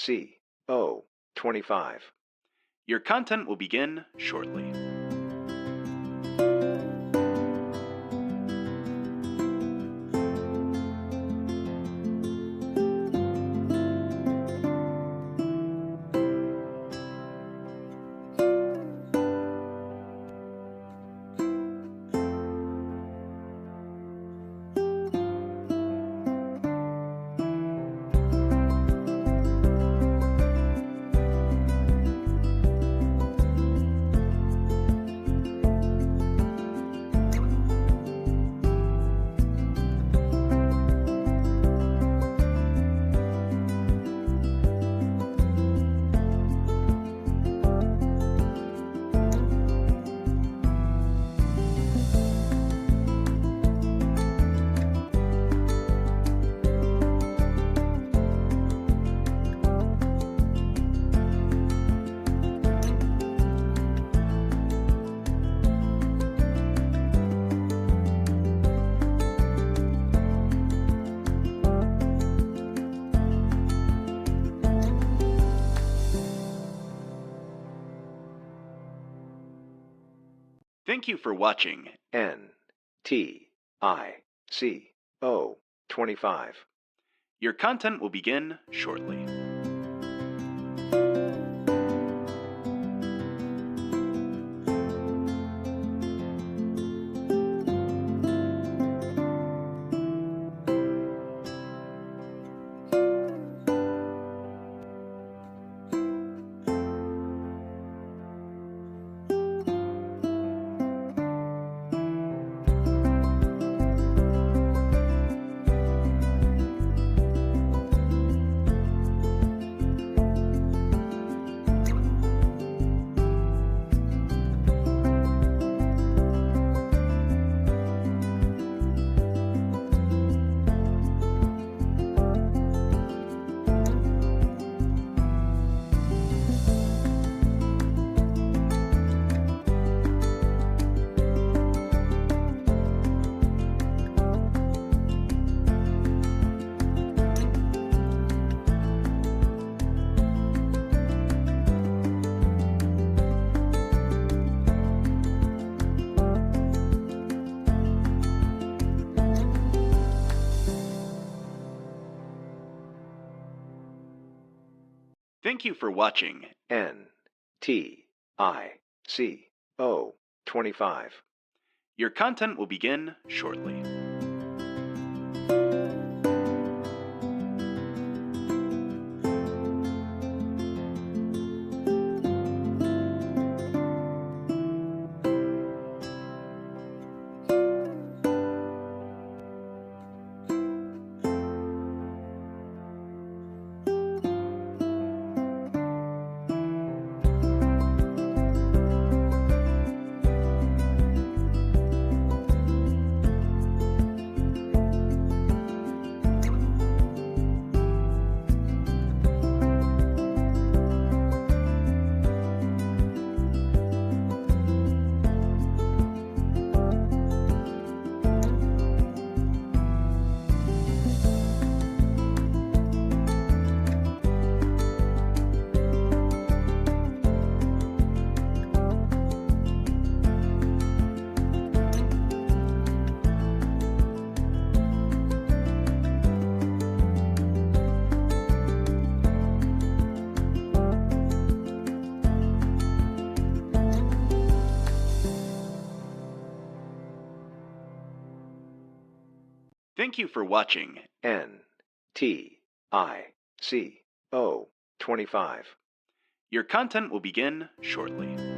C-O 25. Your content will begin shortly. Thank you for watching N-T-I-C-O 25. Your content will begin shortly. Thank you for watching N-T-I-C-O 25. Your content will begin shortly. Thank you for watching N-T-I-C-O 25. Your content will begin shortly.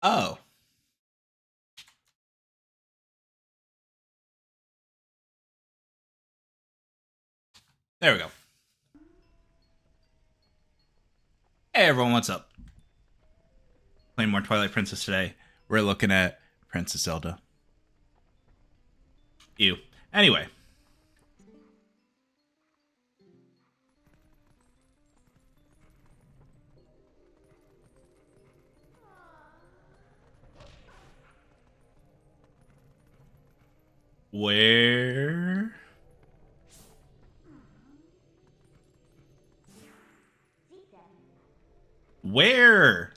Oh. There we go. Hey everyone, what's up? Playing more Twilight Princess today. We're looking at Princess Zelda. Ew. Anyway. Where? Where?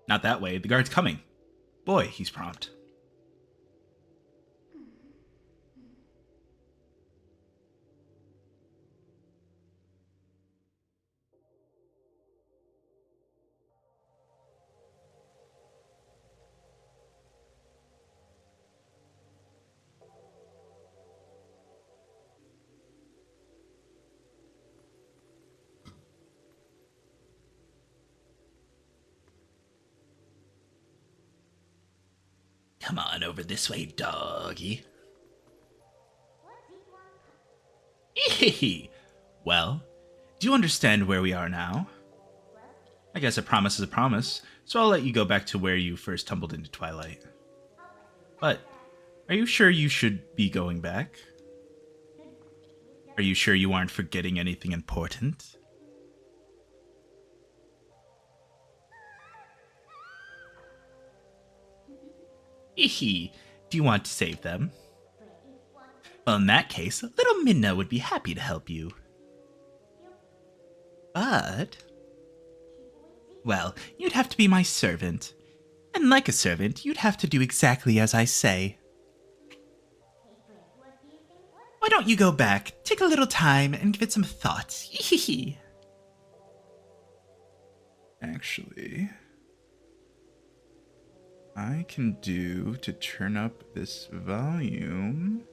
Not that way. The guard's coming. Boy, he's prompt. Come on over this way, doggy. Well, do you understand where we are now? I guess a promise is a promise, so I'll let you go back to where you first tumbled into Twilight. But, are you sure you should be going back? Are you sure you aren't forgetting anything important? Do you want to save them? Well, in that case, little Minna would be happy to help you. But... well, you'd have to be my servant. And like a servant, you'd have to do exactly as I say. Why don't you go back, take a little time, and give it some thought? Actually... I can do to turn up this volume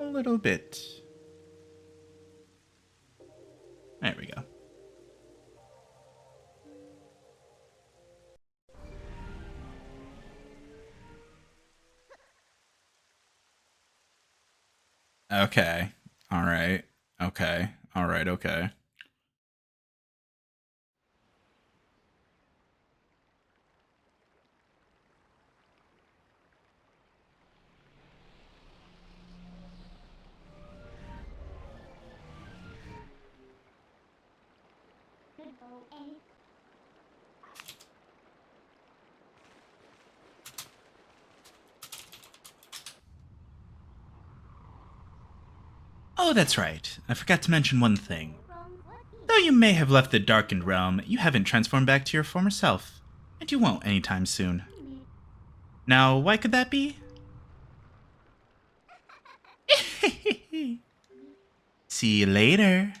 a little bit. There we go. Okay. All right. Okay. All right. Okay. Oh, that's right. I forgot to mention one thing. Though you may have left the darkened realm, you haven't transformed back to your former self. And you won't anytime soon. Now, why could that be? See you later.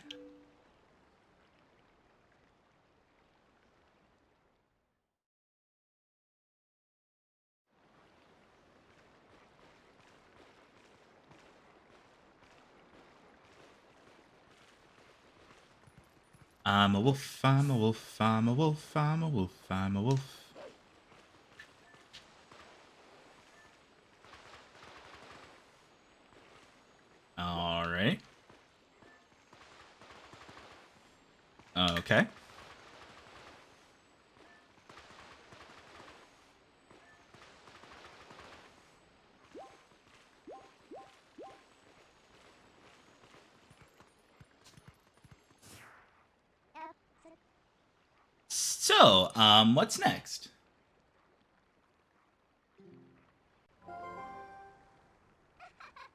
I'm a wolf, I'm a wolf, I'm a wolf, I'm a wolf, I'm a wolf. Alright. Okay. So, what's next?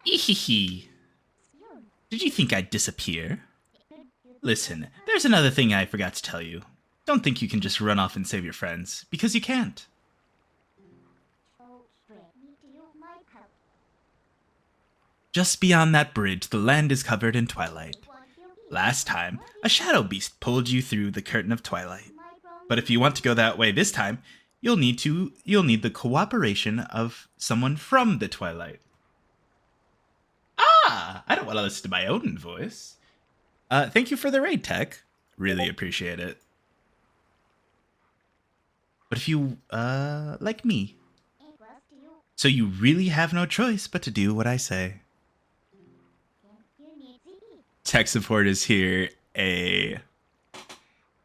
Ehehe. Did you think I'd disappear? Listen, there's another thing I forgot to tell you. Don't think you can just run off and save your friends, because you can't. Just beyond that bridge, the land is covered in twilight. Last time, a shadow beast pulled you through the curtain of twilight. But if you want to go that way this time, you'll need the cooperation of someone from the Twilight. Ah, I don't want to listen to my own voice. Thank you for the raid, Tech. Really appreciate it. But if you, like me, so you really have no choice but to do what I say. Tech support is here.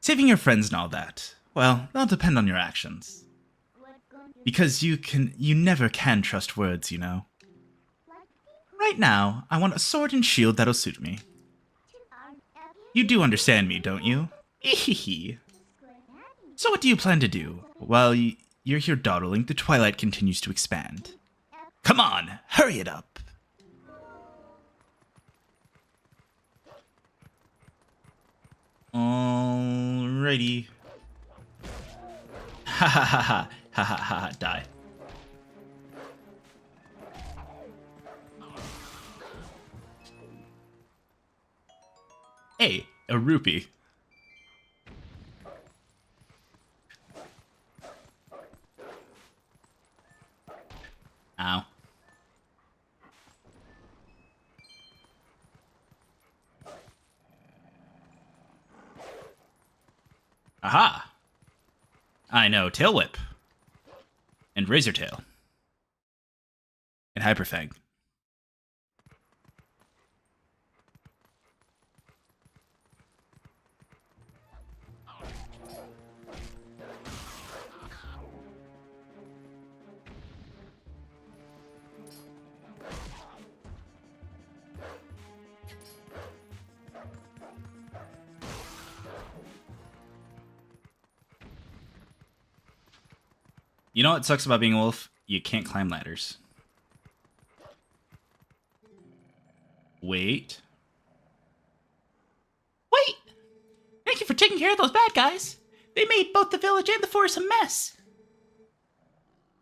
Saving your friends and all that. Well, that'll depend on your actions. Because you never can trust words, you know. Right now, I want a sword and shield that'll suit me. You do understand me, don't you? Ehehe. So what do you plan to do? While you're here dawdling, the Twilight continues to expand. Come on, hurry it up. Alrighty. Ha ha ha ha ha ha ha, die. Hey, a rupee. Ow. Aha! I know Tail Whip. And Razor Tail. And Hyperfang. You know what sucks about being a wolf? You can't climb ladders. Wait. Wait! Thank you for taking care of those bad guys. They made both the village and the forest a mess.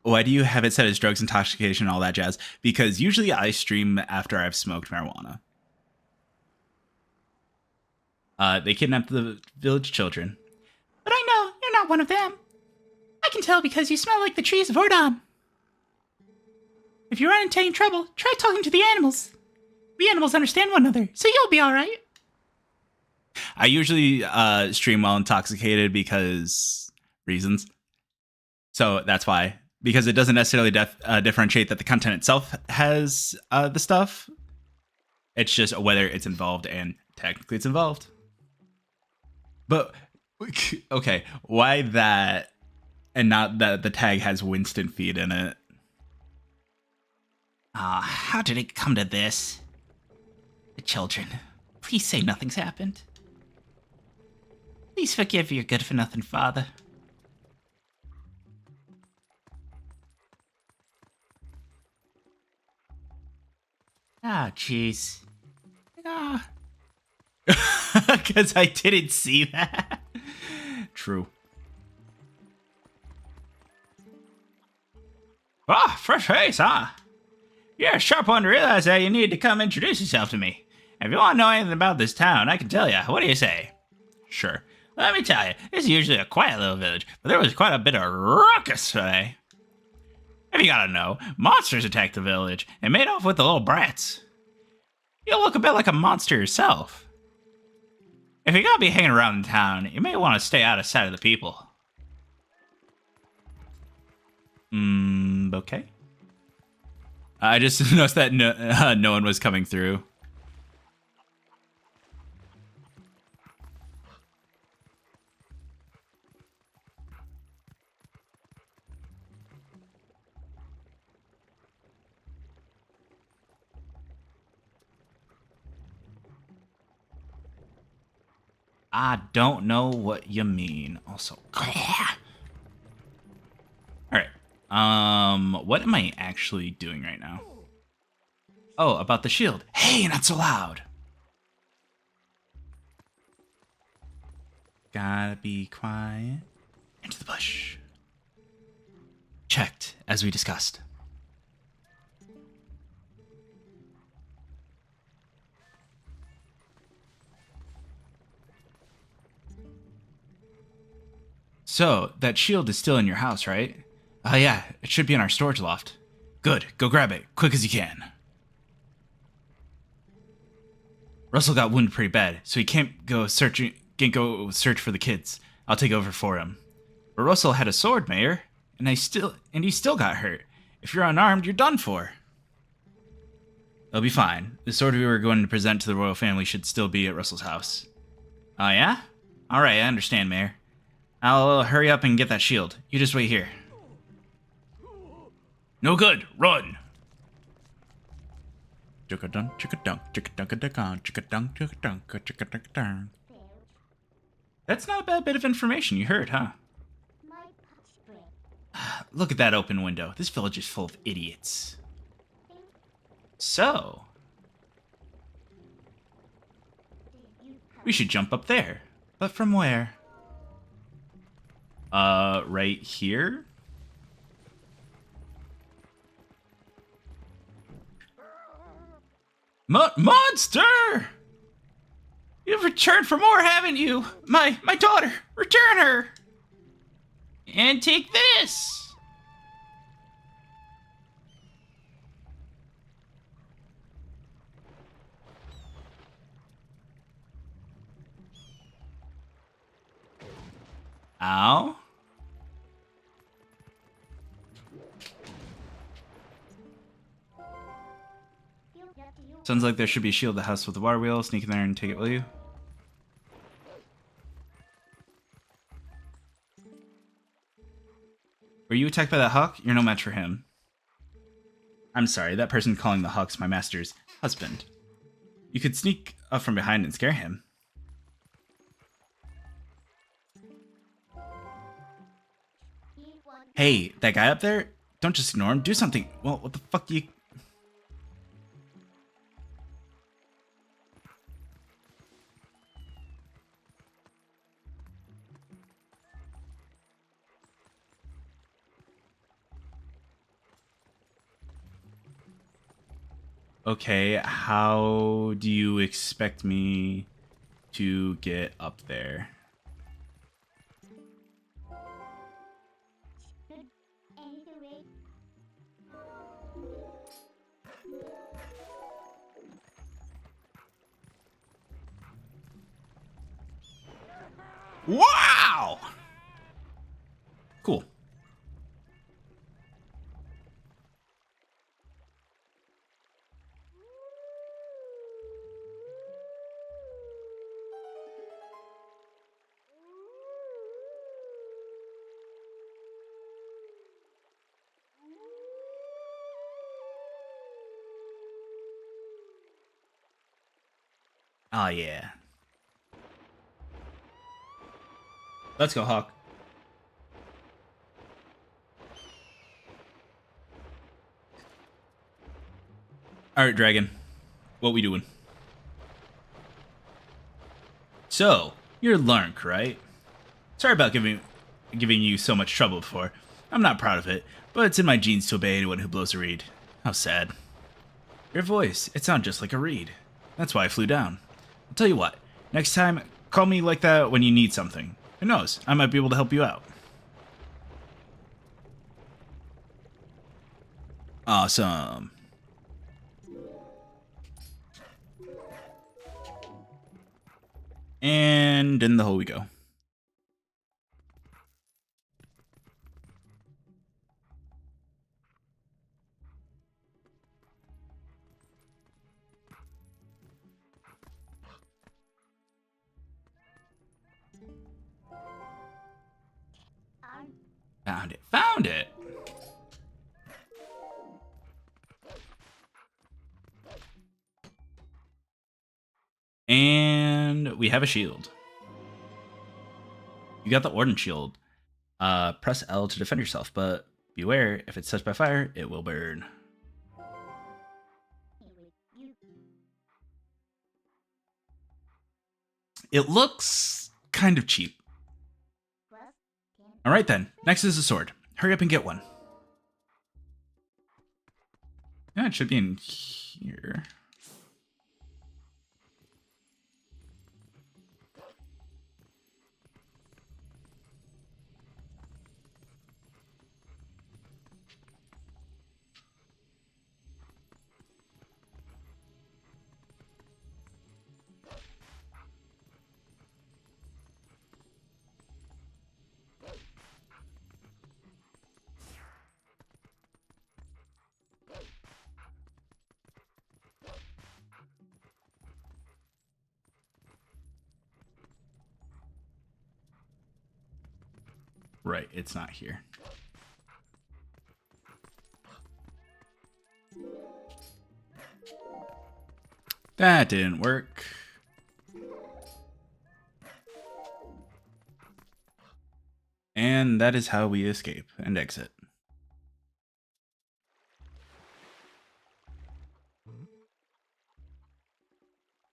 Why do you have it set as drugs, intoxication, and all that jazz? Because usually I stream after I've smoked marijuana. They kidnapped the village children. But I know you're not one of them. I can tell because you smell like the trees of Ordon. If you run into any trouble, try talking to the animals. We animals understand one another, so you'll be alright. I usually stream while intoxicated because reasons. So that's why. Because it doesn't necessarily differentiate that the content itself has the stuff. It's just whether it's involved, and technically it's involved. But, okay, why that and not that the tag has Winston feed in it? How did it come to this? The children, please say nothing's happened. Please forgive your good-for-nothing father. Ah, jeez. Ah. Because I didn't see that. True. Ah, fresh face, huh? You're a sharp one to realize that you need to come introduce yourself to me. If you want to know anything about this town, I can tell you. What do you say? Sure. Let me tell you, this is usually a quiet little village, but there was quite a bit of ruckus today. If you gotta know, monsters attacked the village and made off with the little brats. You look a bit like a monster yourself. If you're gonna be hanging around in town, you may want to stay out of sight of the people. Okay. I just noticed that no one was coming through. I don't know what you mean. Also, alright. What am I actually doing right now? Oh, about the shield. Hey, not so loud. Gotta be quiet. Into the bush. Checked, as we discussed. So, that shield is still in your house, right? Yeah, it should be in our storage loft. Good, go grab it, quick as you can. Russell got wounded pretty bad, so he can't go search for the kids. I'll take over for him. But Russell had a sword, Mayor, and he still got hurt. If you're unarmed, you're done for. It'll be fine. The sword we were going to present to the royal family should still be at Russell's house. Oh yeah? Alright, I understand, Mayor. I'll hurry up and get that shield. You just wait here. No good. Run! That's not a bad bit of information you heard, huh? Look at that open window. This village is full of idiots. So, we should jump up there. But from where? Right here? Monster! You've returned for more, haven't you? My daughter! Return her! And take this! Ow. Sounds like there should be a shield at the house with the water wheel. Sneak in there and take it, will you? Were you attacked by that hawk? You're no match for him. I'm sorry, that person calling the hawk's my master's husband. You could sneak up from behind and scare him. Hey, that guy up there? Don't just ignore him. Do something. Well, what the fuck do you... Okay, how do you expect me to get up there? Wow! Cool. Oh, yeah. Let's go, Hawk. Alright, Dragon. What we doing? So, you're Lurk, right? Sorry about giving you so much trouble before. I'm not proud of it, but it's in my genes to obey anyone who blows a reed. How sad. Your voice, it sounds just like a reed. That's why I flew down. I'll tell you what, next time, call me like that when you need something. Who knows, I might be able to help you out. Awesome. And in the hole we go. Found it. Found it! And we have a shield. You got the Ordnance shield. Press L to defend yourself, but beware, if it's touched by fire, it will burn. It looks kind of cheap. Alright then, next is a sword. Hurry up and get one. Yeah, it should be in here. Right, it's not here. That didn't work. And that is how we escape and exit.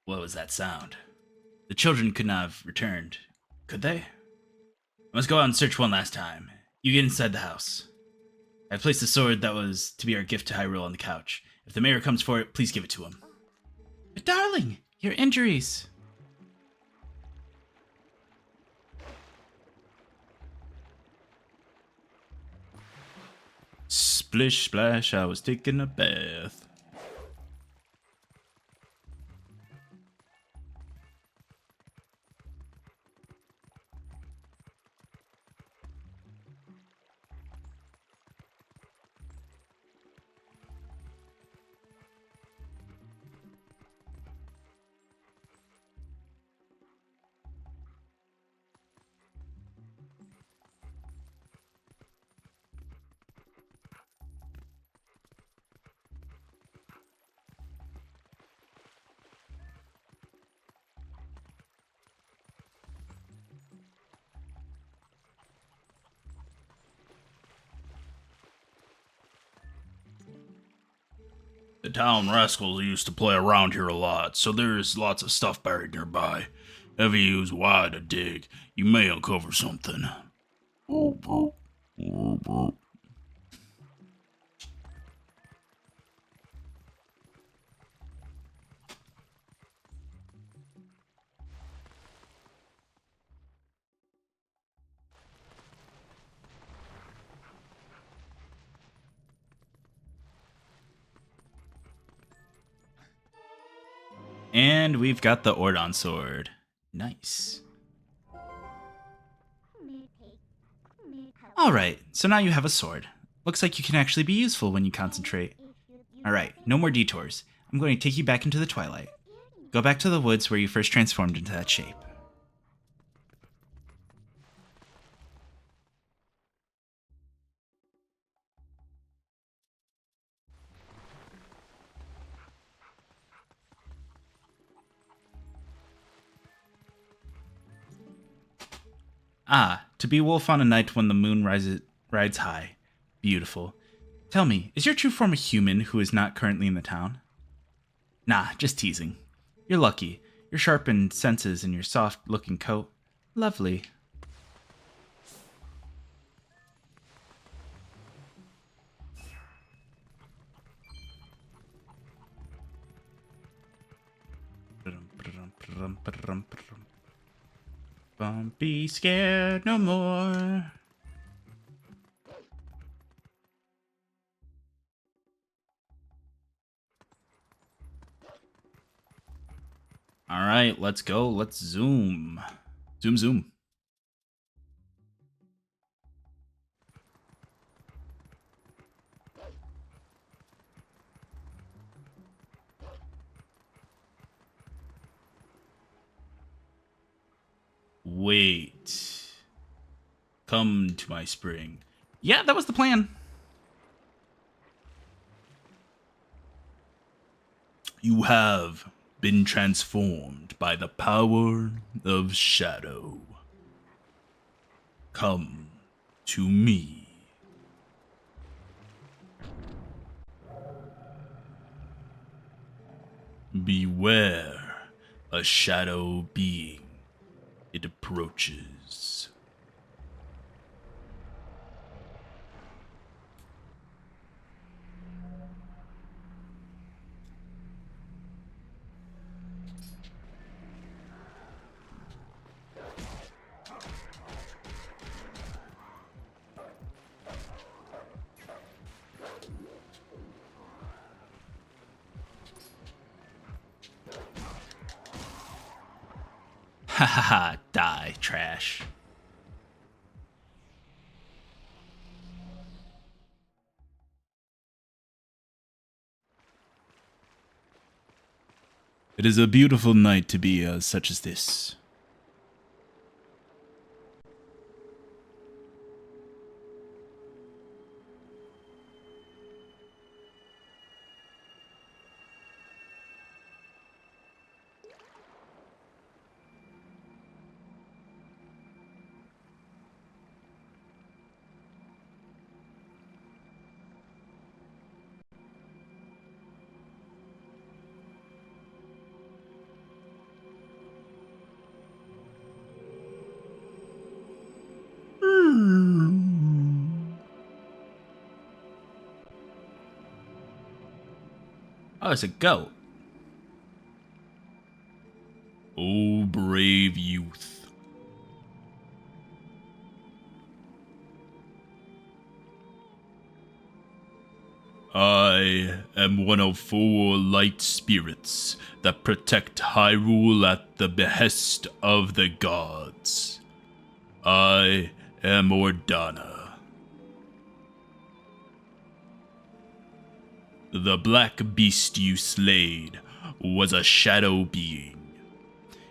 What was that sound? The children could not have returned, could they? I must go out and search one last time. You get inside the house. I placed the sword that was to be our gift to Hyrule on the couch. If the mayor comes for it, please give it to him. But darling, your injuries. Splish splash, I was taking a bath. The town rascals used to play around here a lot, so there's lots of stuff buried nearby. If you use wide to dig, you may uncover something. And we've got the Ordon sword. Nice. Alright, so now you have a sword. Looks like you can actually be useful when you concentrate. Alright, no more detours. I'm going to take you back into the Twilight. Go back to the woods where you first transformed into that shape. Ah, to be a wolf on a night when the moon rides high. Beautiful. Tell me, is your true form a human who is not currently in the town? Nah, just teasing. You're lucky. Your sharpened senses and your soft-looking coat. Lovely. Don't be scared no more. All right, let's go. Let's zoom. Zoom, zoom. Wait. Come to my spring. Yeah, that was the plan. You have been transformed by the power of shadow. Come to me. Beware a shadow being. It approaches. Ha ha ha, die, trash. It is a beautiful night to be such as this. Oh, it's a goat. O brave youth. I am one of 4 light spirits that protect Hyrule at the behest of the gods. I am Ordana. The black beast you slayed was a shadow being.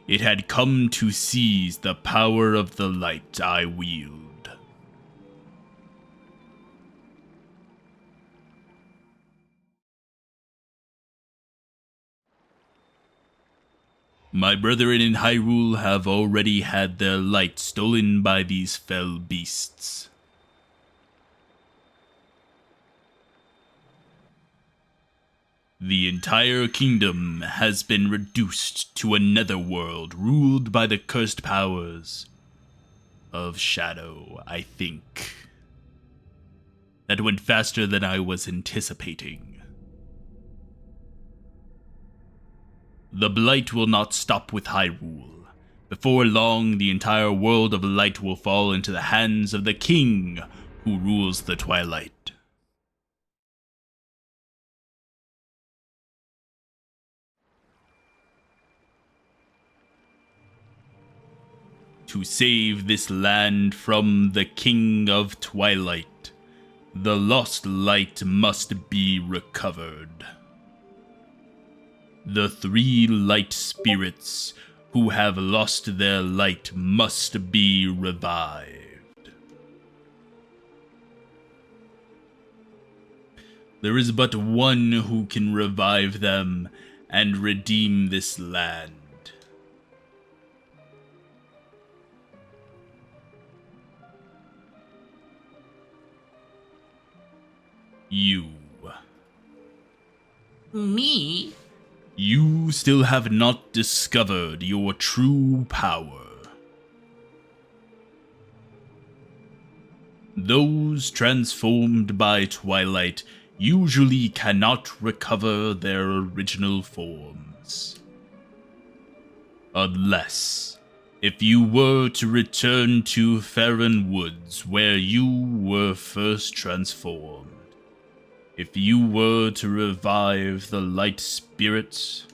It had come to seize the power of the light I wield. My brethren in Hyrule have already had their light stolen by these fell beasts. The entire kingdom has been reduced to a netherworld ruled by the cursed powers of shadow, I think. That went faster than I was anticipating. The blight will not stop with Hyrule. Before long, the entire world of light will fall into the hands of the king who rules the Twilight. To save this land from the King of Twilight, the lost light must be recovered. The 3 light spirits who have lost their light must be revived. There is but one who can revive them and redeem this land. You. Me? You still have not discovered your true power. Those transformed by Twilight usually cannot recover their original forms. Unless, if you were to return to Farron Woods where you were first transformed, if you were to revive the light spirits,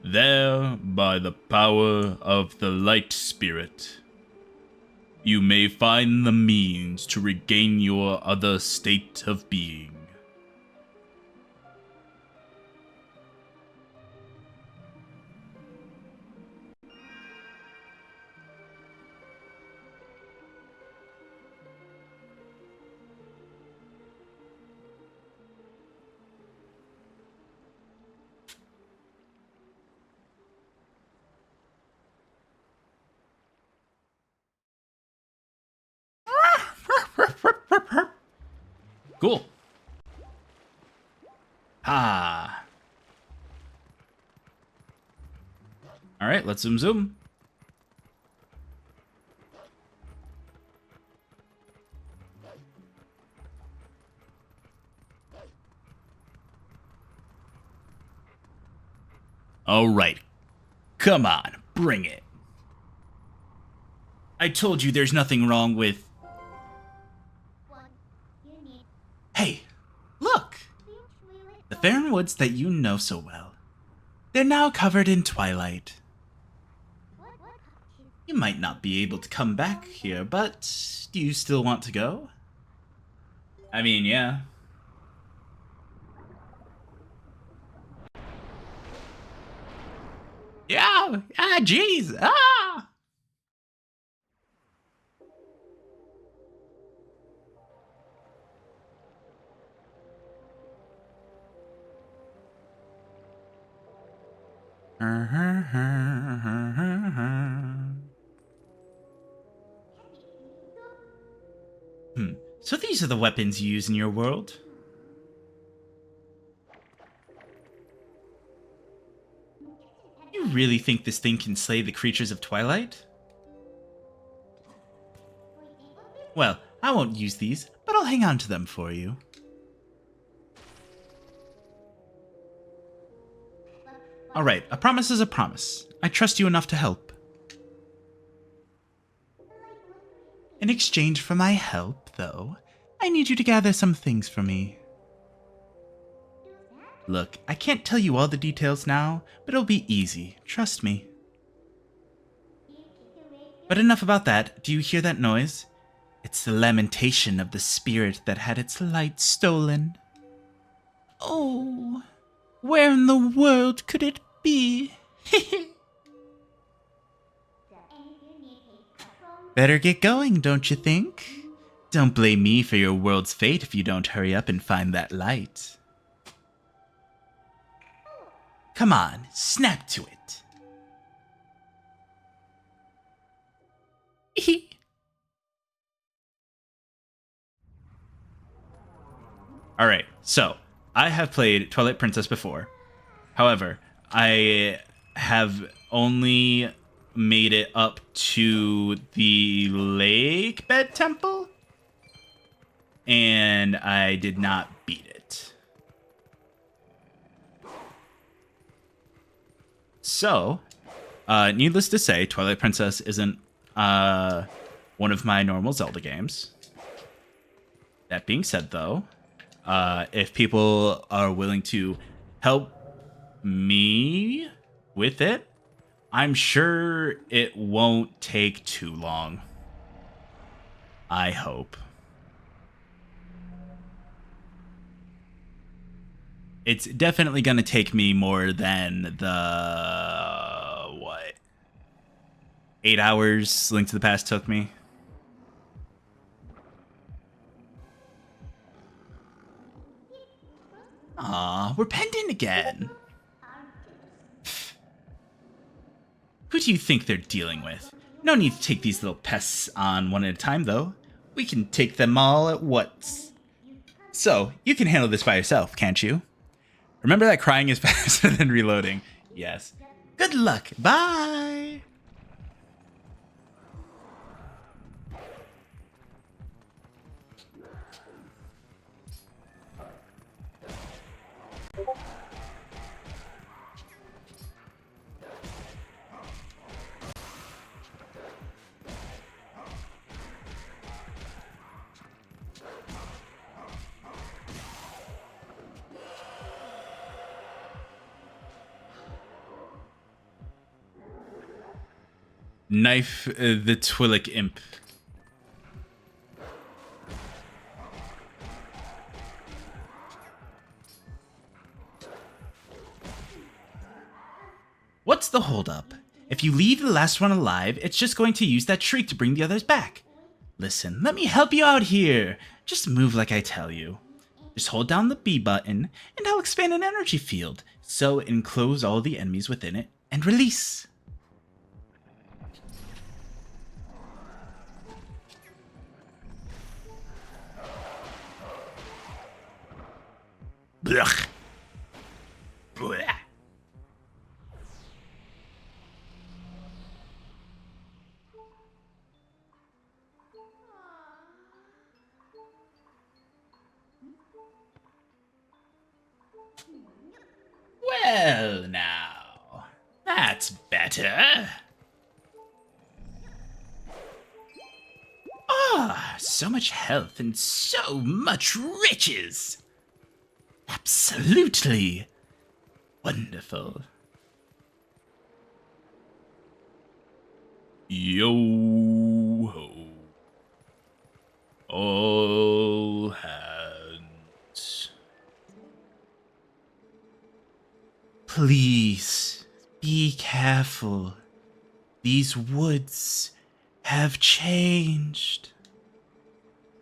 there, by the power of the light spirit, you may find the means to regain your other state of being. Cool. Ah. All right, let's zoom. All right. Come on, bring it. I told you there's nothing wrong with... Hey, look! The Farron Woods that you know so well. They're now covered in twilight. You might not be able to come back here, but do you still want to go? I mean, yeah. Yeah! Ah, jeez! Ah! So these are the weapons you use in your world? You really think this thing can slay the creatures of Twilight? Well, I won't use these, but I'll hang on to them for you. All right, a promise is a promise. I trust you enough to help. In exchange for my help, though, I need you to gather some things for me. Look, I can't tell you all the details now, but it'll be easy, trust me. But enough about that. Do you hear that noise? It's the lamentation of the spirit that had its light stolen. Oh, where in the world could it be? Better get going, don't you think? Don't blame me for your world's fate if you don't hurry up and find that light. Come on, snap to it. Alright, so, I have played Twilight Princess before. However, I have only made it up to the Lake Bed Temple, and I did not beat it. So, needless to say, Twilight Princess isn't one of my normal Zelda games. That being said, though, if people are willing to help me with it, I'm sure it won't take too long. I hope. It's definitely going to take me more than the, 8 hours Link to the Past took me. Aw, we're pending again. Who do you think they're dealing with? No need to take these little pests on one at a time, though. We can take them all at once. So, you can handle this by yourself, can't you? Remember that crying is faster than reloading. Yes. Good luck. Bye! Knife the Twilight Imp. What's the holdup? If you leave the last one alive, it's just going to use that shriek to bring the others back. Listen, let me help you out here. Just move like I tell you. Just hold down the B button, and I'll expand an energy field, so enclose all the enemies within it, and release. Blech. Blech. Well, now, that's better. Ah, so much health and so much riches. Absolutely wonderful. Yo ho. All hands. Please be careful. These woods have changed.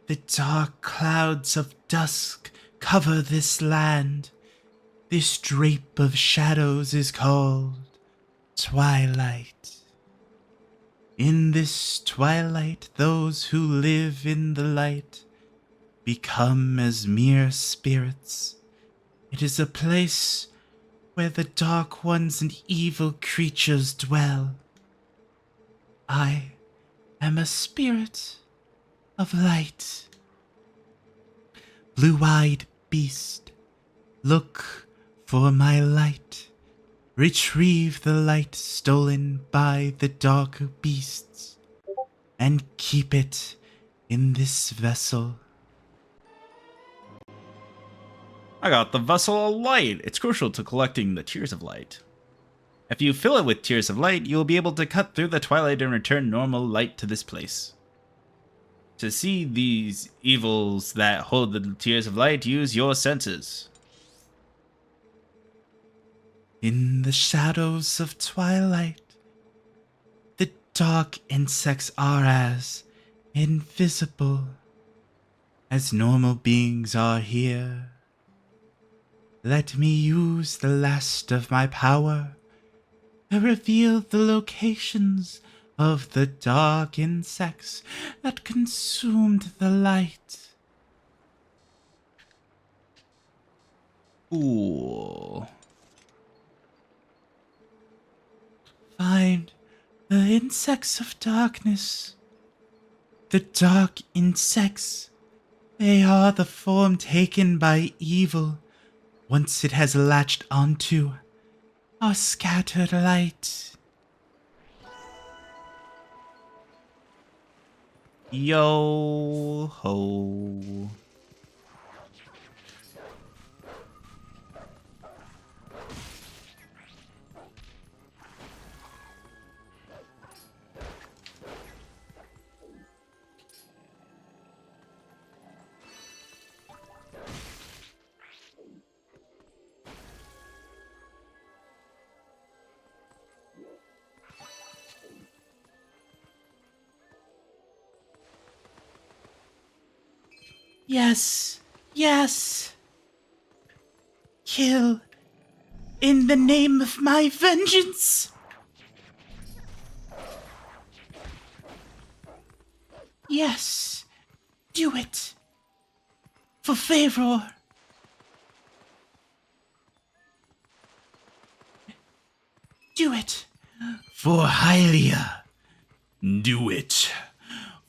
The dark clouds of dusk cover this land. This drape of shadows is called Twilight. In this twilight, those who live in the light become as mere spirits. It is a place where the dark ones and evil creatures dwell. I am a spirit of light. Blue-eyed beast, look for my light. retrieve the light stolen by the dark beasts, and keep it in this vessel. I got the vessel of light. It's crucial to collecting the tears of light. If you fill it with tears of light, you will be able to cut through the twilight and return normal light to this place. To see these evils that hold the tears of light, use your senses. In the shadows of twilight, the dark insects are as invisible as normal beings are here. Let me use the last of my power to reveal the locations of the dark insects that consumed the light. Ooh. Find the insects of darkness. The dark insects. They are the form taken by evil once it has latched onto our scattered light. Yo ho. Yes, yes. Kill in the name of my vengeance. Yes, do it. For favor. Do it. For Hylia. Do it.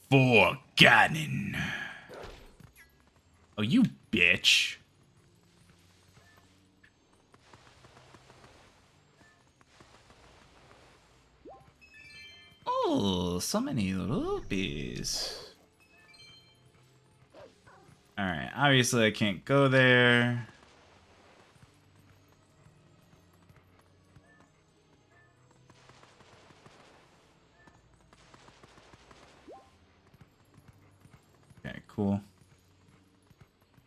For Ganon. Oh, you bitch. Oh, so many rupees. Alright, obviously I can't go there. Okay, cool.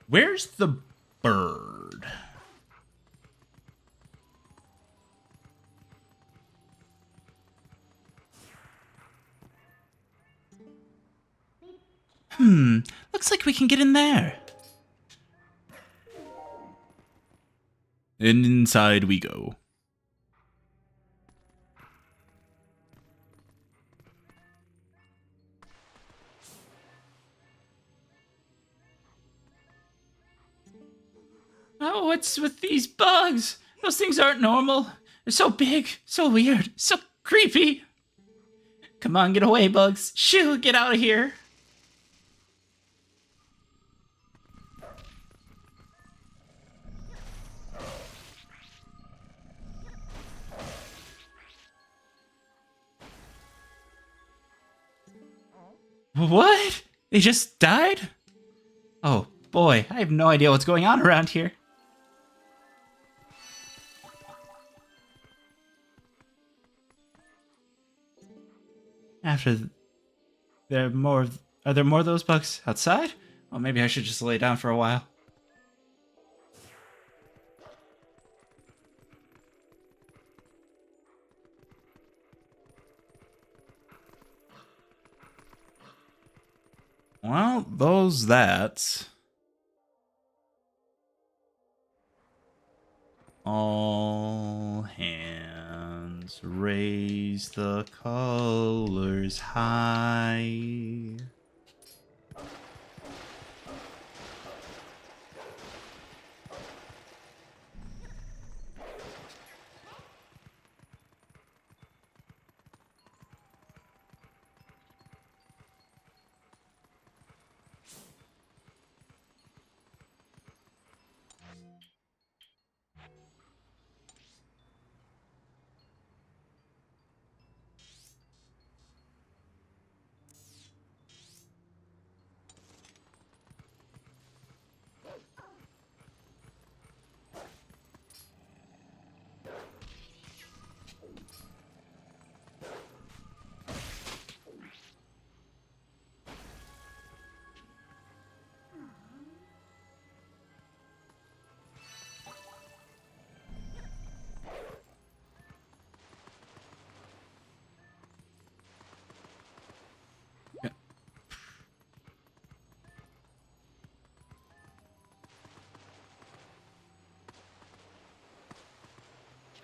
Where's the bird? Looks like we can get in there. And inside we go. Oh, what's with these bugs? Those things aren't normal. They're so big, so weird, so creepy. Come on, get away, bugs. Shoo, get out of here. What? They just died? Oh boy, I have no idea what's going on around here. After there are more are there more of those bugs outside? Well, maybe I should just lay down for a while. Well, those that. All hands raise the colors high.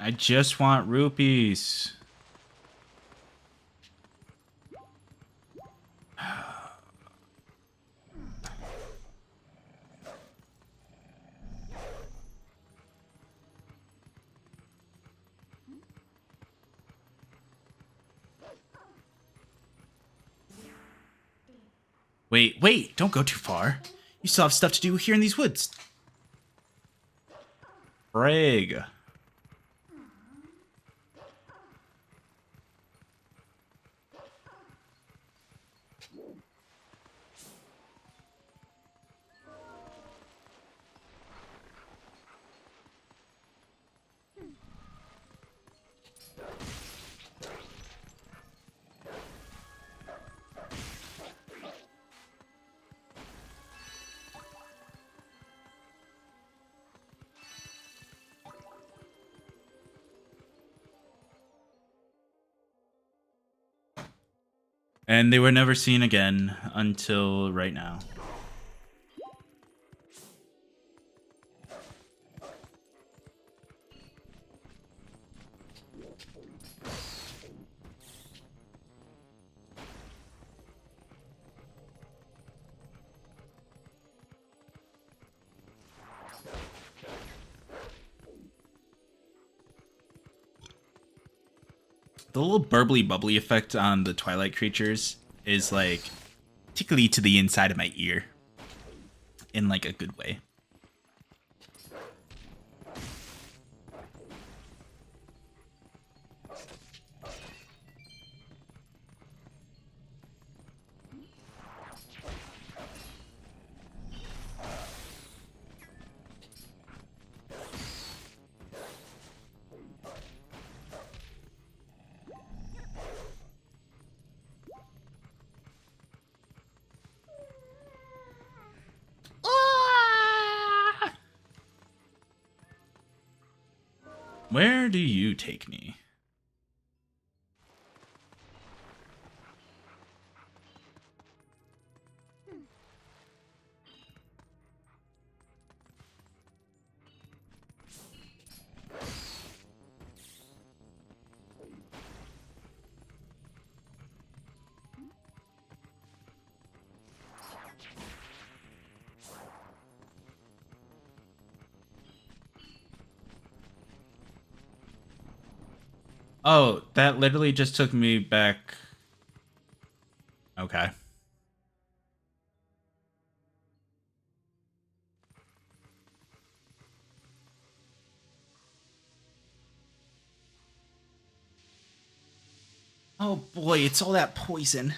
I just want rupees. Wait, don't go too far. You still have stuff to do here in these woods. Frig. And they were never seen again until right now. The little burbly bubbly effect on the Twilight creatures is like tickly to the inside of my ear in like a good way. Where do you take me? Oh, that literally just took me back. Okay. Oh boy, it's all that poison.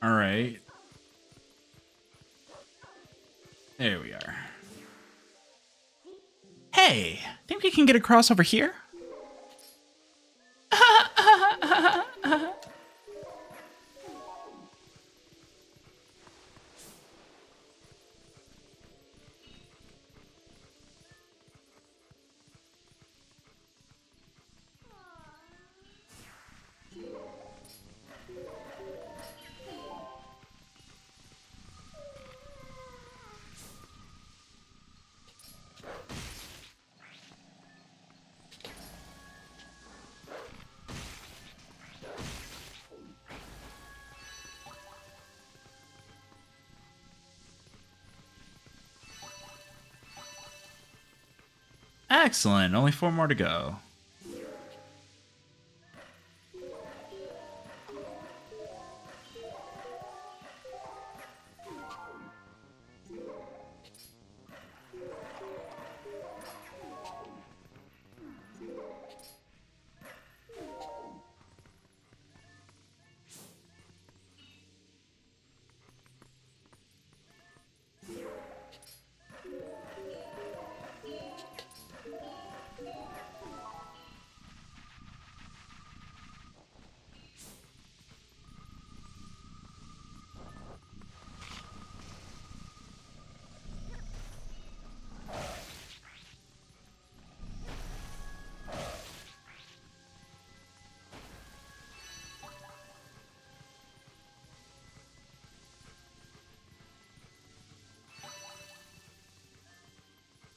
All right. There we are. Hey, think we can get across over here? Excellent. Only 4 more to go.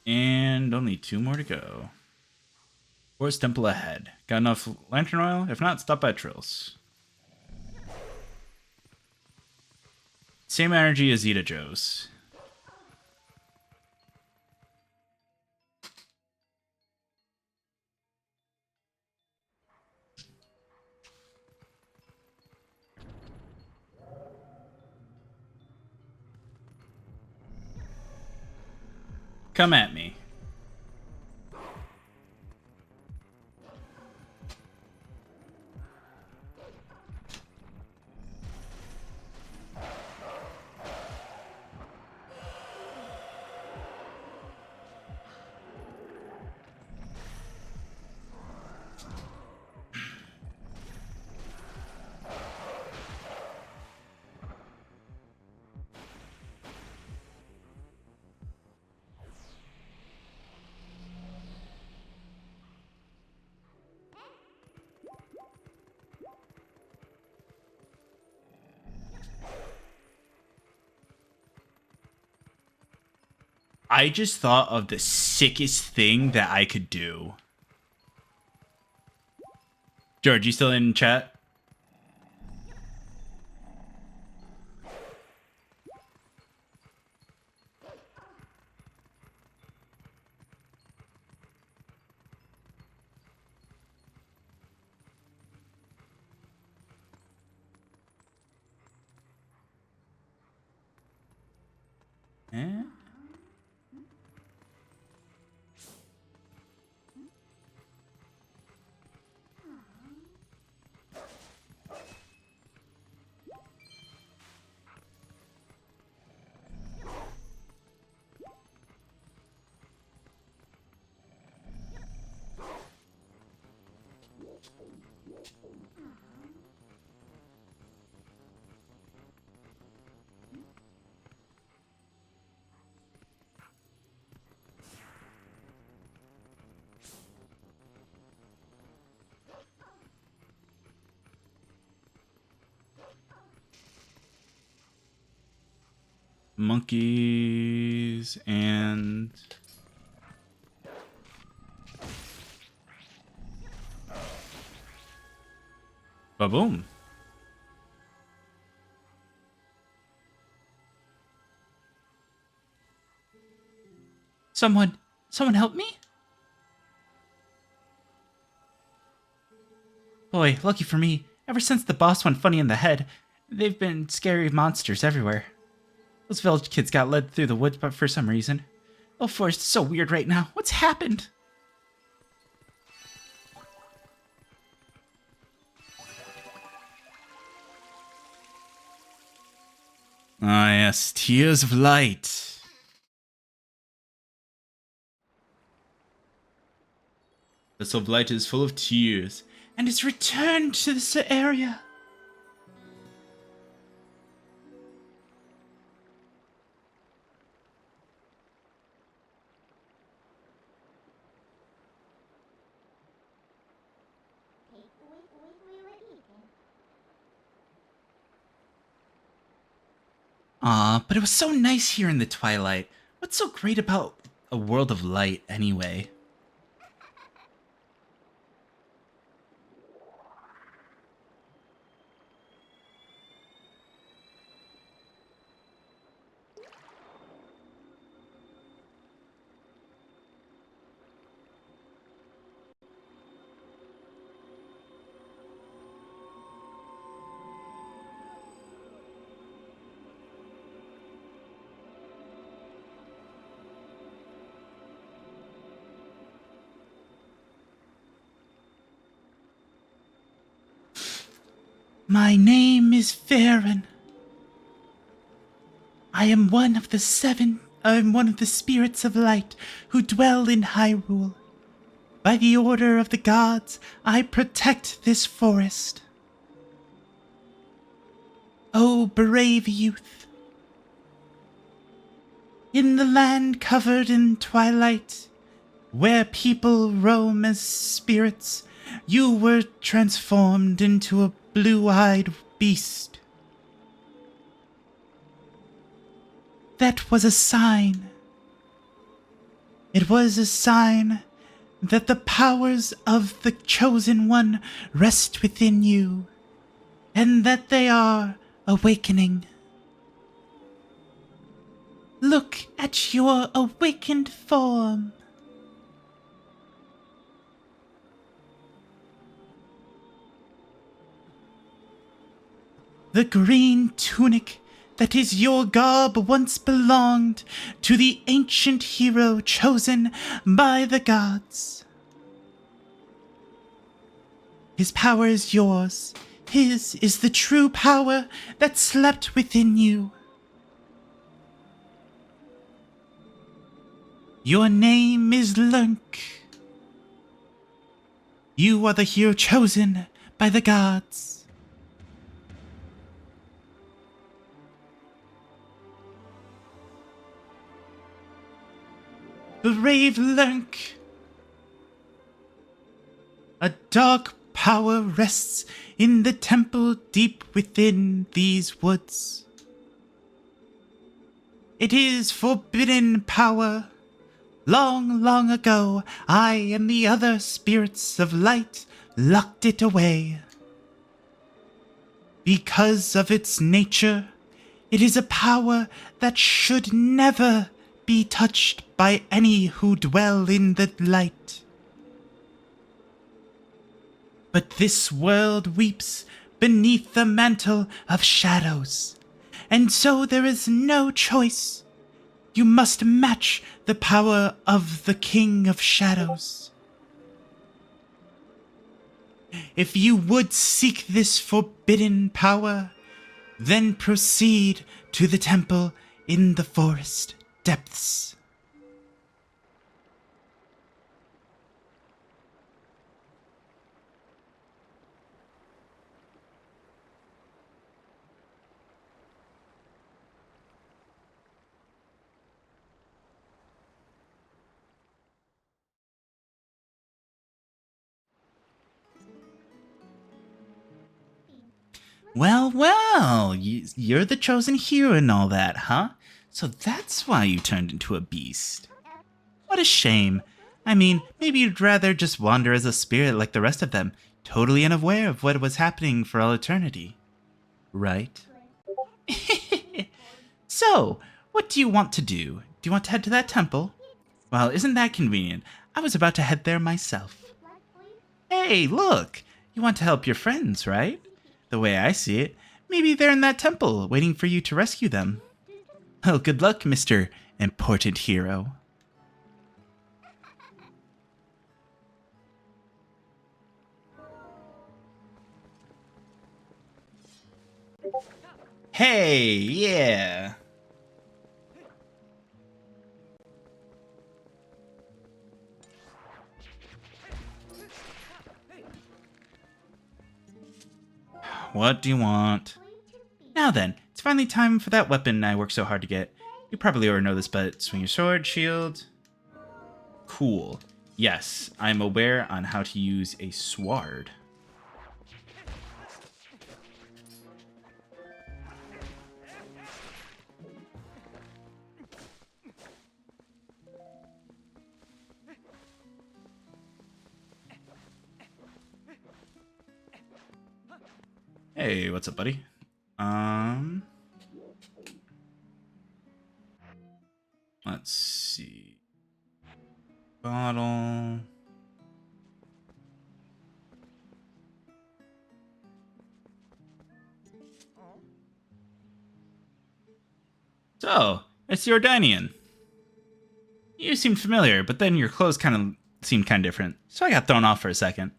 And only 2 more to go. Forest Temple ahead. Got enough lantern oil? If not, stop by Trills. Same energy as Zeta Joe's. Come at me. I just thought of the sickest thing that I could do. George, you still in chat? Eh? Monkeys and ba-boom. Someone help me? Boy, lucky for me, ever since the boss went funny in the head, they've been scary monsters everywhere. Those village kids got led through the woods, but for some reason. The forest is so weird right now. What's happened? Ah, yes, tears of light. The soul of light is full of tears, and it's returned to this area. Aw, but it was so nice here in the Twilight. What's so great about a world of light, anyway? My name is Farron. I am one of the spirits of light who dwell in Hyrule. By the order of the gods, I protect this forest. O brave youth, in the land covered in twilight, where people roam as spirits, you were transformed into a blue-eyed beast. That was a sign. It was a sign that the powers of the Chosen One rest within you, and that they are awakening. Look at your awakened form. The green tunic that is your garb once belonged to the ancient hero chosen by the gods. His power is yours. His is the true power that slept within you. Your name is Lurk. You are the hero chosen by the gods. Brave Lurk. A dark power rests in the temple deep within these woods. It is forbidden power. Long, long ago, I and the other spirits of light locked it away. Because of its nature, it is a power that should never be touched by any who dwell in the light. But this world weeps beneath the mantle of shadows, and so there is no choice. You must match the power of the King of Shadows. If you would seek this forbidden power, then proceed to the temple in the forest depths. Well, you're the chosen hero and all that, huh? So that's why you turned into a beast. What a shame. I mean, maybe you'd rather just wander as a spirit like the rest of them, totally unaware of what was happening for all eternity. Right? So, what do you want to do? Do you want to head to that temple? Well, isn't that convenient? I was about to head there myself. Hey, look! You want to help your friends, right? The way I see it, maybe they're in that temple, waiting for you to rescue them. Well, good luck, Mr. Important Hero. Hey, yeah. What do you want? Now then, it's finally time for that weapon I worked so hard to get. You probably already know this, but swing your sword, shield. Cool. Yes, I'm aware on how to use a sword. Hey, what's up, buddy? Let's see. Bottle. So, it's the Ordanian. You seemed familiar, but then your clothes seemed kind of different, so I got thrown off for a second.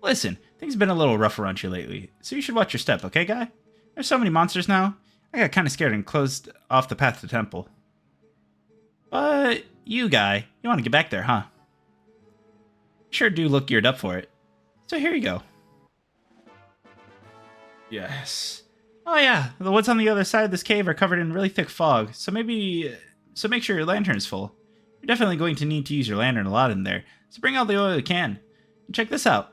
Listen, things have been a little rough around you lately, so you should watch your step, okay, guy? There's so many monsters now. I got kind of scared and closed off the path to the temple. But you, guy, you want to get back there, huh? Sure do look geared up for it. So here you go. Yes. Oh yeah, the woods on the other side of this cave are covered in really thick fog, so make sure your lantern's full. You're definitely going to need to use your lantern a lot in there, so bring all the oil you can. And check this out.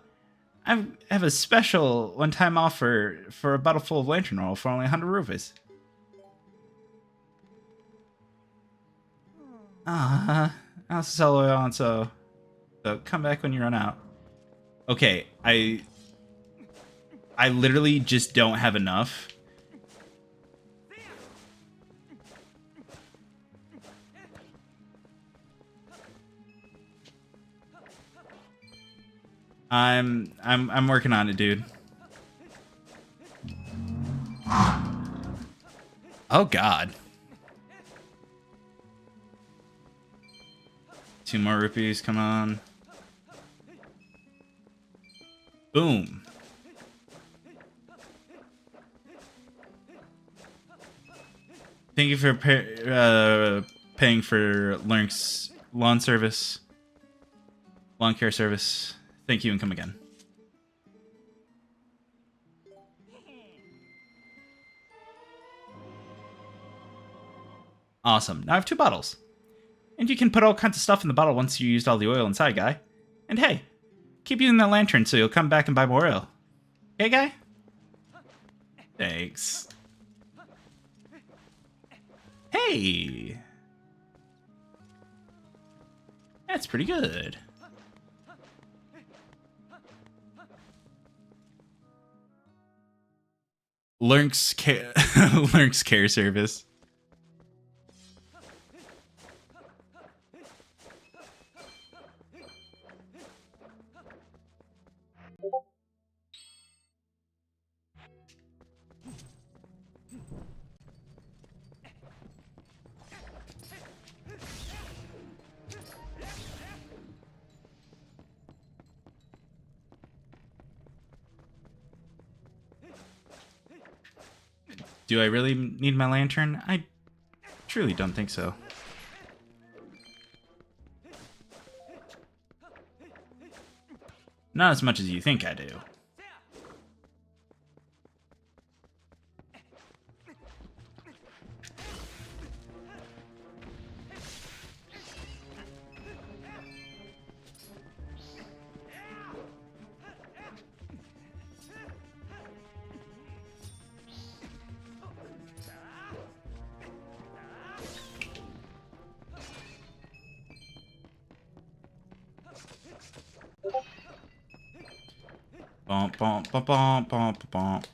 I have a special one-time offer for a bottle full of lantern oil for only 100 rupees. I'll sell oil on, so come back when you run out. Okay, I literally just don't have enough. I'm working on it, dude. Oh God. 2 more rupees, come on. Boom. Thank you for paying for Lurk's lawn care service. Thank you and come again. Awesome. Now I have 2 bottles. And you can put all kinds of stuff in the bottle once you used all the oil inside, guy. And hey, keep using that lantern so you'll come back and buy more oil. Okay, guy? Thanks. Hey! That's pretty good. Lurk's care service. Do I really need my lantern? I truly don't think so. Not as much as you think I do. Bump, bump, bump, bump, bump, bump.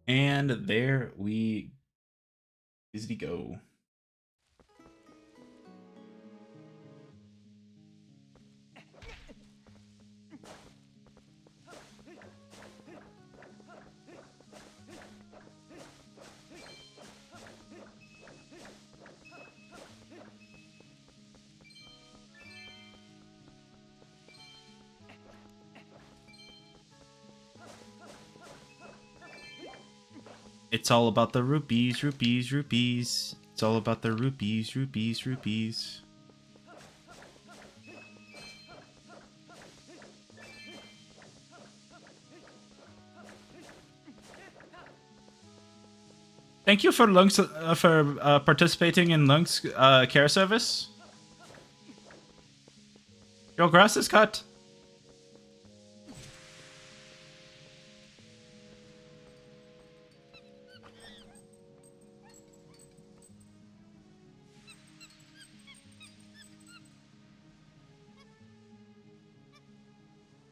And there we go. It's all about the rupees, rupees, rupees. It's all about the rupees, rupees, rupees. Thank you for participating in Lung's care service. Your grass is cut.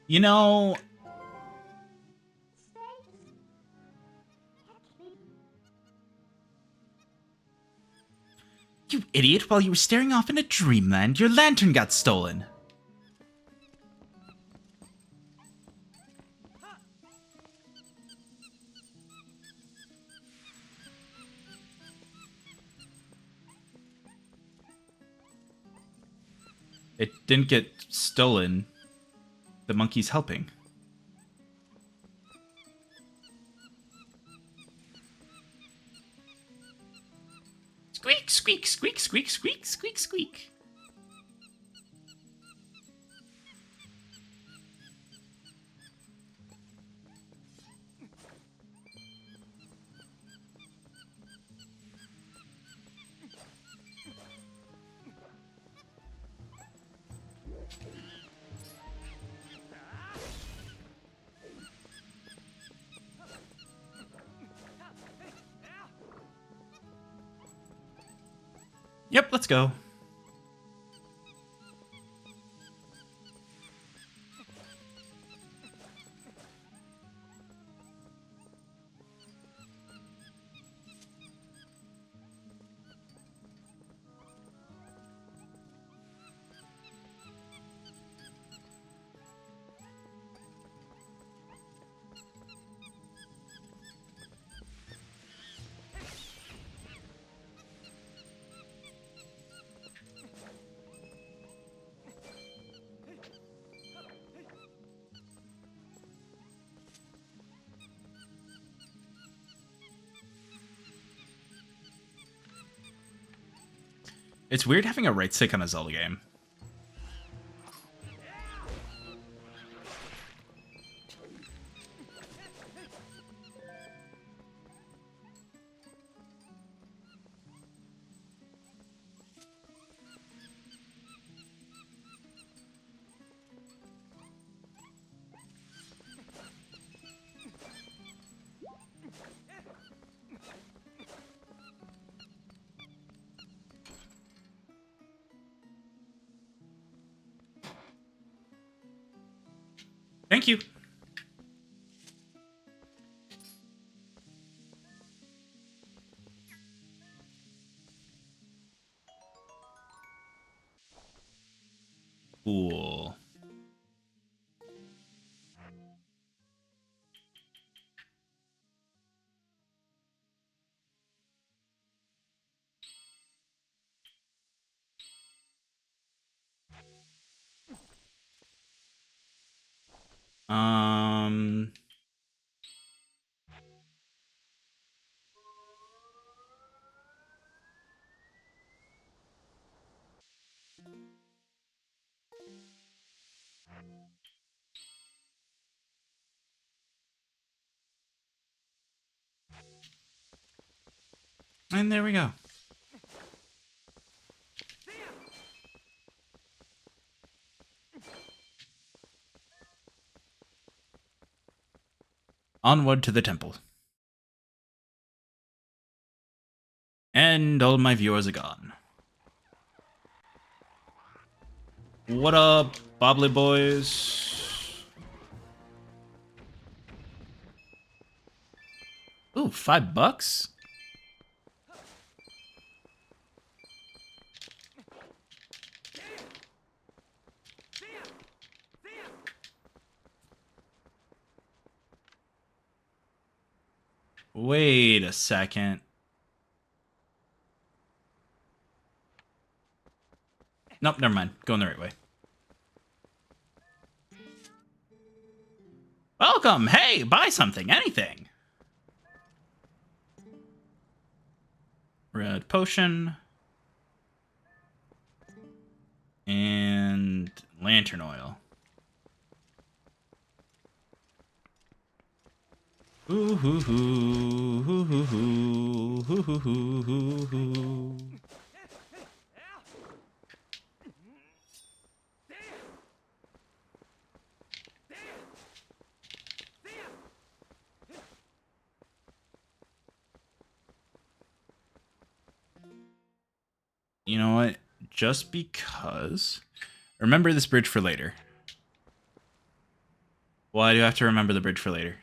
You know, you idiot, while you were staring off in a dreamland, your lantern got stolen. It didn't get stolen. the monkey's helping. Squeak, squeak, squeak, squeak, squeak, squeak, squeak. Yep, let's go. It's weird having a right stick on a Zelda game. Thank you. Cool. Um... And there we go. Onward to the temple. And all my viewers are gone. What up, Bobbly boys? Ooh, $5? Wait a second. Nope, never mind. Going the right way. Welcome! Hey, buy something, anything! Red potion. And lantern oil. Ooh hoo hoo hoo hoo hoo hoo hoo hoo hoo hoo. You know what? Just because. Remember this bridge for later. Why do I have to remember the bridge for later?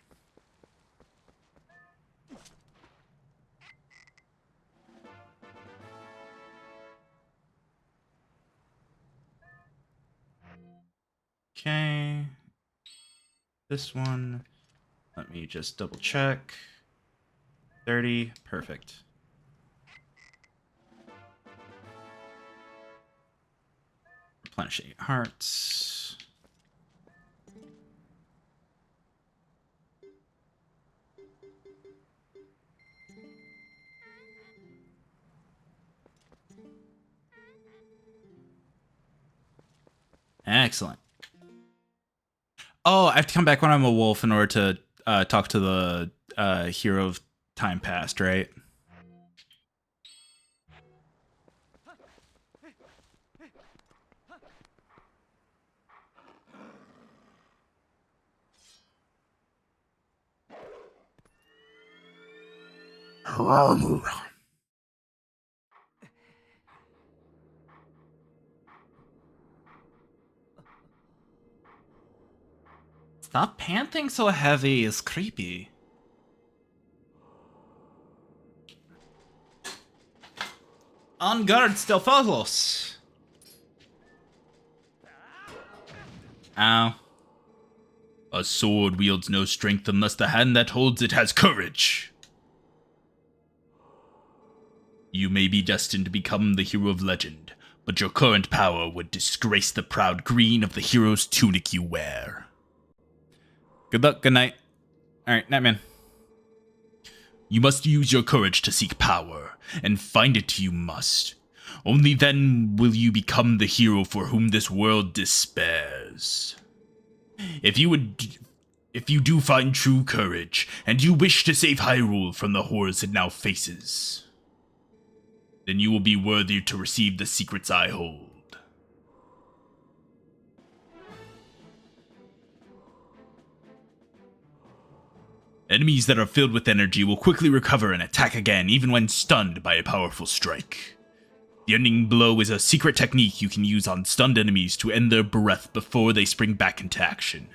Okay. This one. Let me just double check. 30. Perfect. Replenish 8 hearts. Excellent. Oh, I have to come back when I'm a wolf in order to talk to the hero of time past, right? Stop panting so heavy, it's creepy. On guard, Stelphalos. Ow. A sword wields no strength unless the hand that holds it has courage. You may be destined to become the hero of legend, but your current power would disgrace the proud green of the hero's tunic you wear. Good luck, good night. Alright, Nightman. You must use your courage to seek power, and find it you must. Only then will you become the hero for whom this world despairs. If you do find true courage, and you wish to save Hyrule from the horrors it now faces, then you will be worthy to receive the secrets I hold. Enemies that are filled with energy will quickly recover and attack again, even when stunned by a powerful strike. The ending blow is a secret technique you can use on stunned enemies to end their breath before they spring back into action.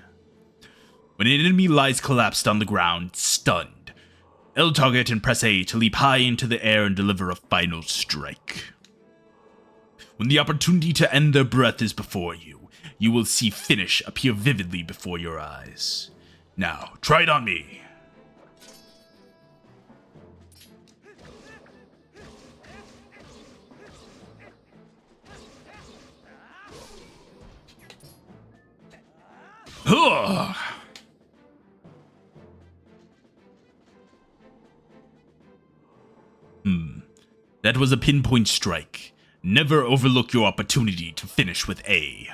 When an enemy lies collapsed on the ground, stunned, L target and press A to leap high into the air and deliver a final strike. When the opportunity to end their breath is before you, you will see finish appear vividly before your eyes. Now, try it on me. Ugh. That was a pinpoint strike. Never overlook your opportunity to finish with A.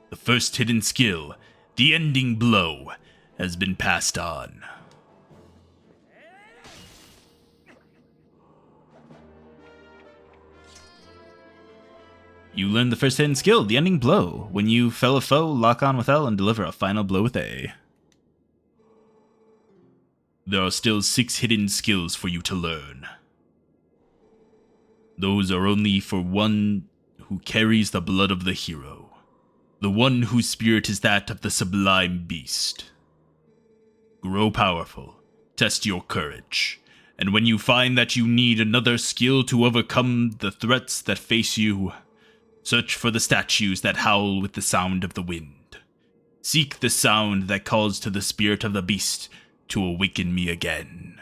The first hidden skill, the ending blow, has been passed on. You learned the first hidden skill, the ending blow. When you fell a foe, lock on with L and deliver a final blow with A. There are still 6 hidden skills for you to learn. Those are only for one who carries the blood of the hero. The one whose spirit is that of the sublime beast. Grow powerful. Test your courage. And when you find that you need another skill to overcome the threats that face you, search for the statues that howl with the sound of the wind. Seek the sound that calls to the spirit of the beast to awaken me again.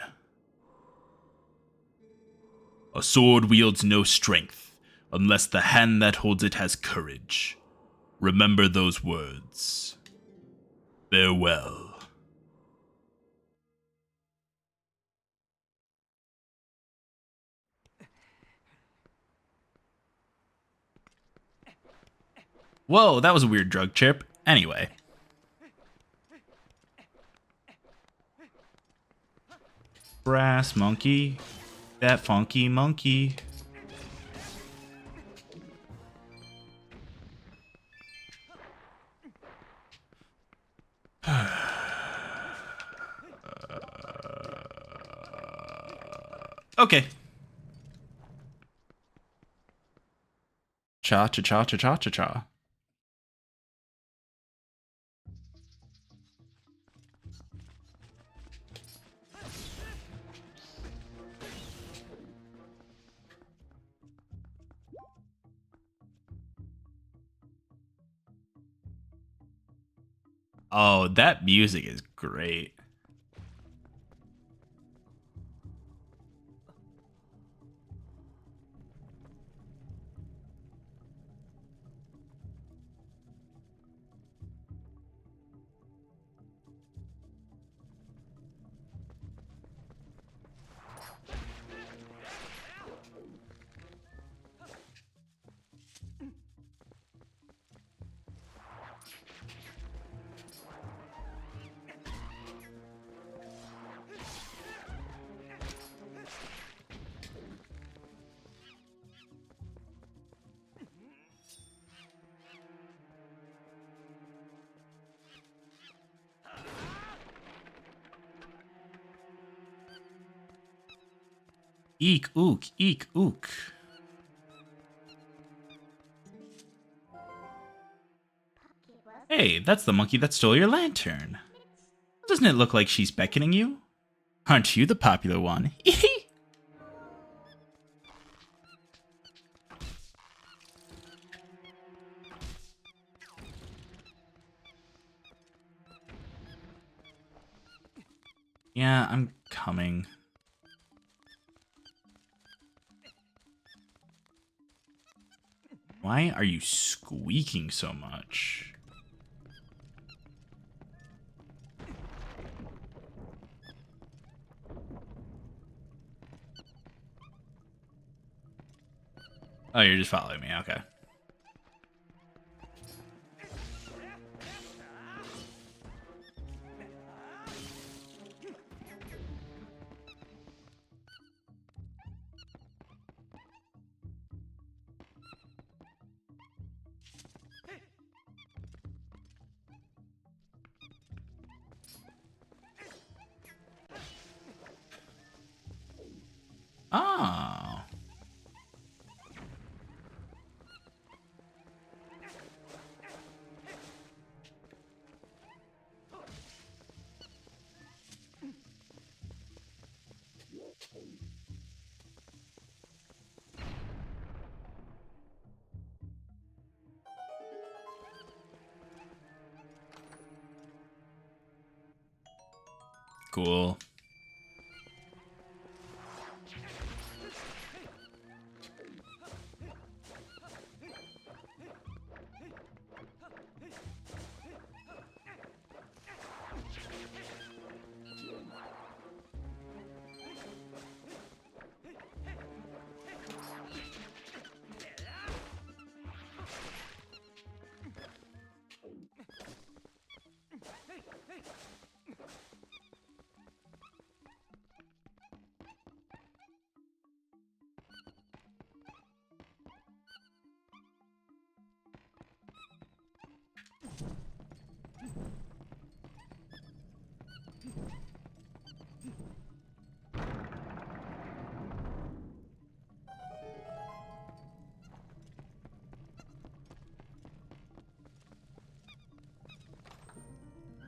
A sword wields no strength unless the hand that holds it has courage. Remember those words. Farewell. Whoa, that was a weird drug trip. Anyway. Brass monkey. That funky monkey. Okay. Cha cha cha cha cha cha cha. Oh, that music is great. Eek, ook, eek, ook. Hey, that's the monkey that stole your lantern. Doesn't it look like she's beckoning you? Aren't you the popular one? Yeah, I'm coming. Why are you squeaking so much? Oh, you're just following me. Okay. Oh. Cool.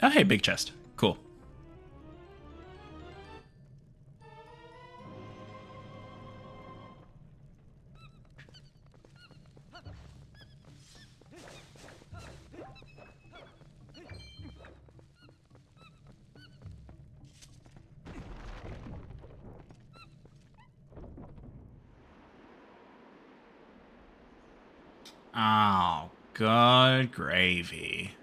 Oh, hey, big chest. Cool. Oh, good gravy.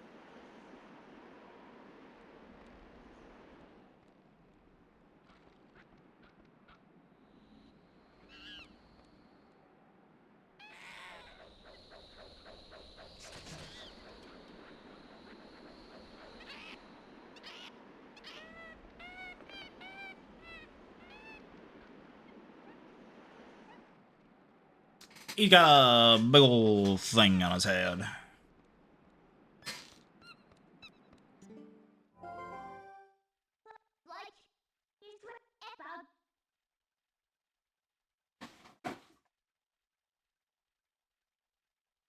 He's got a big old thing on his head.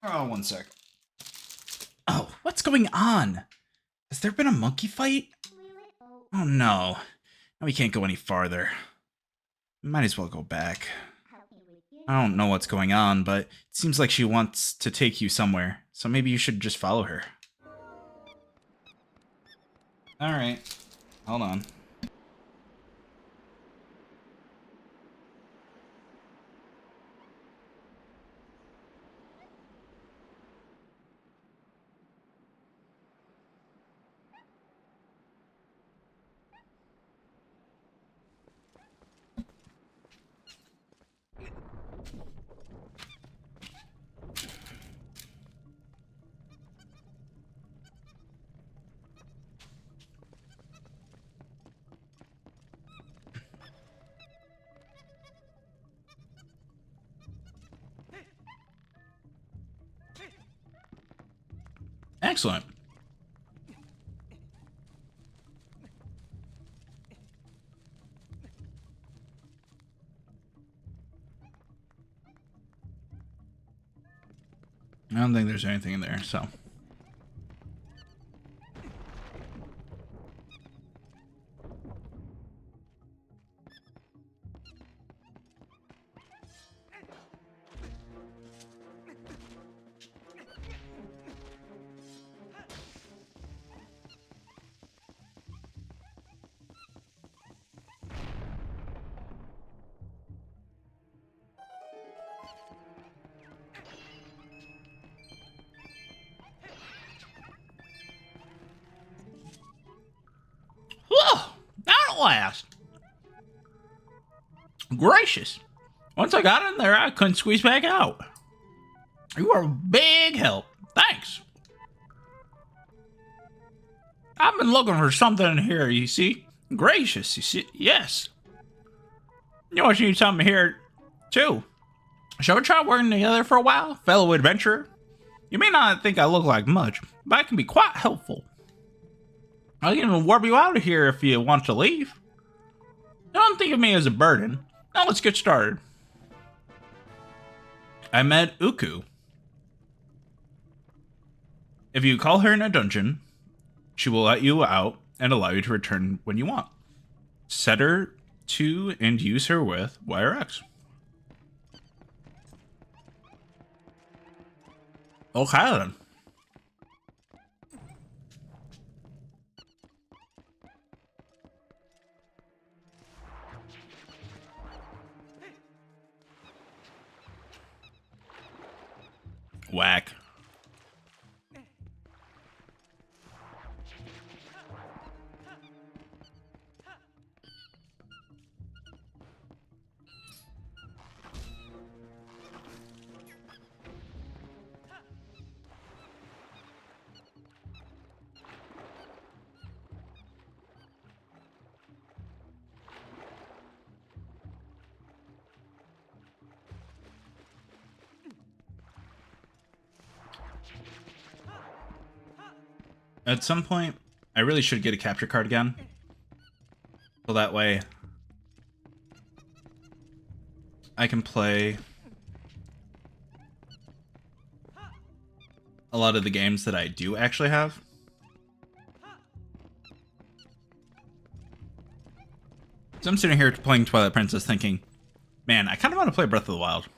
Oh, one sec. Oh, what's going on? Has there been a monkey fight? Oh no. Now we can't go any farther. We might as well go back. I don't know what's going on, but it seems like she wants to take you somewhere, so maybe you should just follow her. Alright. Hold on. Excellent. don't think there's anything in there, so. Whoa! At last! Gracious! Once I got in there, I couldn't squeeze back out. You are a big help. Thanks. I've been looking for something in here, you see? Gracious, you see? Yes. You know, you need something here, too. Shall we try working together for a while, fellow adventurer? You may not think I look like much, but I can be quite helpful. I can even warp you out of here if you want to leave. Don't think of me as a burden. Now let's get started. I met Uku. If you call her in a dungeon, she will let you out and allow you to return when you want. Set her to and use her with YRX. Okay then. Whack. At some point, I really should get a capture card again. So that way, I can play a lot of the games that I do actually have. So I'm sitting here playing Twilight Princess thinking, man, I kind of want to play Breath of the Wild.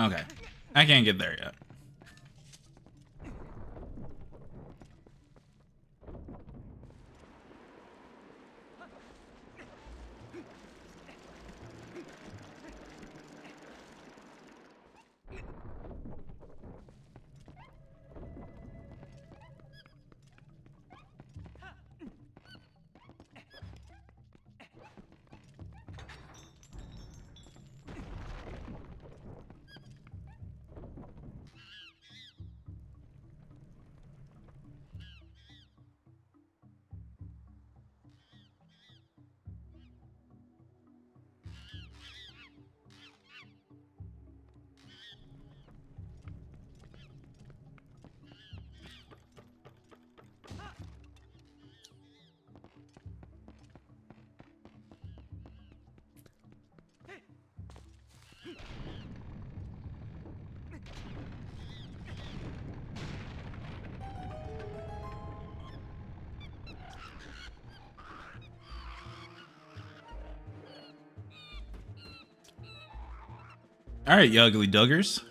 Okay, I can't get there yet. All right, you ugly duggers.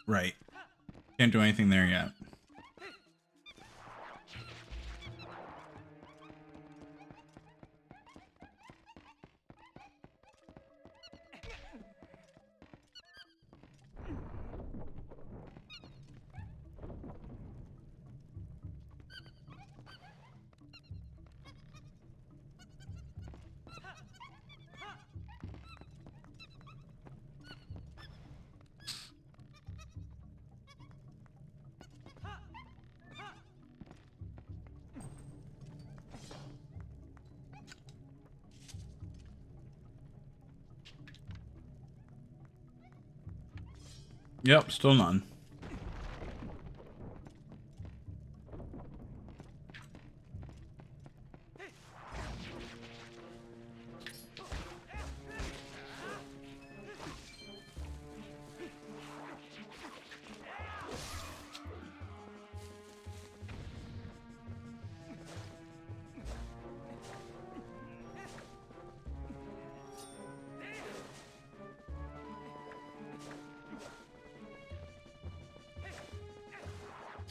Right. Can't do anything there yet. Yep, still none.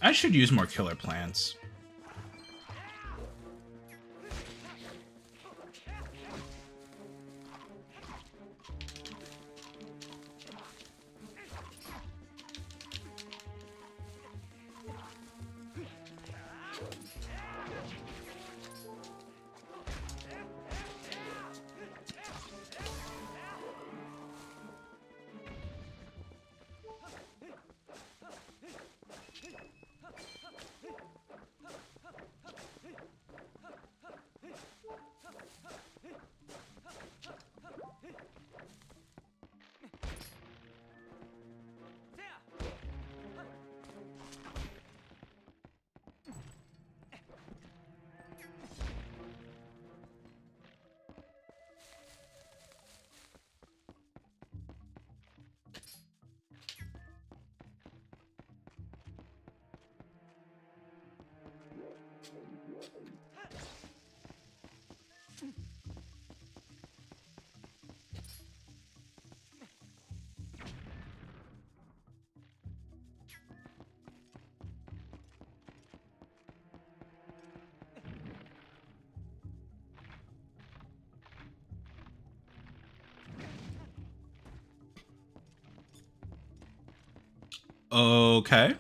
I should use more killer plants. Okay.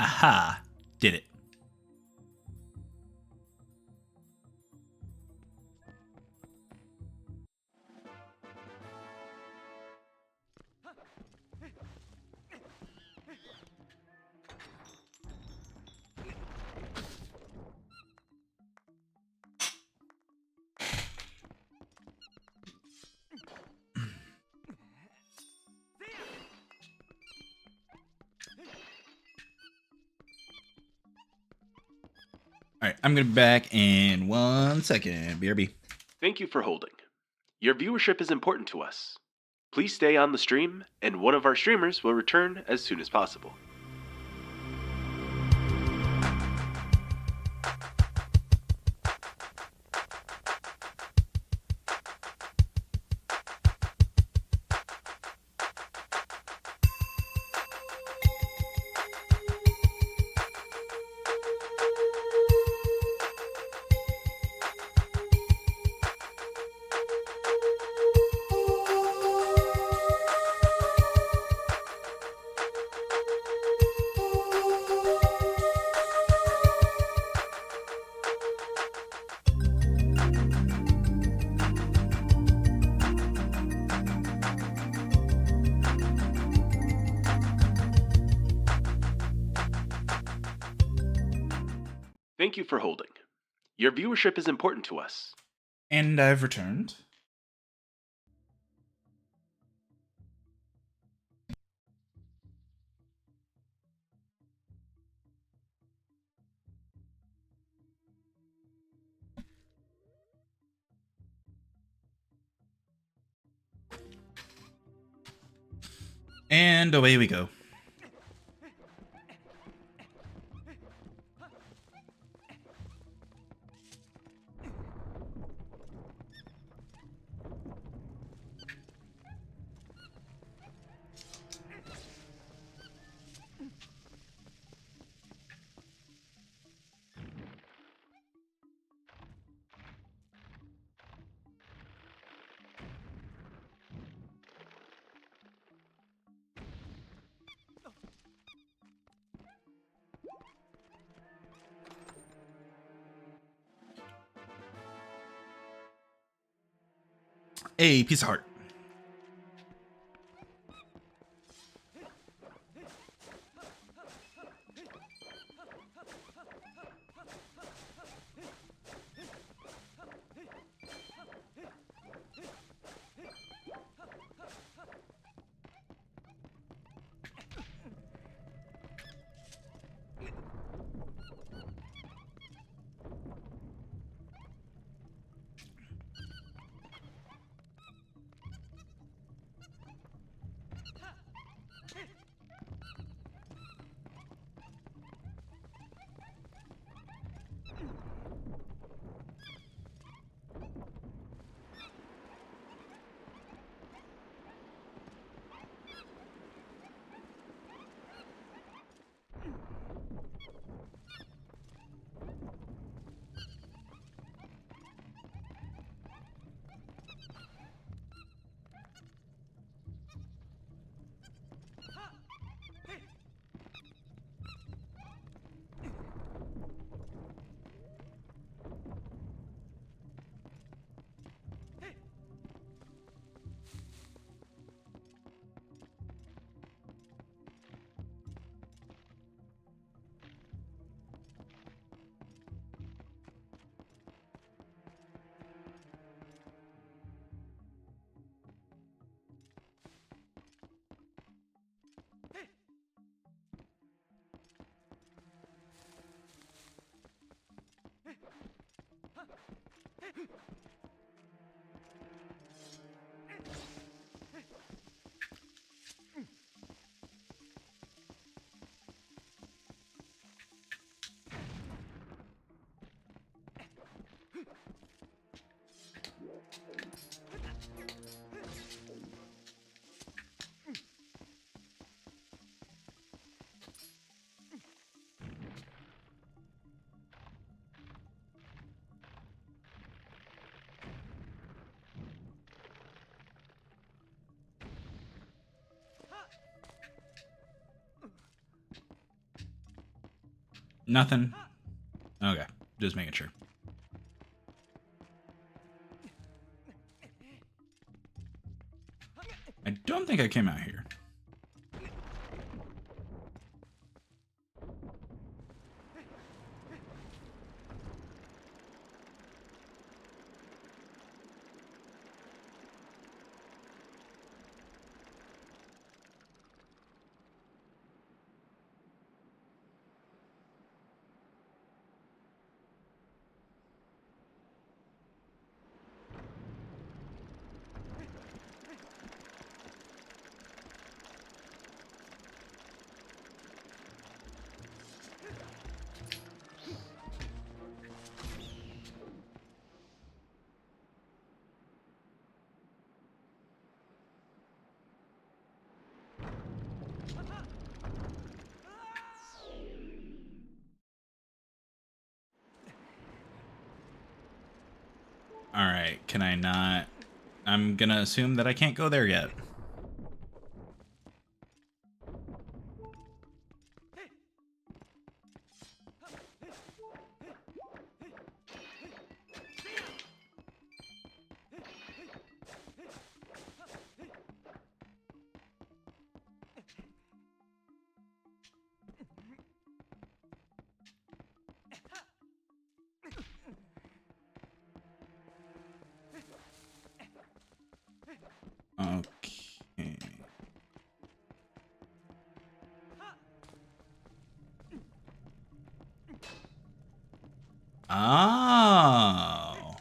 Aha! Did it. Alright, I'm gonna be back in 1 second. BRB. Thank you for holding. Your viewership is important to us. Please stay on the stream, and one of our streamers will return as soon as possible. Thank you for holding. Your viewership is important to us. And I've returned. And away we go. A piece of heart. Nothing? Okay, just making sure. I don't think I came out here. Alright, can I not? I'm gonna assume that I can't go there yet. Okay. Oh.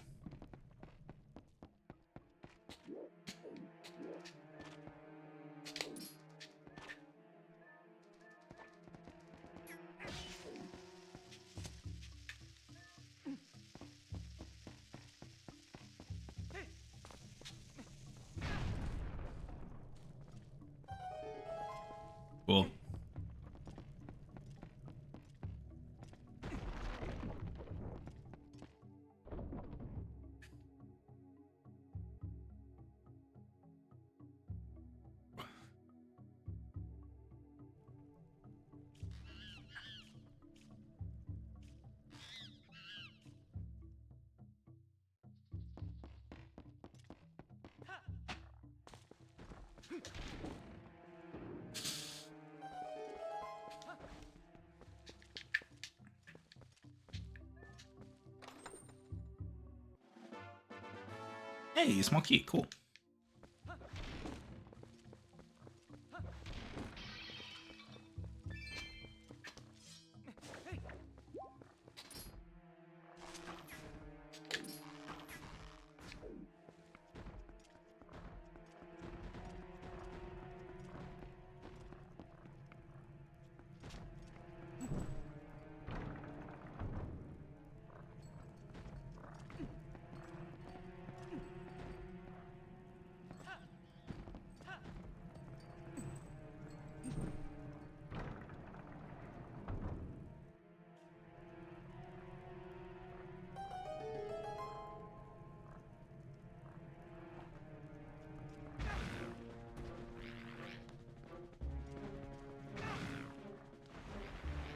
Cool. Hey, small key, cool.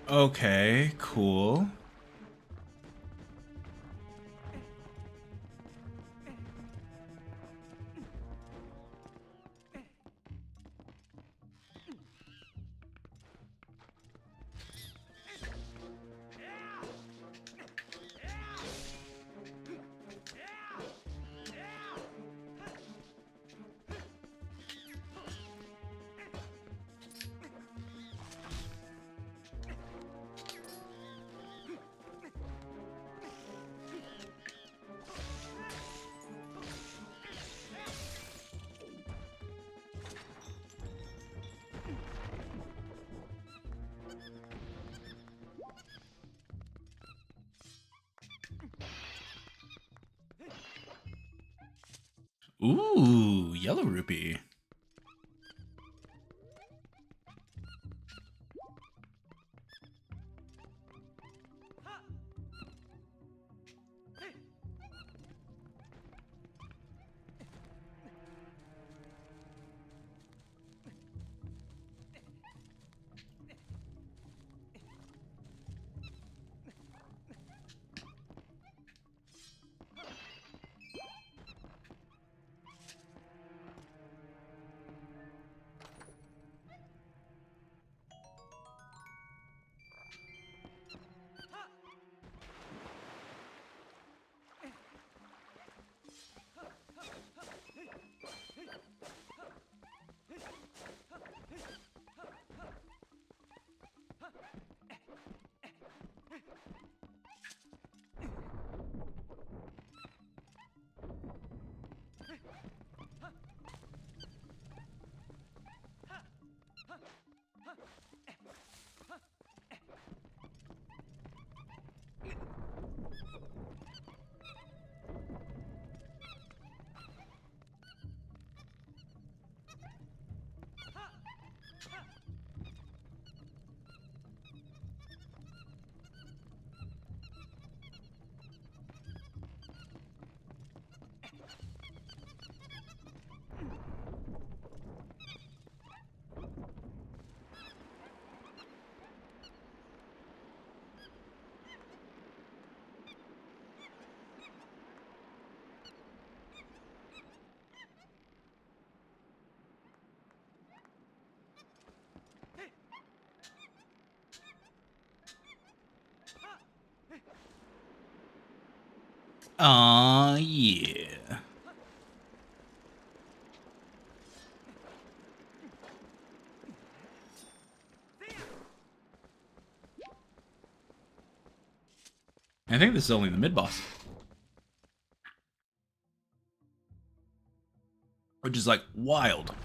Okay, cool. Ooh, yellow rupee. Aw, yeah. I think this is only the mid-boss. Which is, like, wild.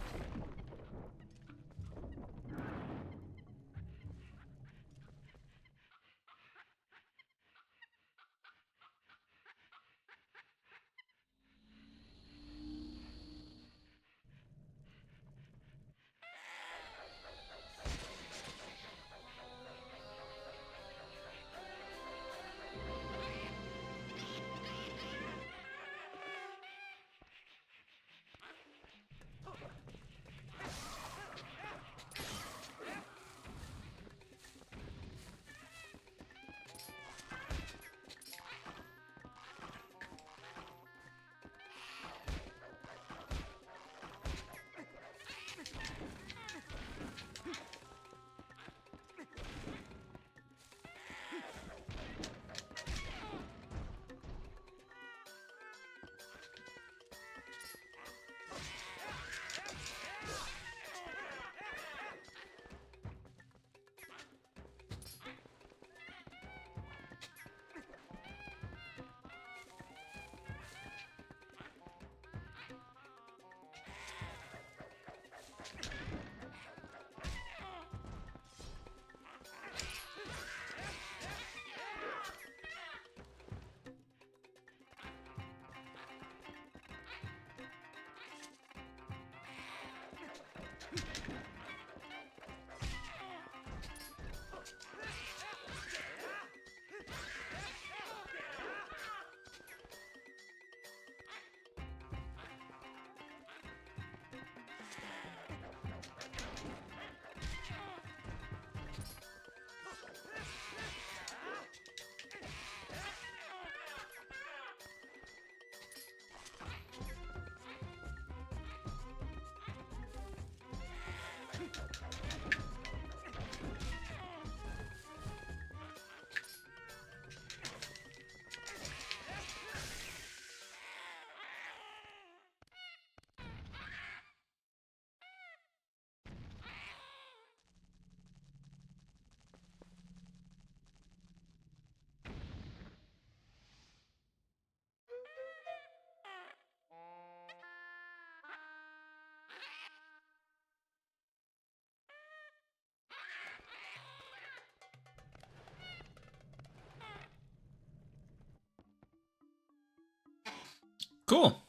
Cool.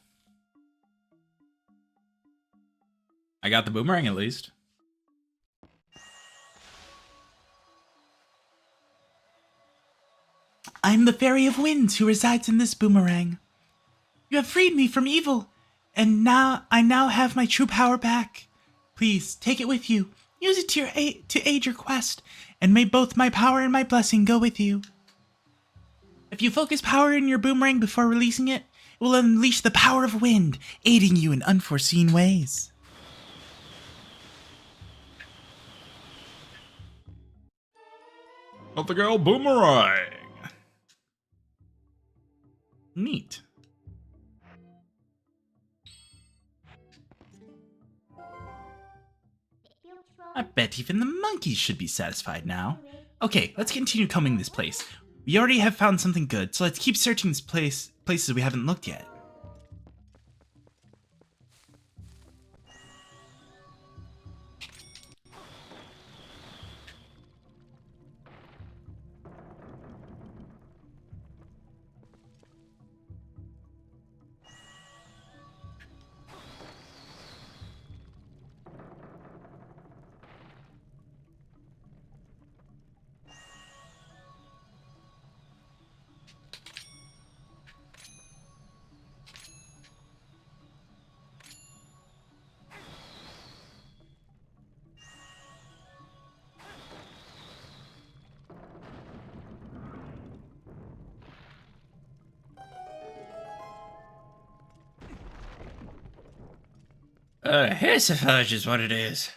I got the boomerang at least. I'm the Fairy of Winds who resides in this boomerang. You have freed me from evil, and I now have my true power back. Please take it with you. Use it to aid your quest, and may both my power and my blessing go with you. If you focus power in your boomerang before releasing it, it will unleash the power of wind, aiding you in unforeseen ways. Of the girl boomerang. Neat. I bet even the monkeys should be satisfied now. Okay, let's continue combing this place. We already have found something good, so let's keep searching this places we haven't looked yet. Hirsifage is what it is.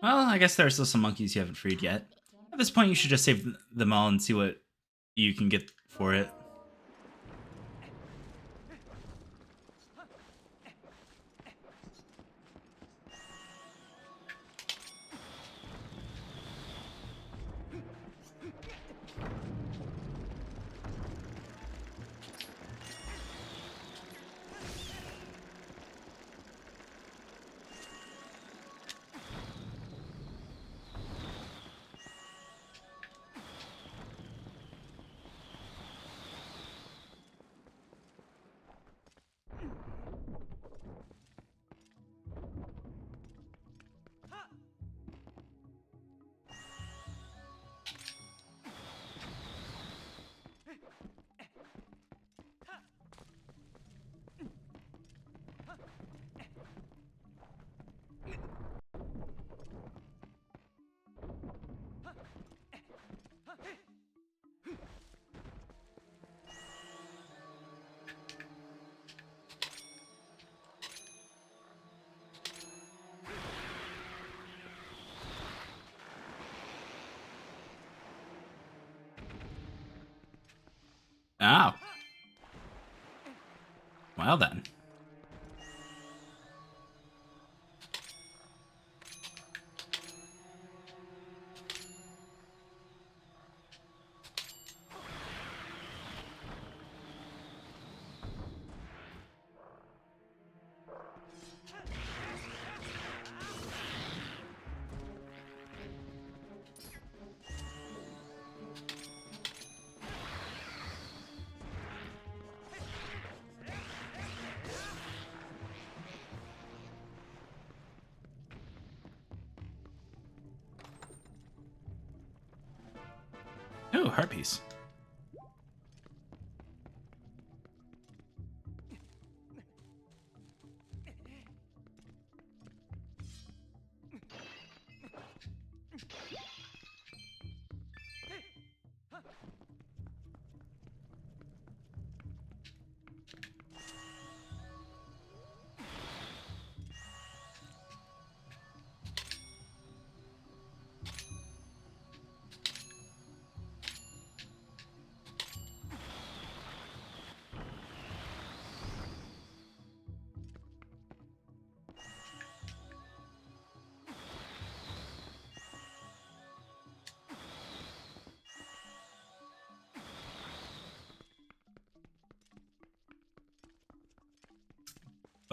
Well, I guess there are still some monkeys you haven't freed yet. At this point, you should just save them all and see what you can get for it. Oh. Well then. Ooh, heart piece.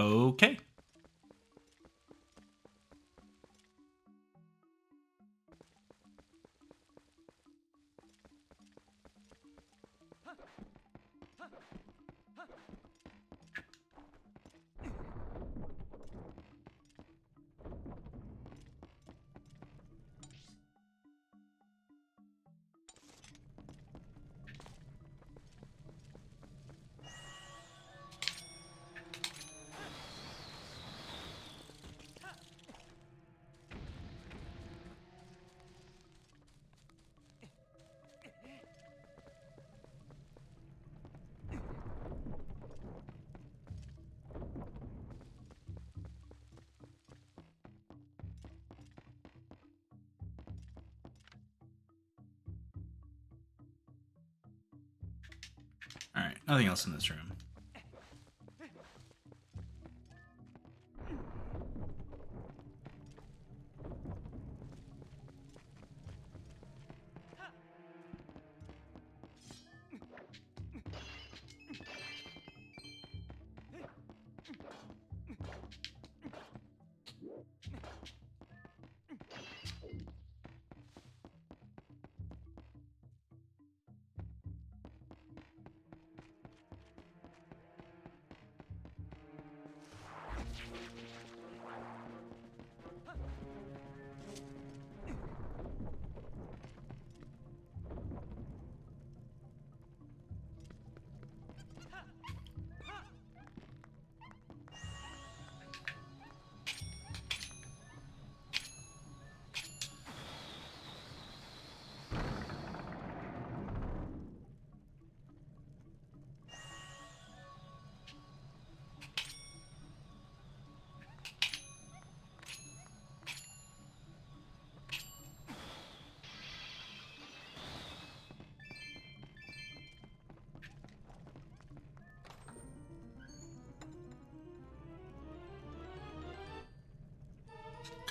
Okay. Alright, nothing else in this room.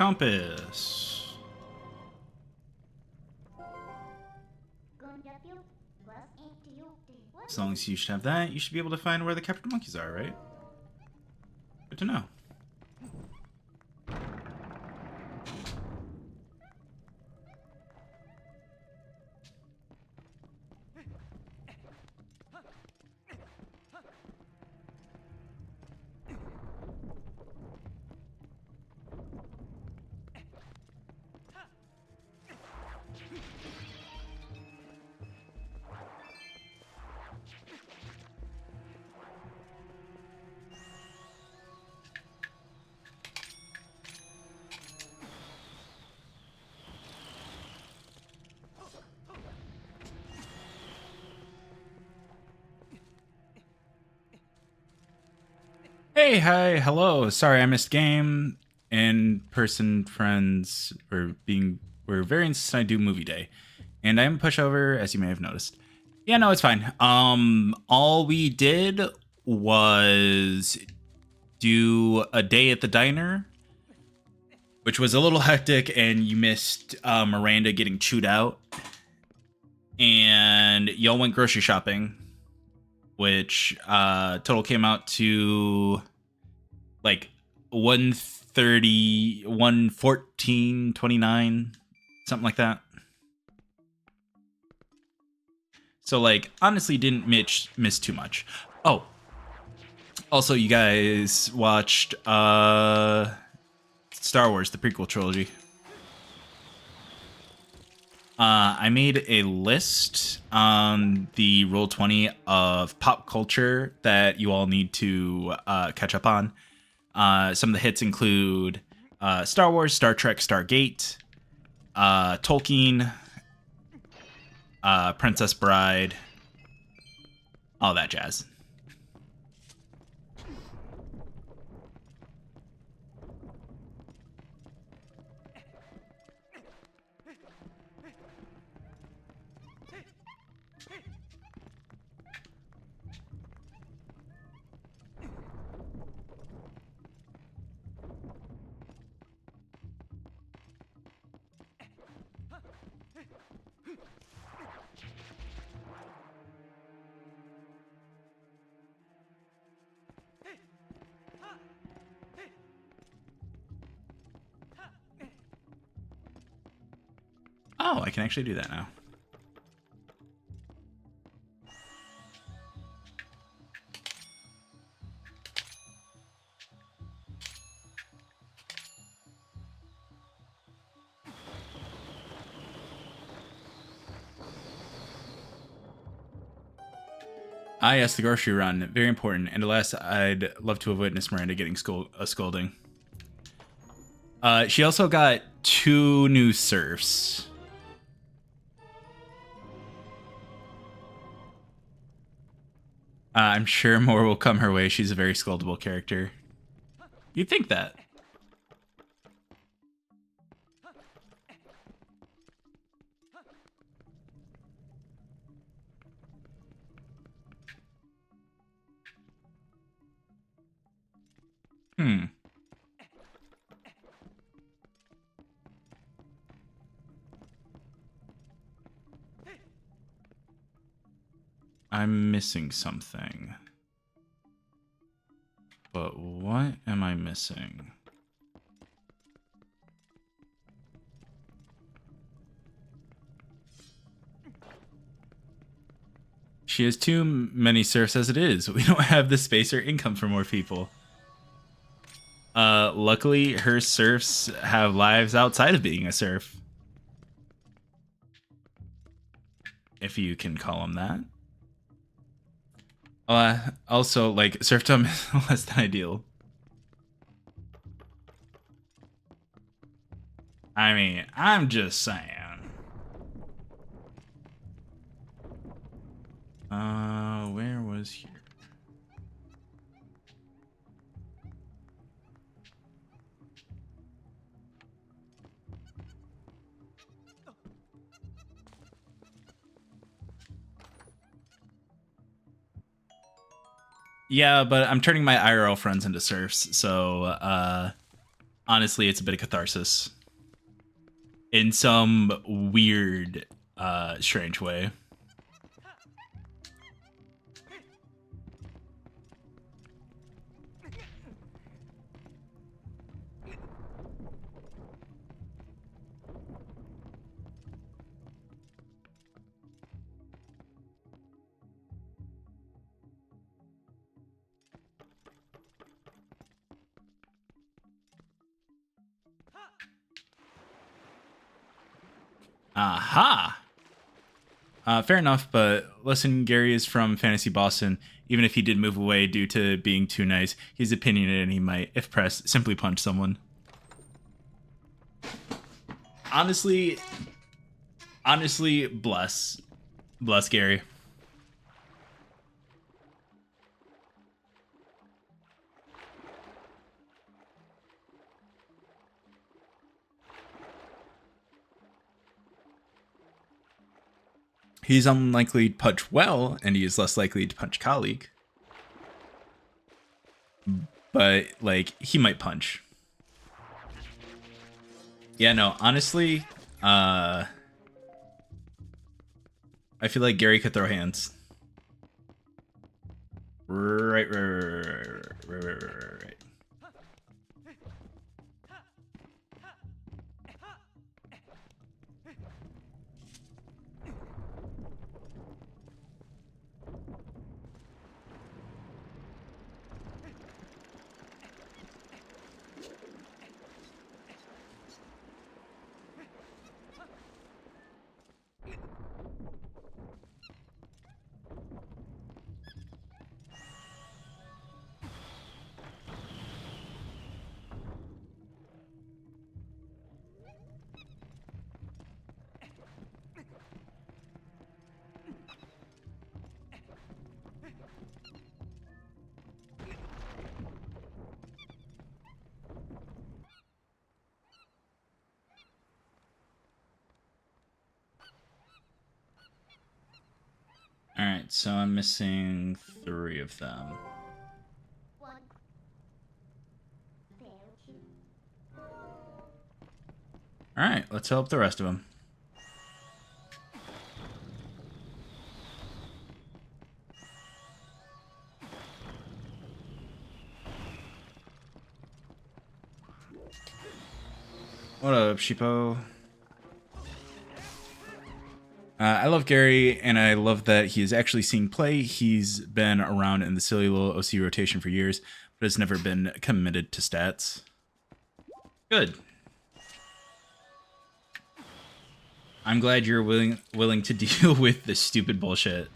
Compass. As long as you should have that, you should be able to find where the captured monkeys are, right? Good to know. Hey, hi, hello. Sorry I missed game. In-person friends were very insistent I do movie day. And I am pushover, as you may have noticed. Yeah, no, it's fine. All we did was do a day at the diner, which was a little hectic, and you missed Miranda getting chewed out. And y'all went grocery shopping, which total came out to like 130, 114, 29, something like that. So like honestly didn't miss too much. Oh. Also you guys watched Star Wars, the prequel trilogy. I made a list on the Roll20 of pop culture that you all need to catch up on. Some of the hits include Star Wars, Star Trek, Stargate, Tolkien, Princess Bride, all that jazz. Oh, I can actually do that now. Yes, the grocery run. Very important. And alas, I'd love to have witnessed Miranda getting a scolding. She also got 2 new serfs. I'm sure more will come her way. She's a very scoldable character. You'd think that. I'm missing something. But what am I missing? She has too many serfs as it is. We don't have the space or income for more people. Luckily, her serfs have lives outside of being a serf. If you can call them that. Also, like, serfdom is less than ideal. I mean, I'm just saying. Where was here? Yeah, but I'm turning my IRL friends into serfs, so honestly, it's a bit of catharsis in some weird, strange way. Aha! Fair enough, but listen, Gary is from Fantasy Boston. Even if he did move away due to being too nice, he's opinionated and he might, if pressed, simply punch someone. Honestly, bless Gary. He's unlikely to punch well, and he is less likely to punch colleague. But, like, he might punch. Yeah, no, honestly, I feel like Gary could throw hands. Right. Alright, so I'm missing 3 of them. Alright, let's help the rest of them. What up, sheepo? I love Gary, and I love that he is actually seeing play. He's been around in the silly little OC rotation for years, but has never been committed to stats. Good. I'm glad you're willing to deal with the stupid bullshit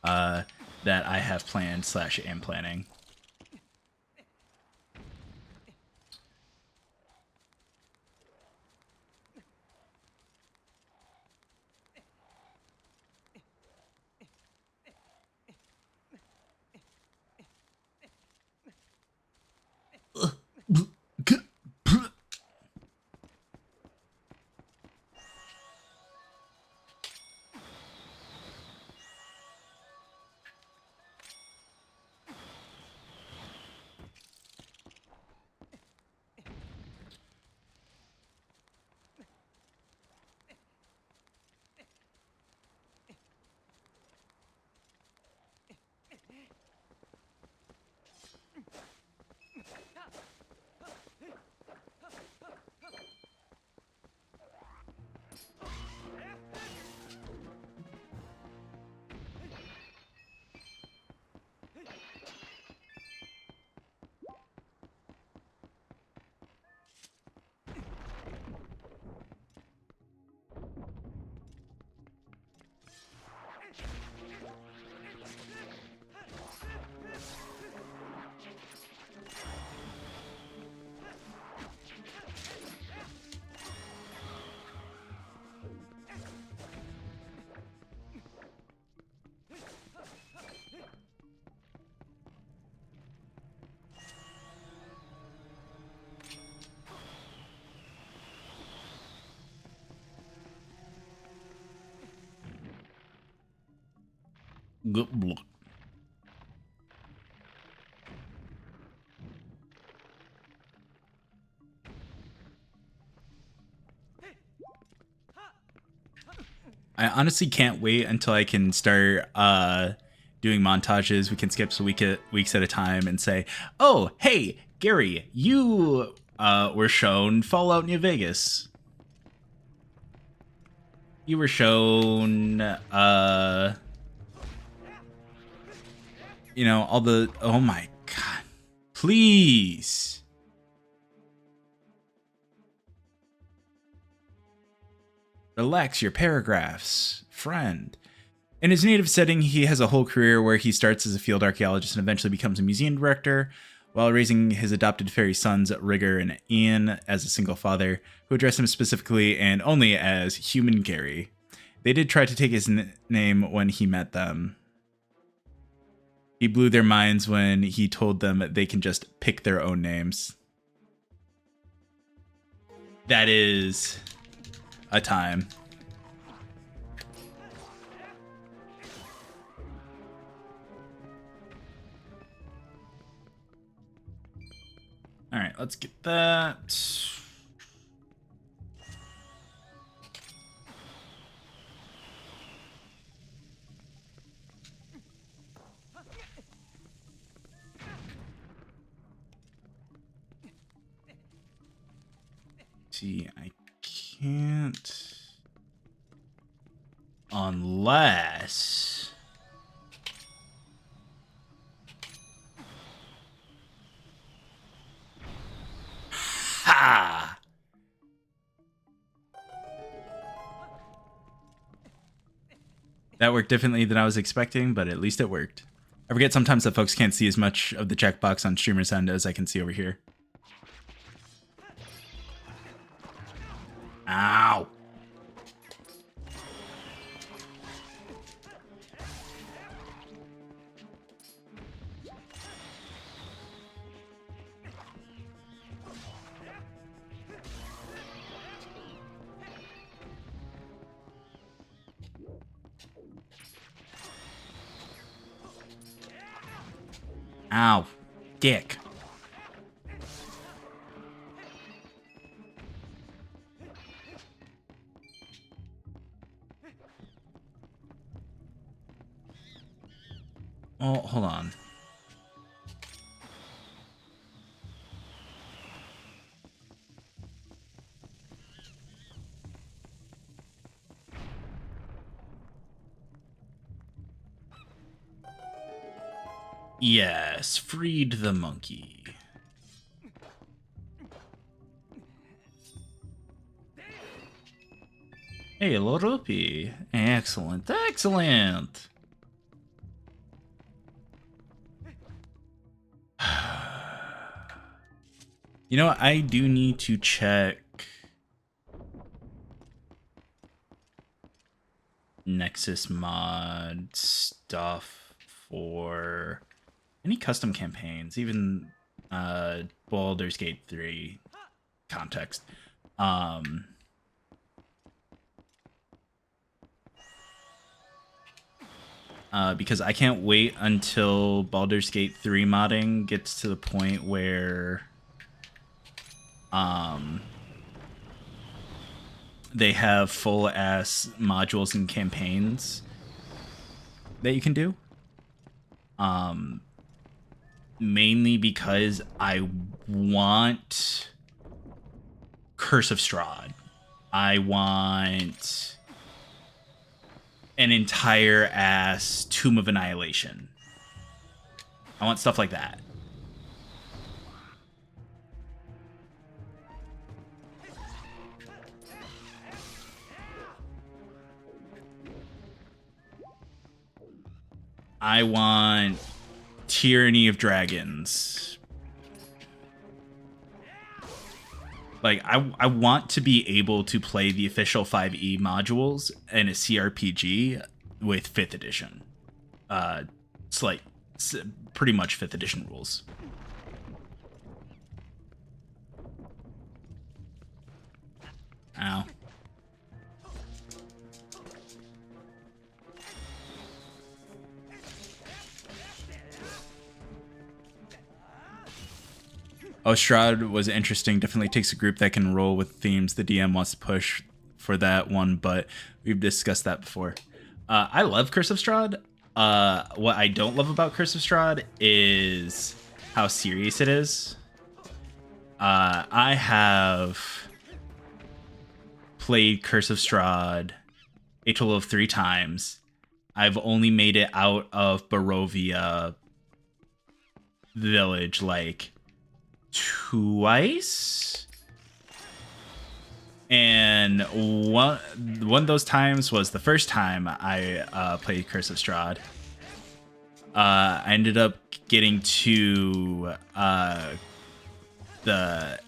that I have planned / am planning. Good. I honestly can't wait until I can start doing montages. We can skip weeks at a time and say, "Oh, hey, Gary, you were shown Fallout New Vegas. You were shown all the oh my god. Please. Relax your paragraphs, friend." In his native setting, he has a whole career where he starts as a field archaeologist and eventually becomes a museum director, while raising his adopted fairy sons, Rigger and Ian, as a single father, who address him specifically and only as Human Gary. They did try to take his name when he met them. He blew their minds when he told them they can just pick their own names. That is a time. All right, let's get that. See, I can't unless ha. That worked differently than I was expecting, but at least it worked. I forget sometimes that folks can't see as much of the checkbox on streamer's end as I can see over here. Ow. Ow. Dick. Oh, hold on. Yes, freed the monkey. Hey, Lorupi. Excellent, excellent. You know what? I do need to check Nexus mod stuff for any custom campaigns, even Baldur's Gate 3 context. Because I can't wait until Baldur's Gate 3 modding gets to the point where they have full ass modules and campaigns that you can do. Mainly because I want Curse of Strahd. I want an entire ass Tomb of Annihilation. I want stuff like that. I want Tyranny of Dragons. Like, I want to be able to play the official 5e modules in a CRPG with 5th edition. It's like pretty much 5th edition rules. Ow. Oh, Strahd was interesting. Definitely takes a group that can roll with themes the DM wants to push for that one, but we've discussed that before. I love Curse of Strahd. What I don't love about Curse of Strahd is how serious it is. I have played Curse of Strahd a total of 3 times. I've only made it out of Barovia Village like twice. And one of those times was the first time I played Curse of Strahd. I ended up getting to the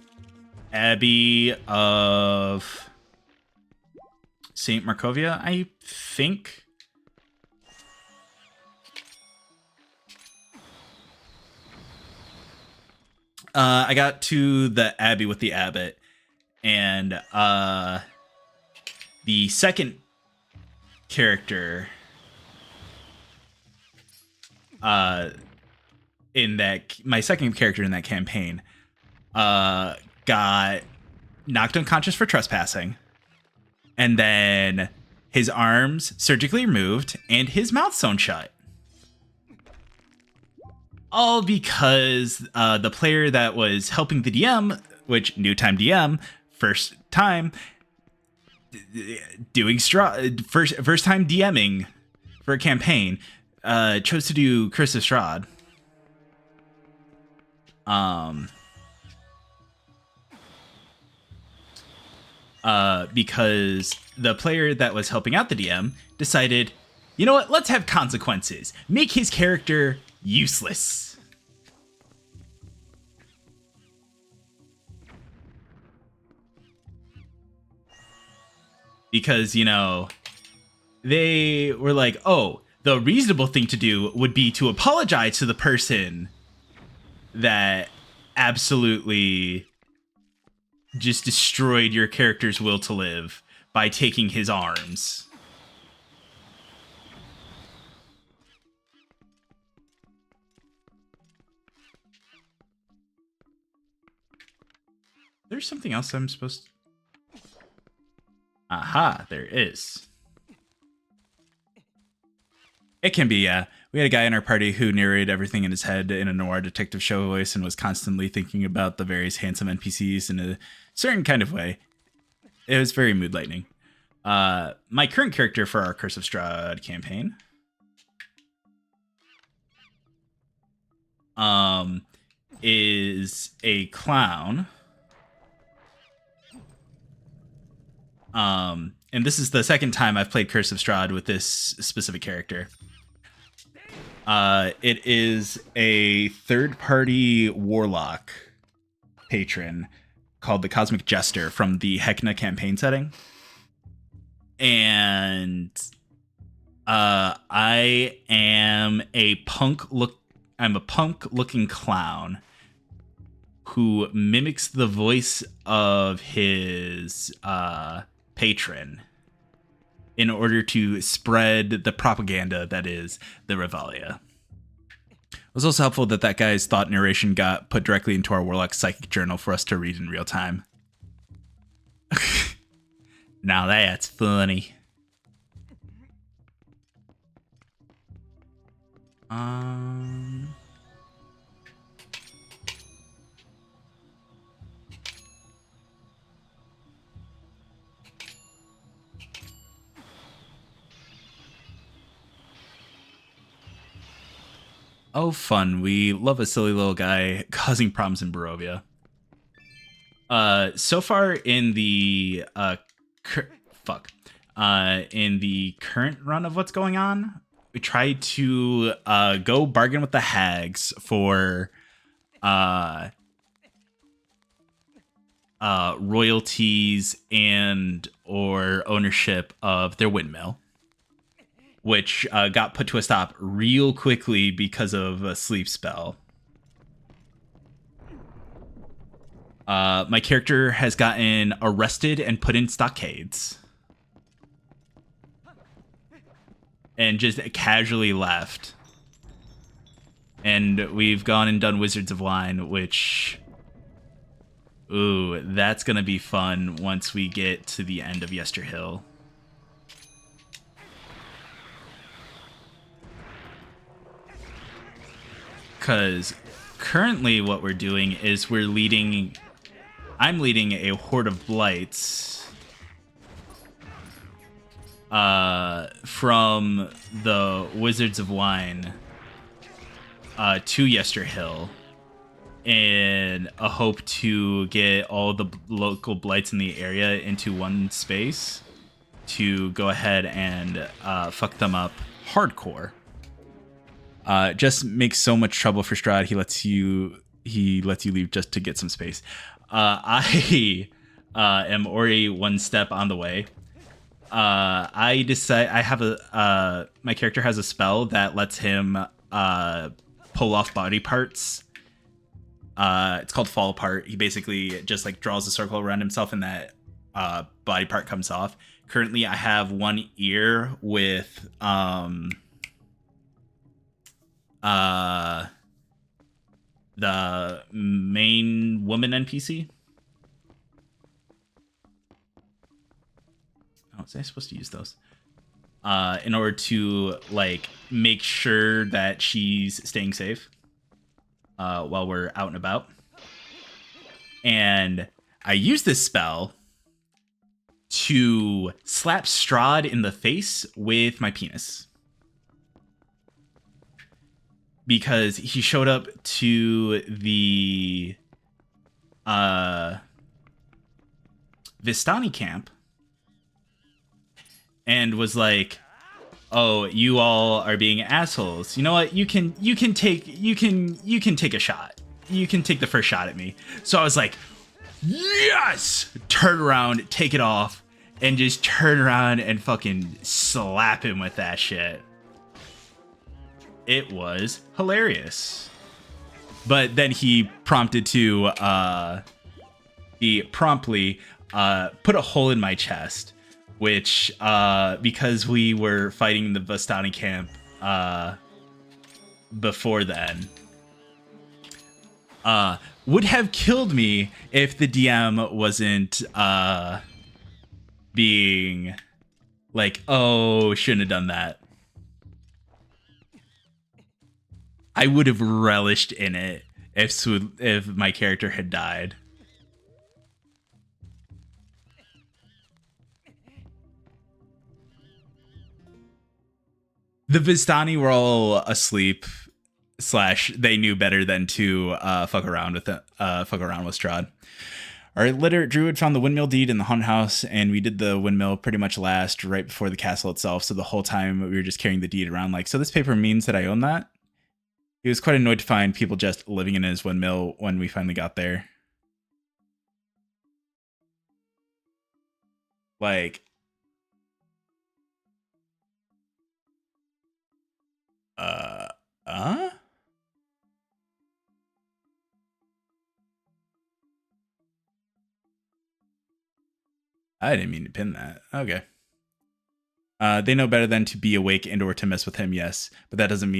Abbey of St. Markovia, I think. I got to the Abbey with the Abbot, and the second character my second character in that campaign got knocked unconscious for trespassing, and then his arms surgically removed and his mouth sewn shut. All because the player that was helping the DM, which new time DM, first time doing first time DMing for a campaign, chose to do Curse of Strahd. Because the player that was helping out the DM decided, you know what, let's have consequences. Make his character useless. Because, you know, they were like, oh, the reasonable thing to do would be to apologize to the person that absolutely just destroyed your character's will to live by taking his arms. There's something else I'm supposed to... Aha, there is. It can be, yeah. We had a guy in our party who narrated everything in his head in a noir detective show voice and was constantly thinking about the various handsome NPCs in a certain kind of way. It was very mood lightening. My current character for our Curse of Strahd campaign is a clown. And this is the second time I've played Curse of Strahd with this specific character. It is a third-party warlock patron called the Cosmic Jester from the Hekna campaign setting. And I am a punk-looking clown who mimics the voice of his patron in order to spread the propaganda that is the Revalia. It was also helpful that that guy's thought narration got put directly into our Warlock Psychic Journal for us to read in real time. Now that's funny. Oh, fun. We love a silly little guy causing problems in Barovia. So far in the in the current run of what's going on, we tried to go bargain with the hags for royalties and or ownership of their windmill, which got put to a stop real quickly because of a sleep spell. My character has gotten arrested and put in stockades. And just casually left. And we've gone and done Wizards of Wine, which Ooh, that's gonna be fun once we get to the end of Yester Hill. Because currently what we're doing is I'm leading a horde of blights from the Wizards of Wine to Yester Hill in a hope to get all the local blights in the area into one space to go ahead and fuck them up hardcore. Just makes so much trouble for Strahd. He lets you leave just to get some space. I am already one step on the way. I decide I have my character has a spell that lets him pull off body parts. It's called Fall Apart. He basically just like draws a circle around himself and that body part comes off. Currently, I have one ear with the main woman NPC. Oh, was I supposed to use those? In order to like make sure that she's staying safe while we're out and about. And I use this spell to slap Strahd in the face with my penis. Because he showed up to the Vistani camp and was like, "Oh, you all are being assholes. You know what? You can take a shot. You can take the first shot at me." So I was like, "Yes!" Turn around, take it off, and just turn around and fucking slap him with that shit. It was hilarious. But then he promptly put a hole in my chest, which because we were fighting the Vistani camp before then, would have killed me if the DM wasn't being like, "Oh, shouldn't have done that." I would have relished in it if my character had died. The Vistani were all asleep. / they knew better than to fuck around with Strahd. Our literate druid found the windmill deed in the hunt house, and we did the windmill pretty much last, right before the castle itself. So the whole time we were just carrying the deed around, like, so this paper means that I own that. He was quite annoyed to find people just living in his windmill when we finally got there. Like, I didn't mean to pin that. Okay. They know better than to be awake and or to mess with him, yes. But that doesn't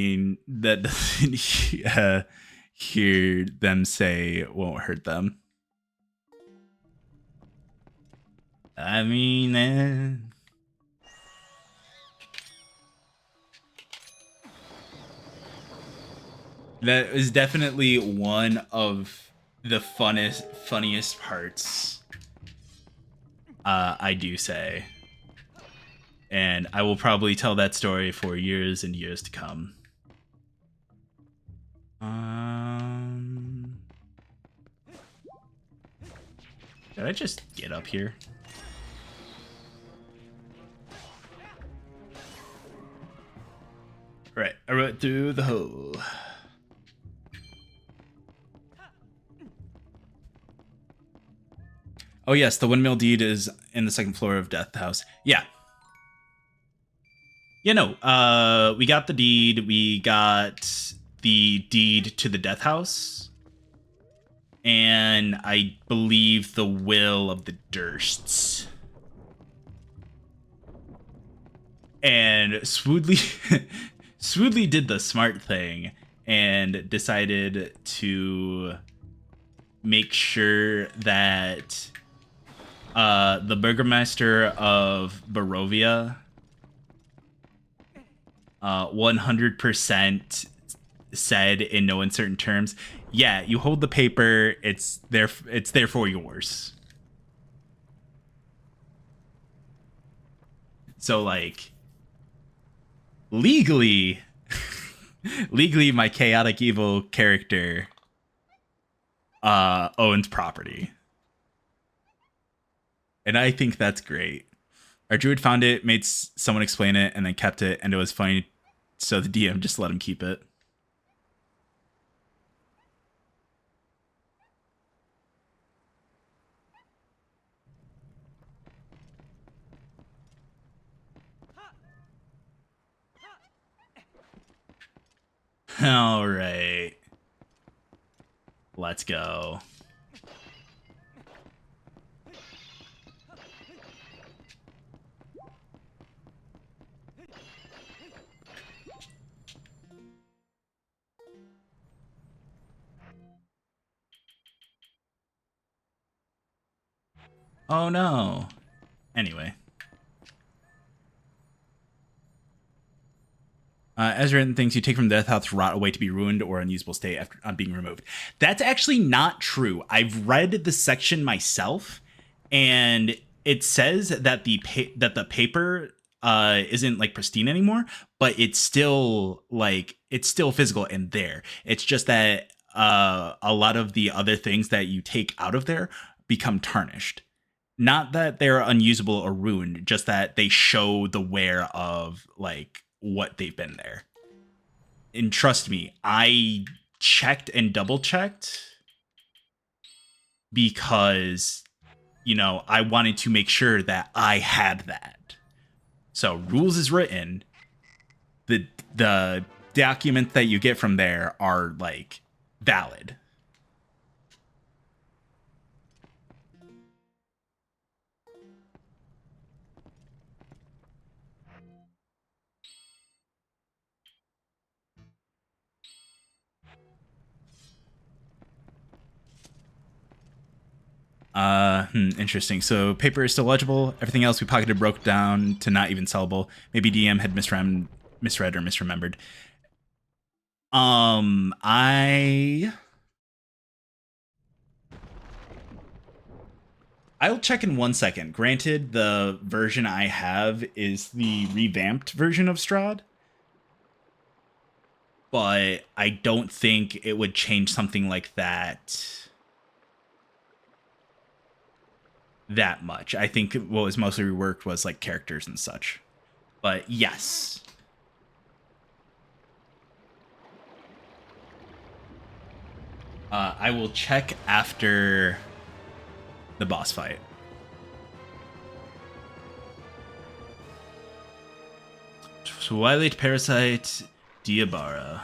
hear them say it won't hurt them. I mean, that was definitely one of the funniest parts, I do say. And I will probably tell that story for years and years to come. Did I just get up here? Right, I wrote through the hole. Oh yes, the windmill deed is in the second floor of Death House. Yeah. You know, we got the deed. We got the deed to the Death House. And I believe the will of the Dursts. And Swoodley did the smart thing and decided to make sure that the Burgermeister of Barovia 100% said in no uncertain terms, yeah, you hold the paper, it's therefore yours. So like legally legally my chaotic evil character owns property. And I think that's great. Our druid found it, made someone explain it, and then kept it, and it was funny, so the DM just let him keep it. All right. Let's go. Oh no. Anyway. As written, things you take from the Death House rot away to be ruined or unusable state after being removed. That's actually not true. I've read the section myself, and it says that the paper isn't like pristine anymore, but it's still physical and there. It's just that a lot of the other things that you take out of there become tarnished. Not that they're unusable or ruined, just that they show the wear of like what they've been there. And trust me, I checked and double checked because, you know, I wanted to make sure that I had that. So rules is written. The documents that you get from there are like valid. Interesting. So paper is still legible. Everything else we pocketed broke down to not even sellable. Maybe DM had misread or misremembered. I'll check in 1 second. Granted, the version I have is the revamped version of Strahd, but I don't think it would change something like that much. I think what was mostly reworked was like characters and such. But yes. I will check after the boss fight. Twilight Parasite Diabara.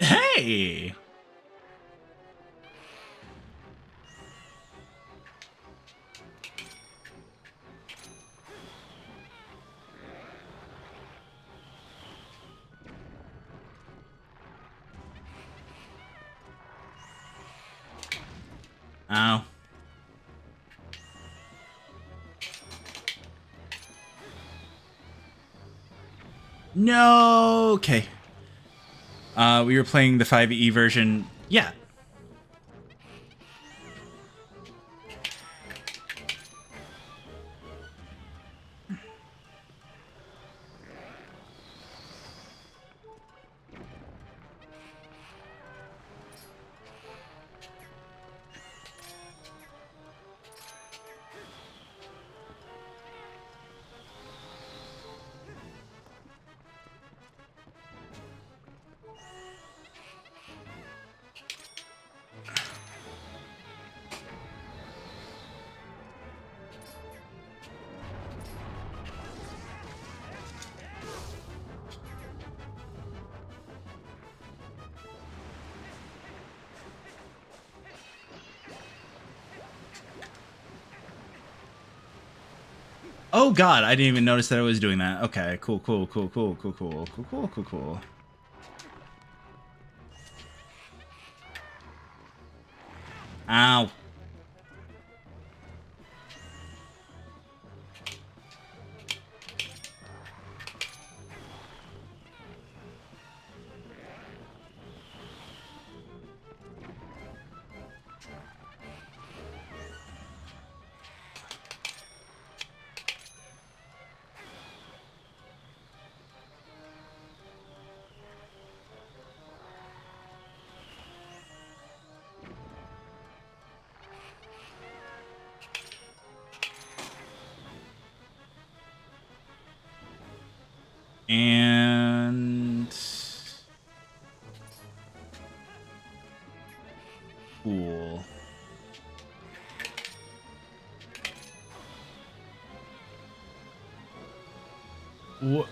Hey! Ow. No. Okay. We were playing the 5e version. Yeah. Oh god, I didn't even notice that I was doing that. Okay, cool. Ow. And cool. What?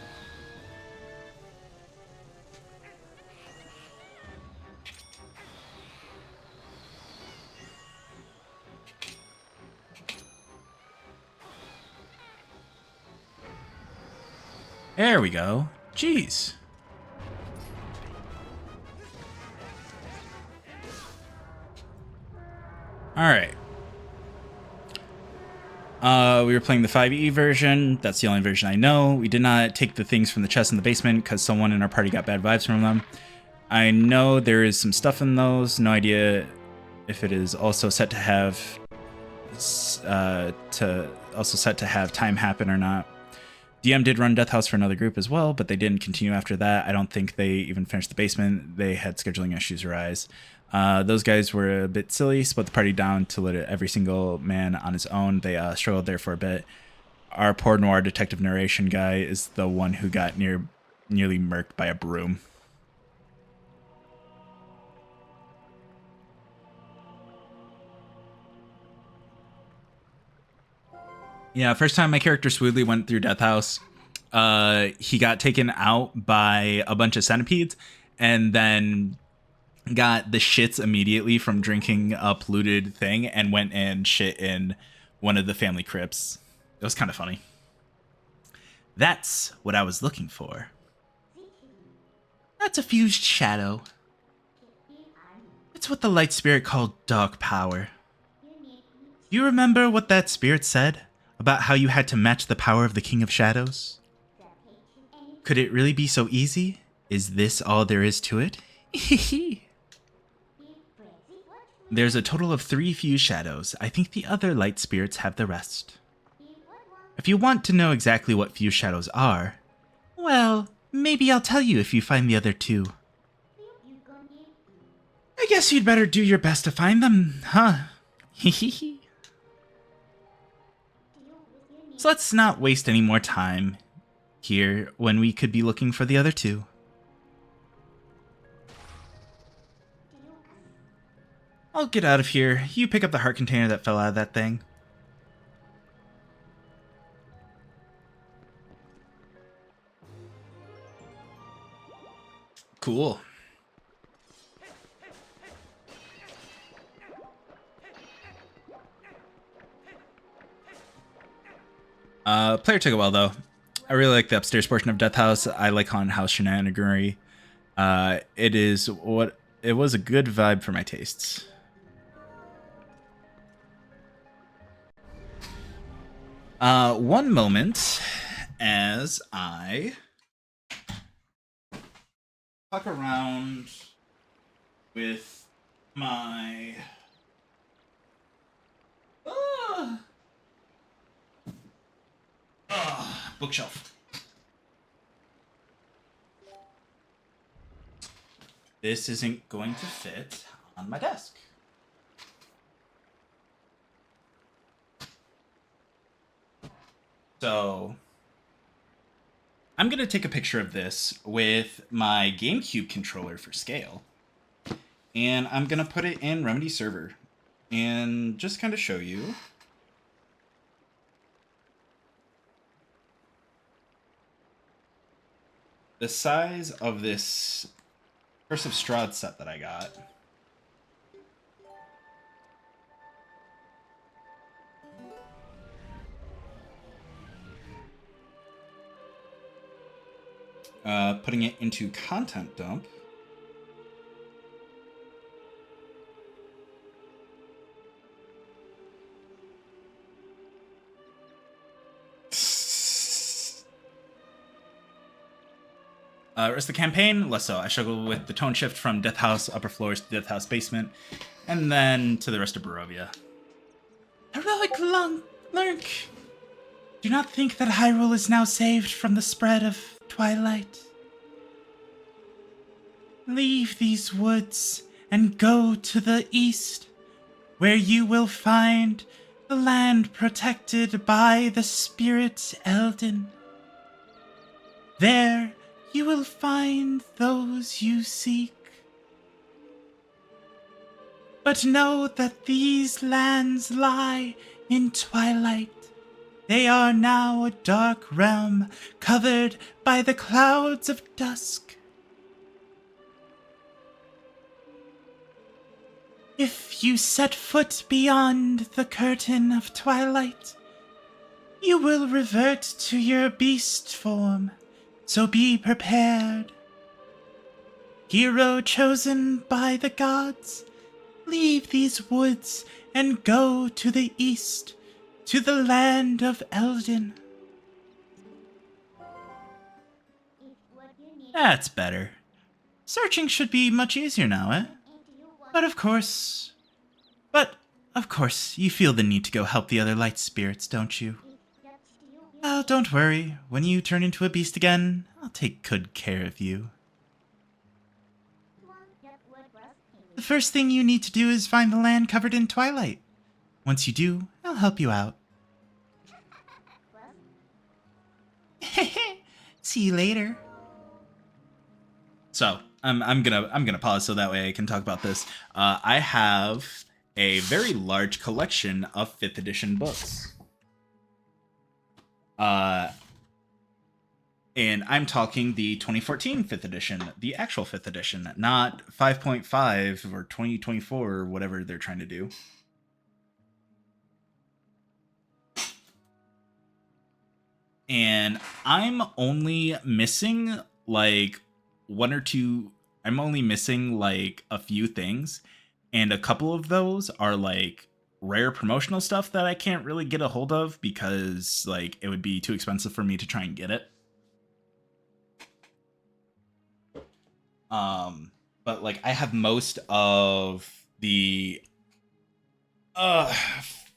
There we go. Jeez. Alright. We were playing the 5e version. That's the only version I know. We did not take the things from the chest in the basement because someone in our party got bad vibes from them. I know there is some stuff in those. No idea if it is also set to have time happen or not. DM did run Death House for another group as well, but they didn't continue after that. I don't think they even finished the basement. They had scheduling issues arise. Those guys were a bit silly, split the party down to let every single man on his own. They struggled there for a bit. Our poor noir detective narration guy is the one who got nearly murked by a broom. Yeah, first time my character Swoodley went through Death House, he got taken out by a bunch of centipedes and then got the shits immediately from drinking a polluted thing and went and shit in one of the family crypts. It was kind of funny. That's what I was looking for. That's a fused shadow. It's what the light spirit called dark power. You remember what that spirit said about how you had to match the power of the King of Shadows? Could it really be so easy? Is this all there is to it? There's a total of 3 fused shadows. I think the other light spirits have the rest. If you want to know exactly what fused shadows are, well, maybe I'll tell you if you find the other 2. I guess you'd better do your best to find them, huh? So let's not waste any more time here when we could be looking for the other 2. I'll get out of here. You pick up the heart container that fell out of that thing. Cool. Player took a while though. I really like the upstairs portion of Death House. I like haunted house shenaniganery. It was a good vibe for my tastes. One moment as I fuck around with my bookshelf. This isn't going to fit on my desk. So I'm going to take a picture of this with my GameCube controller for scale. And I'm going to put it in Remedy Server and just kind of show you. The size of this Curse of Strahd set that I got. Putting it into content dump. Rest of the campaign, less so. I struggle with the tone shift from Death House upper floors to Death House basement, and then to the rest of Barovia. Heroic Lurk! Do not think that Hyrule is now saved from the spread of Twilight. Leave these woods and go to the east, where you will find the land protected by the spirit Eldin. There you will find those you seek. But know that these lands lie in Twilight. They are now a dark realm covered by the clouds of dusk. If you set foot beyond the curtain of Twilight, you will revert to your beast form, so be prepared. Hero chosen by the gods, leave these woods and go to the east, to the land of Eldin. That's better. Searching should be much easier now, eh? But of course, you feel the need to go help the other light spirits, don't you? Well, don't worry. When you turn into a beast again, I'll take good care of you. The first thing you need to do is find the land covered in Twilight. Once you do, I'll help you out. See you later. So, I'm gonna pause so that way I can talk about this. I have a very large collection of 5th edition books. And I'm talking the 2014 5th edition, the actual 5th edition, not 5.5 or 2024 or whatever they're trying to do. And I'm only missing like a few things, and a couple of those are like rare promotional stuff that I can't really get a hold of because like it would be too expensive for me to try and get it. But like I have most of the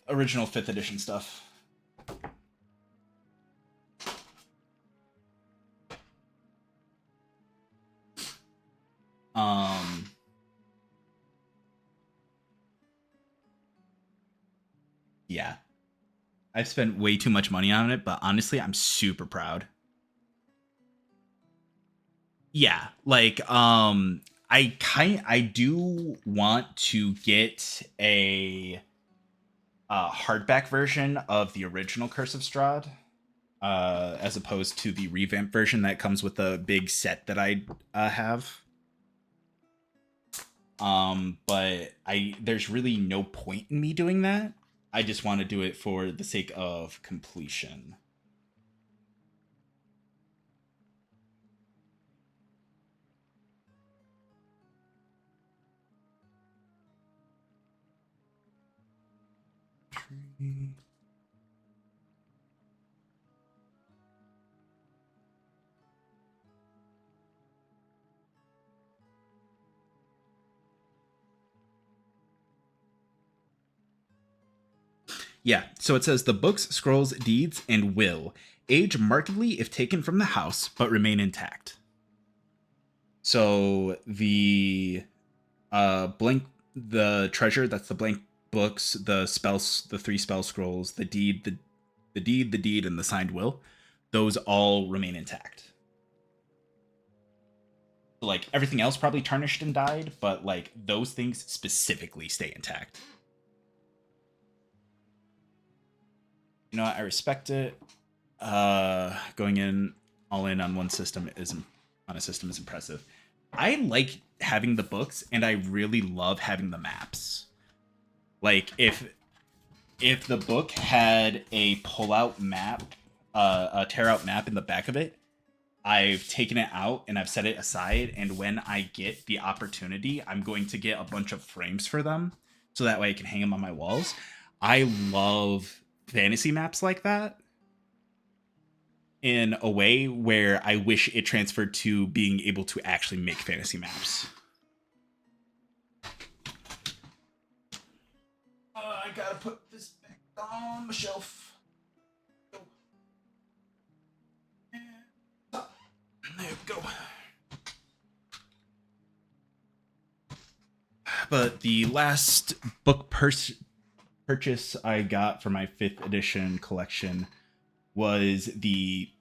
original 5th edition stuff. Yeah. I've spent way too much money on it, but honestly, I'm super proud. Yeah, like I do want to get a hardback version of the original Curse of Strahd, as opposed to the revamped version that comes with the big set that I have. But there's really no point in me doing that. I just want to do it for the sake of completion. Yeah, so it says the books, scrolls, deeds, and will age markedly if taken from the house, but remain intact. So the treasure, that's the blank books, the spells, the 3 spell scrolls, the deed, and the signed will, those all remain intact. So, like, everything else probably tarnished and died, but like those things specifically stay intact. You know what? I respect it. Going in all in on one system isn't on a system is impressive. I like having the books, and I really love having the maps. Like, if the book had a pull-out map, a tear-out map in the back of it, I've taken it out and I've set it aside. And when I get the opportunity, I'm going to get a bunch of frames for them, so that way I can hang them on my walls. I love fantasy maps like that in a way where I wish it transferred to being able to actually make fantasy maps. I gotta put this back on the shelf. There we go. But the last book purchase I got for my 5th edition collection was the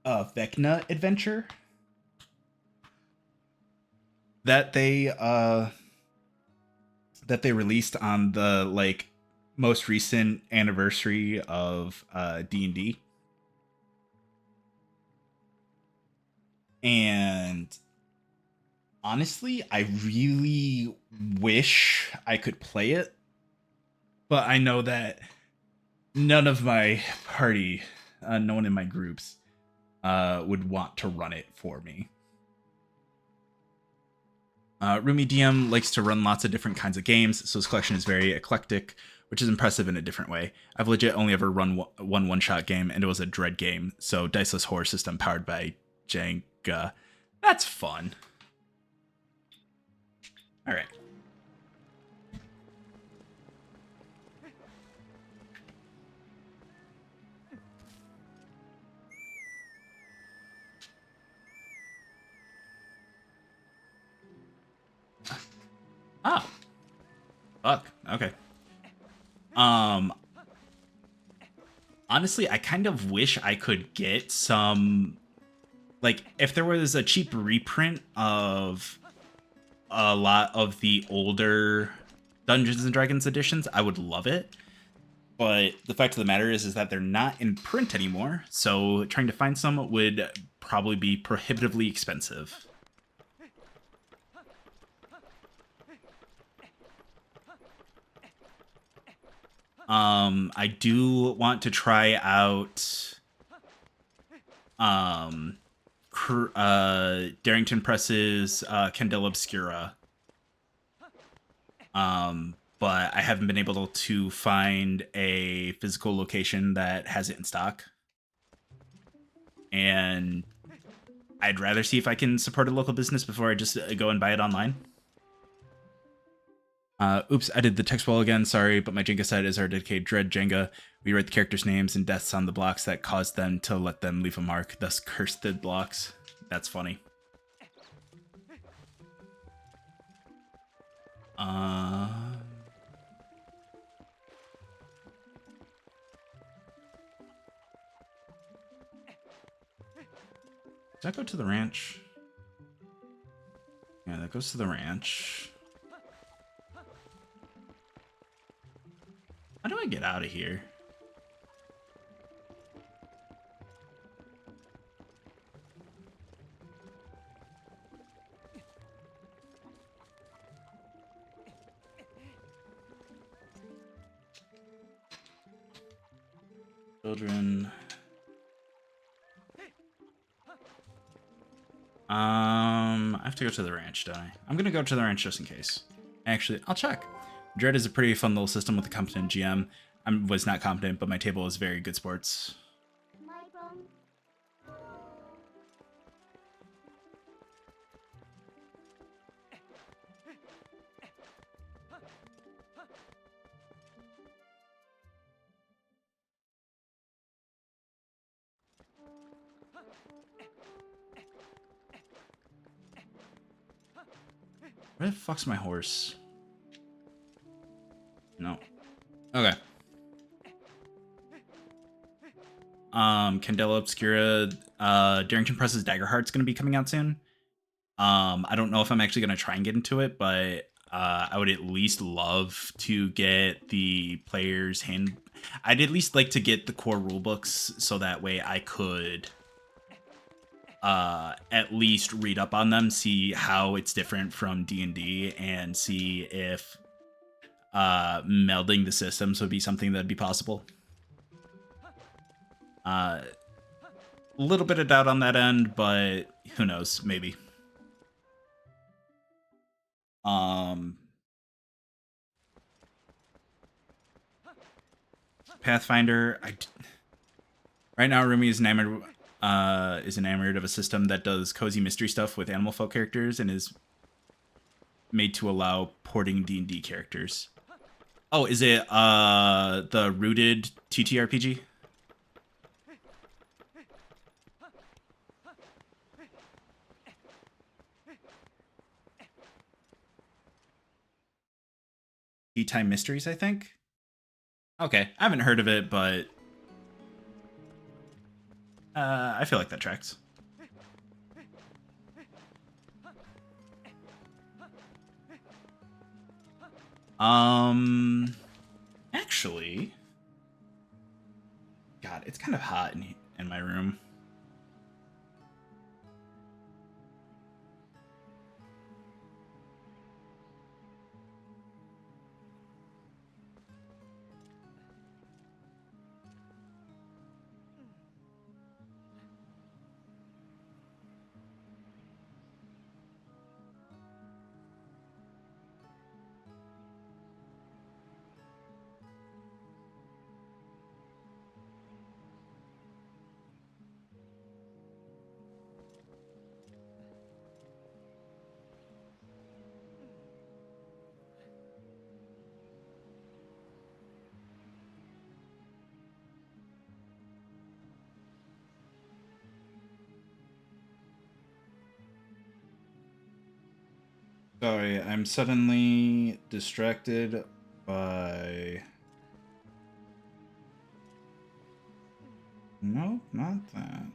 Vecna adventure that they released on the like most recent anniversary of D&D. And honestly, I really wish I could play it, but I know that none of my party, no one in my groups, would want to run it for me. Rumi DM likes to run lots of different kinds of games, so his collection is very eclectic, which is impressive in a different way. I've legit only ever run one-shot game, and it was a Dread game, so diceless horror system powered by Jenga. That's fun. All right. Oh. Fuck. Okay. Honestly, I kind of wish I could get some, like, if there was a cheap reprint of a lot of the older Dungeons and Dragons editions, I would love it. But the fact of the matter is that they're not in print anymore, so trying to find some would probably be prohibitively expensive. I do want to try out Darrington Press's Candela Obscura. But I haven't been able to find a physical location that has it in stock. And I'd rather see if I can support a local business before I just go and buy it online. Oops, I did the text wall again, sorry, but my Jenga set is our dedicated Dread Jenga. We write the characters' names and deaths on the blocks that cause them to let them leave a mark, thus cursed blocks. That's funny. Does that go to the ranch? Yeah, that goes to the ranch. How do I get out of here? Children. I have to go to the ranch, don't I? I'm gonna go to the ranch just in case. Actually, I'll check. Dread is a pretty fun little system with a competent GM. I was not competent, but my table is very good sports. Where the fuck's my horse? No. Okay. Candela Obscura, Darrington Press's Daggerheart's gonna be coming out soon. I don't know if I'm actually gonna try and get into it, but I would at least love to get the player's hand. I'd at least like to get the core rulebooks so that way I could at least read up on them, see how it's different from D&D, and see if melding the systems would be something that'd be possible. A little bit of doubt on that end, but who knows? Maybe. Pathfinder. Right now, Rumi is enamored of a system that does cozy mystery stuff with animal folk characters and is made to allow porting D&D characters. Oh, is it the Rooted TTRPG? Tea Time Mysteries, I think. Okay, I haven't heard of it, but I feel like that tracks. Actually, God, it's kind of hot in my room. Sorry, I'm suddenly distracted by... No, not that.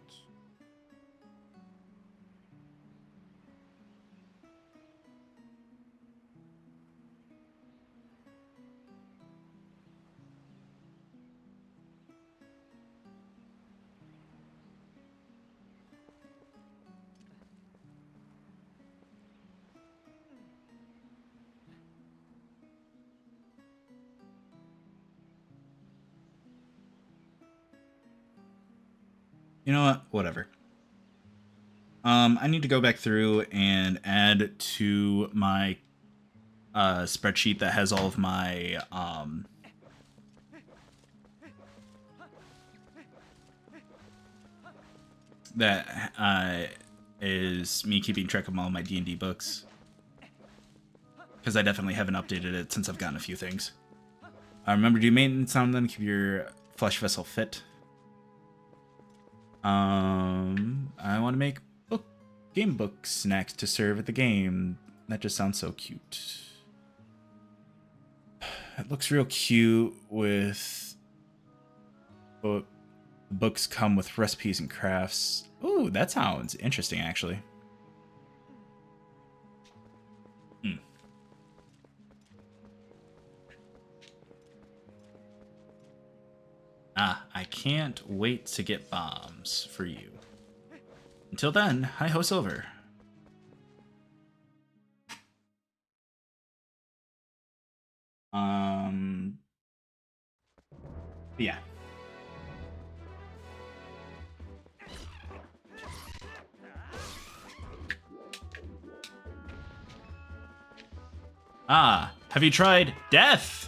You know what? Whatever. I need to go back through and add to my spreadsheet that has all of my that is me keeping track of all my D&D books, because I definitely haven't updated it since I've gotten a few things. Remember to do maintenance on them, keep your flesh vessel fit. I want to make game book snacks to serve at the game. That just sounds so cute. It looks real cute with... But books come with recipes and crafts. Ooh, that sounds interesting, actually. I can't wait to get bombs for you. Until then, hi-ho Silver. Yeah. Have you tried death?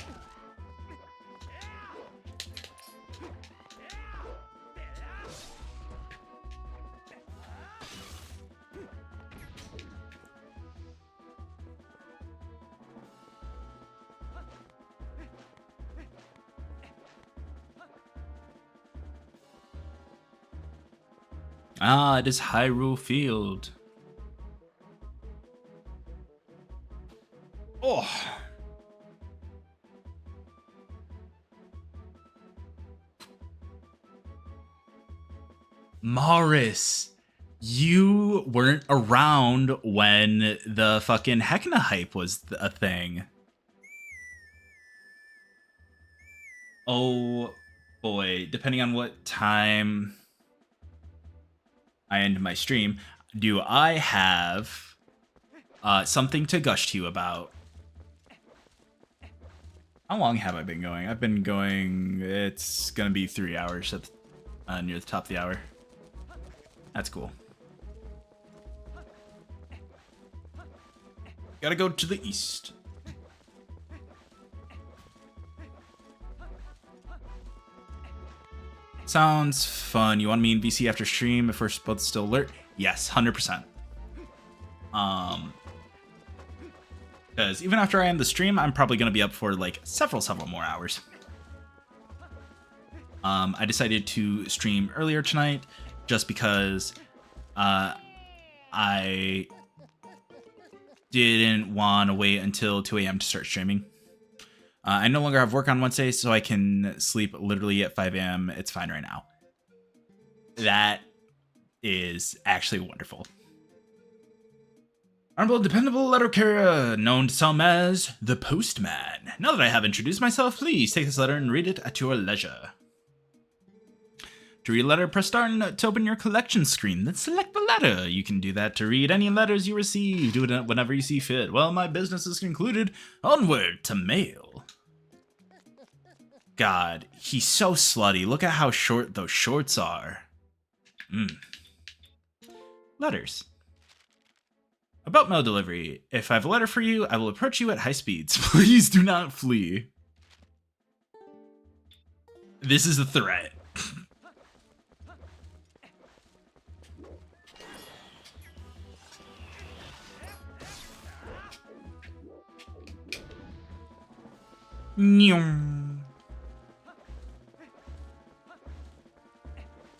It is Hyrule Field. Oh. Morris, you weren't around when the fucking Hecna hype was a thing. Oh boy, depending on what time I end my stream, do I have something to gush to you about? How long have I been going? I've been going, it's gonna be 3 hours at near the top of the hour. That's cool. Gotta go to the east. Sounds fun. You want me in VC after stream if we're both still alert? Yes, 100%. Because even after I end the stream, I'm probably gonna be up for like several more hours. I decided to stream earlier tonight just because I didn't want to wait until 2 a.m. to start streaming. I no longer have work on Wednesday, so I can sleep literally at 5 a.m. It's fine right now. That is actually wonderful. Honorable, dependable letter carrier, known to some as the Postman. Now that I have introduced myself, please take this letter and read it at your leisure. To read a letter, press start to open your collection screen, then select the letter. You can do that to read any letters you receive. Do it whenever you see fit. Well, my business is concluded. Onward to mail. God, he's so slutty. Look at how short those shorts are. Letters. About mail delivery. If I have a letter for you, I will approach you at high speeds. Please do not flee. This is a threat.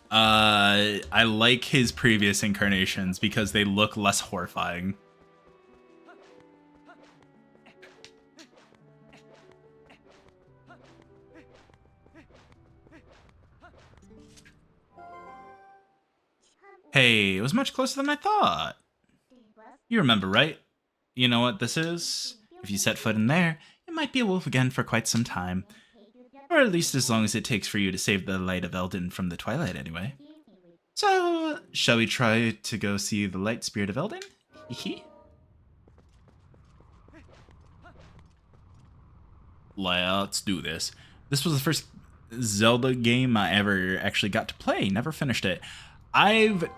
I like his previous incarnations because they look less horrifying. Hey, it was much closer than I thought. You remember, right? You know what this is? If you set foot in there, it might be a wolf again for quite some time. Or at least as long as it takes for you to save the light of Eldin from the Twilight anyway. So, shall we try to go see the light spirit of Eldin? Hehe. Let's do this. This was the first Zelda game I ever actually got to play. Never finished it. I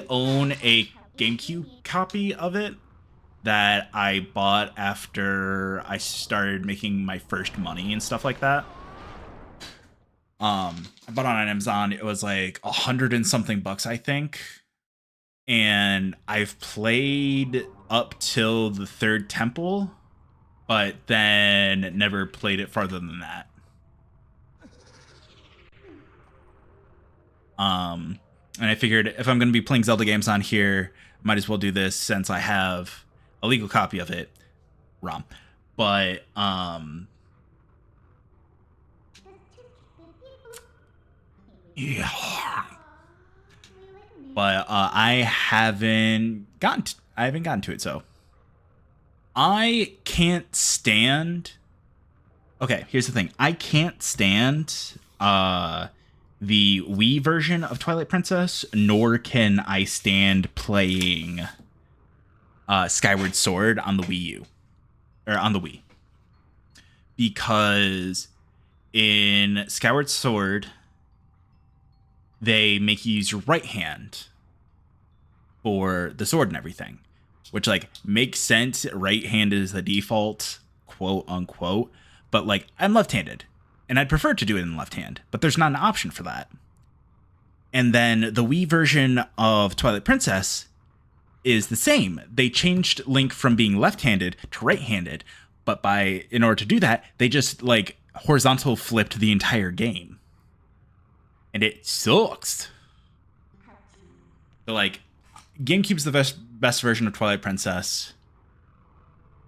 own a GameCube copy of it that I bought after I started making my first money and stuff like that. I bought it on Amazon. It was like $100 and something, I think. And I've played up till the third temple, but then never played it farther than that. And I figured if I'm going to be playing Zelda games on here, might as well do this since I have a legal copy of it. ROM. But, yeah. But I haven't gotten to it, so I can't stand. Okay, here's the thing. I can't stand the Wii version of Twilight Princess, nor can I stand playing Skyward Sword on the Wii U or on the Wii, because in Skyward Sword they make you use your right hand for the sword and everything, which like makes sense. Right hand is the default, quote unquote, but like I'm left-handed and I'd prefer to do it in left hand, but there's not an option for that. And then the Wii version of Twilight Princess is the same. They changed Link from being left-handed to right-handed, but in order to do that, they just like horizontal flipped the entire game. And it sucks. So like GameCube's the best version of Twilight Princess.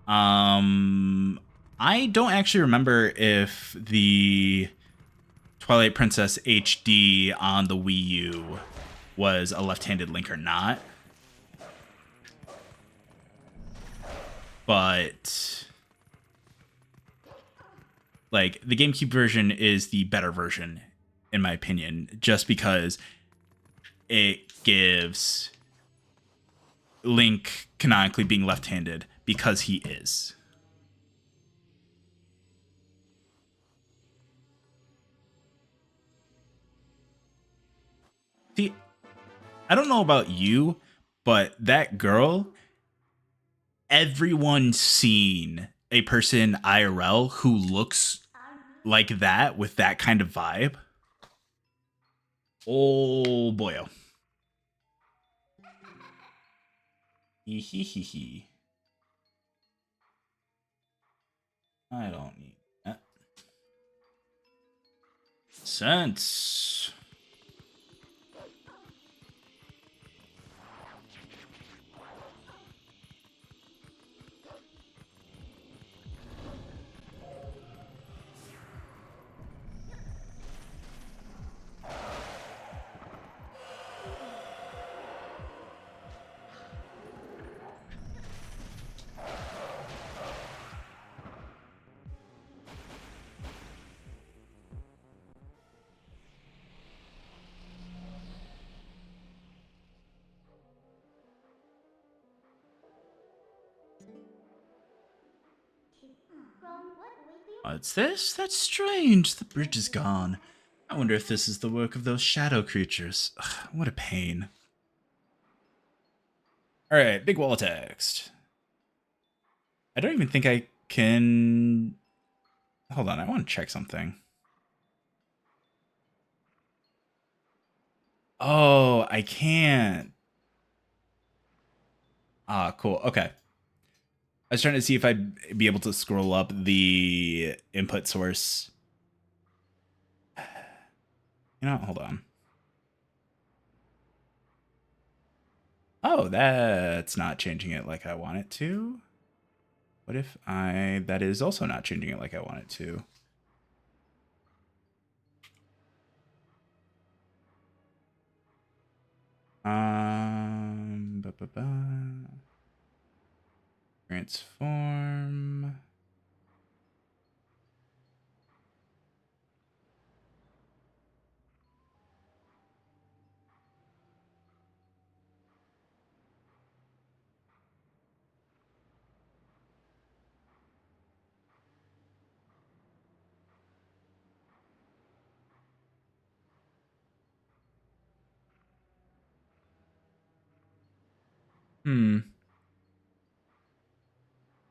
I don't actually remember if the Twilight Princess HD on the Wii U was a left-handed Link or not. But like the GameCube version is the better version in my opinion, just because it gives Link canonically being left-handed because he is. See, I don't know about you, but that girl, everyone's seen a person IRL who looks like that with that kind of vibe. Oh boyo. Hee. I don't need that. Sense. What's this? That's strange. The bridge is gone. I wonder if this is the work of those shadow creatures. Ugh, what a pain. Alright, big wall of text. I don't even think I can... Hold on, I want to check something. Oh, I can't. Ah, cool. Okay. I was trying to see if I'd be able to scroll up the input source. You know, hold on. Oh, that's not changing it like I want it to. What if that is also not changing it like I want it to? Transform.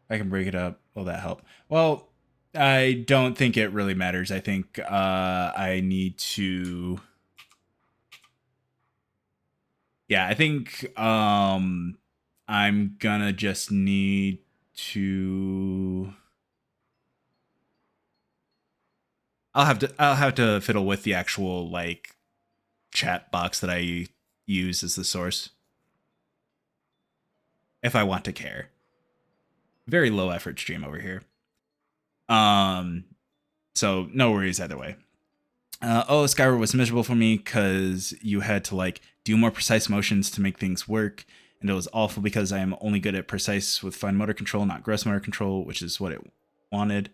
I can break it up. Will that help? Well, I don't think it really matters. I think I need to... Yeah, I think I'm gonna just need to... I'll have to fiddle with the actual like chat box that I use as the source if I want to care. Very low effort stream over here. So no worries either way. Skyward was miserable for me because you had to like do more precise motions to make things work, and it was awful because I am only good at precise with fine motor control, not gross motor control, which is what it wanted.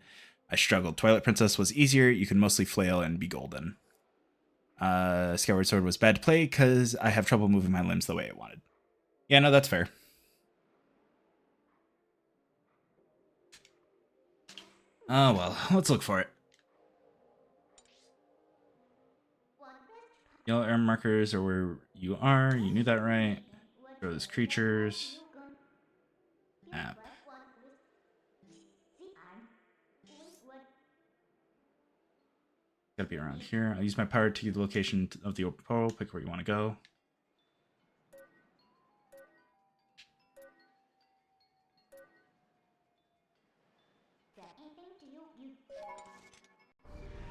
I struggled. Twilight Princess was easier. You can mostly flail and be golden. Skyward Sword was bad to play because I have trouble moving my limbs the way it wanted. Yeah, no, that's fair. Oh well, let's look for it. Yellow arrow markers are where you are. You knew that, right? Those creatures. App. Gotta be around here. I'll use my power to the location of the open portal. Pick where you want to go.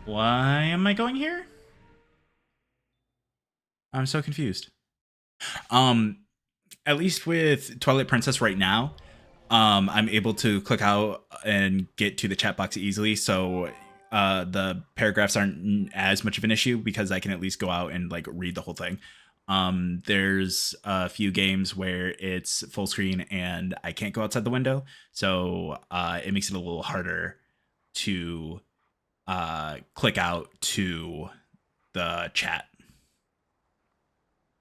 Why am I going here? I'm so confused. At least with Twilight Princess right now, I'm able to click out and get to the chat box easily. So the paragraphs aren't as much of an issue because I can at least go out and like read the whole thing. There's a few games where it's full screen and I can't go outside the window. So it makes it a little harder to click out to the chat.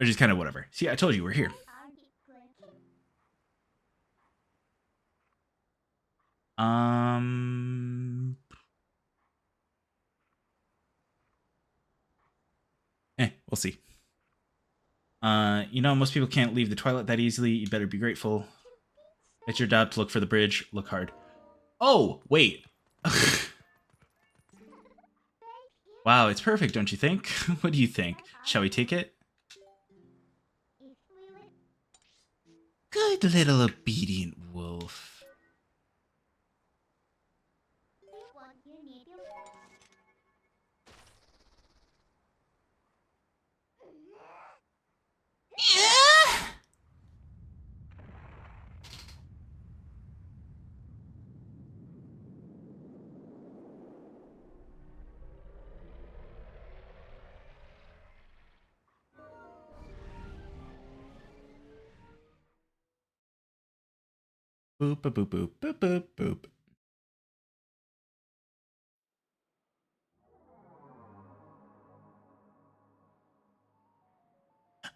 Or just kind of whatever. See, I told you we're here. We'll see. Most people can't leave the Twilight that easily. You better be grateful. It's your job to look for the bridge. Look hard. Oh, wait. Wow, it's perfect, don't you think? What do you think? Shall we take it? Good little obedient wolf. Yeah. Boop, boop, boop, boop, boop, boop, boop.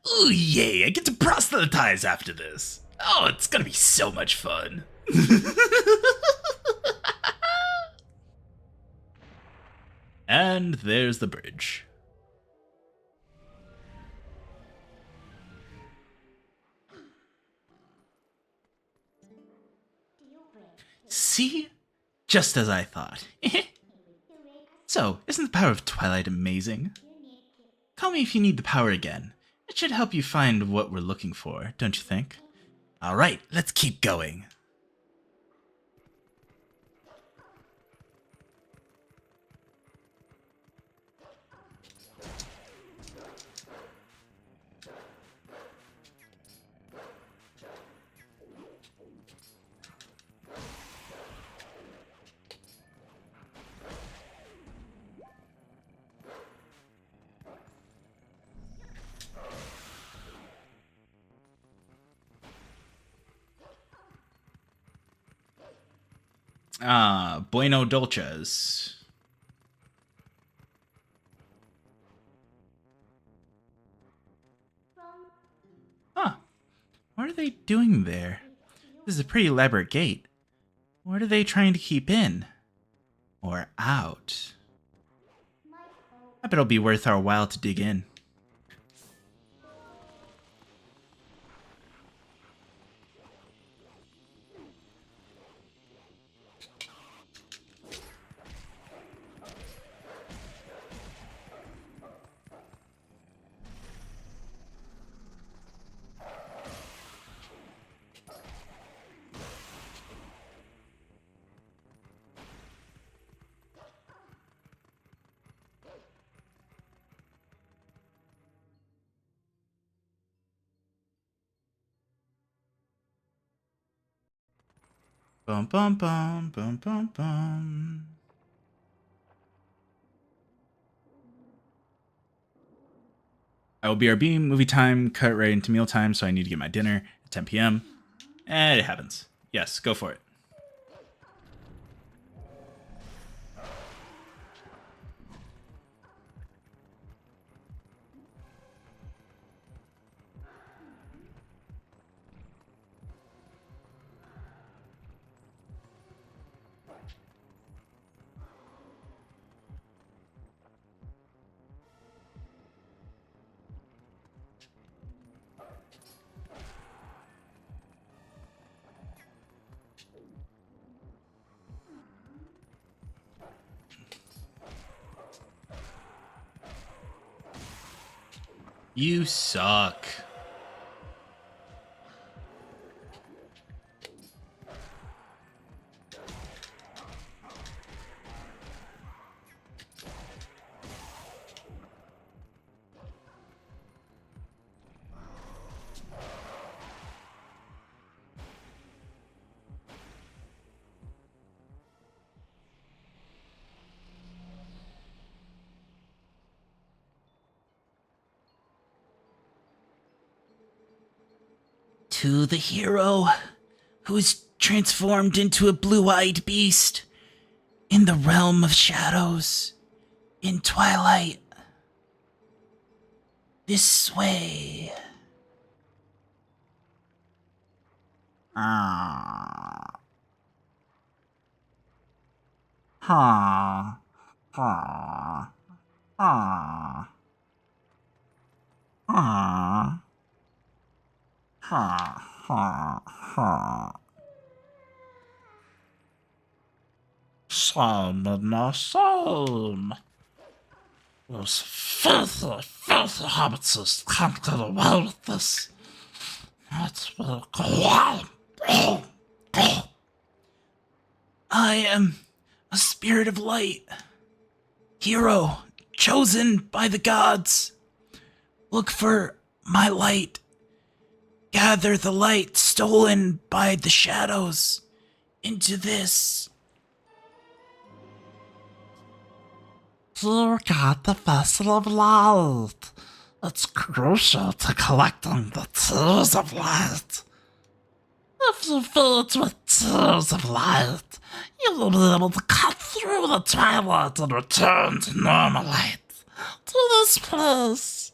Ooh, yay, I get to proselytize after this. Oh, it's gonna be so much fun. And there's the bridge. See? Just as I thought. So, isn't the power of Twilight amazing? Call me if you need the power again. It should help you find what we're looking for, don't you think? Alright, let's keep going. Bueno Dolces. Huh. What are they doing there? This is a pretty elaborate gate. What are they trying to keep in? Or out? I bet it'll be worth our while to dig in. Bum bum bum bum bum bum. I will BRB, movie time, cut right into meal time, so I need to get my dinner at 10 p.m. And it happens. Yes, go for it. You suck. to the hero who is transformed into a blue-eyed beast in the realm of shadows in Twilight. This way. Ah. Ha. Ha. Ha. Ha. Ha. Ha. Ha. Some in the same. Those filthy, filthy hobbits just can't get away with this. That's will go on. I am a spirit of light. Hero, chosen by the gods. Look for my light. Gather the light stolen by the shadows into this. You got the vessel of light. It's crucial to collecting the tears of light. If you fill it with tears of light, you will be able to cut through the twilight and return to normal light. To this place.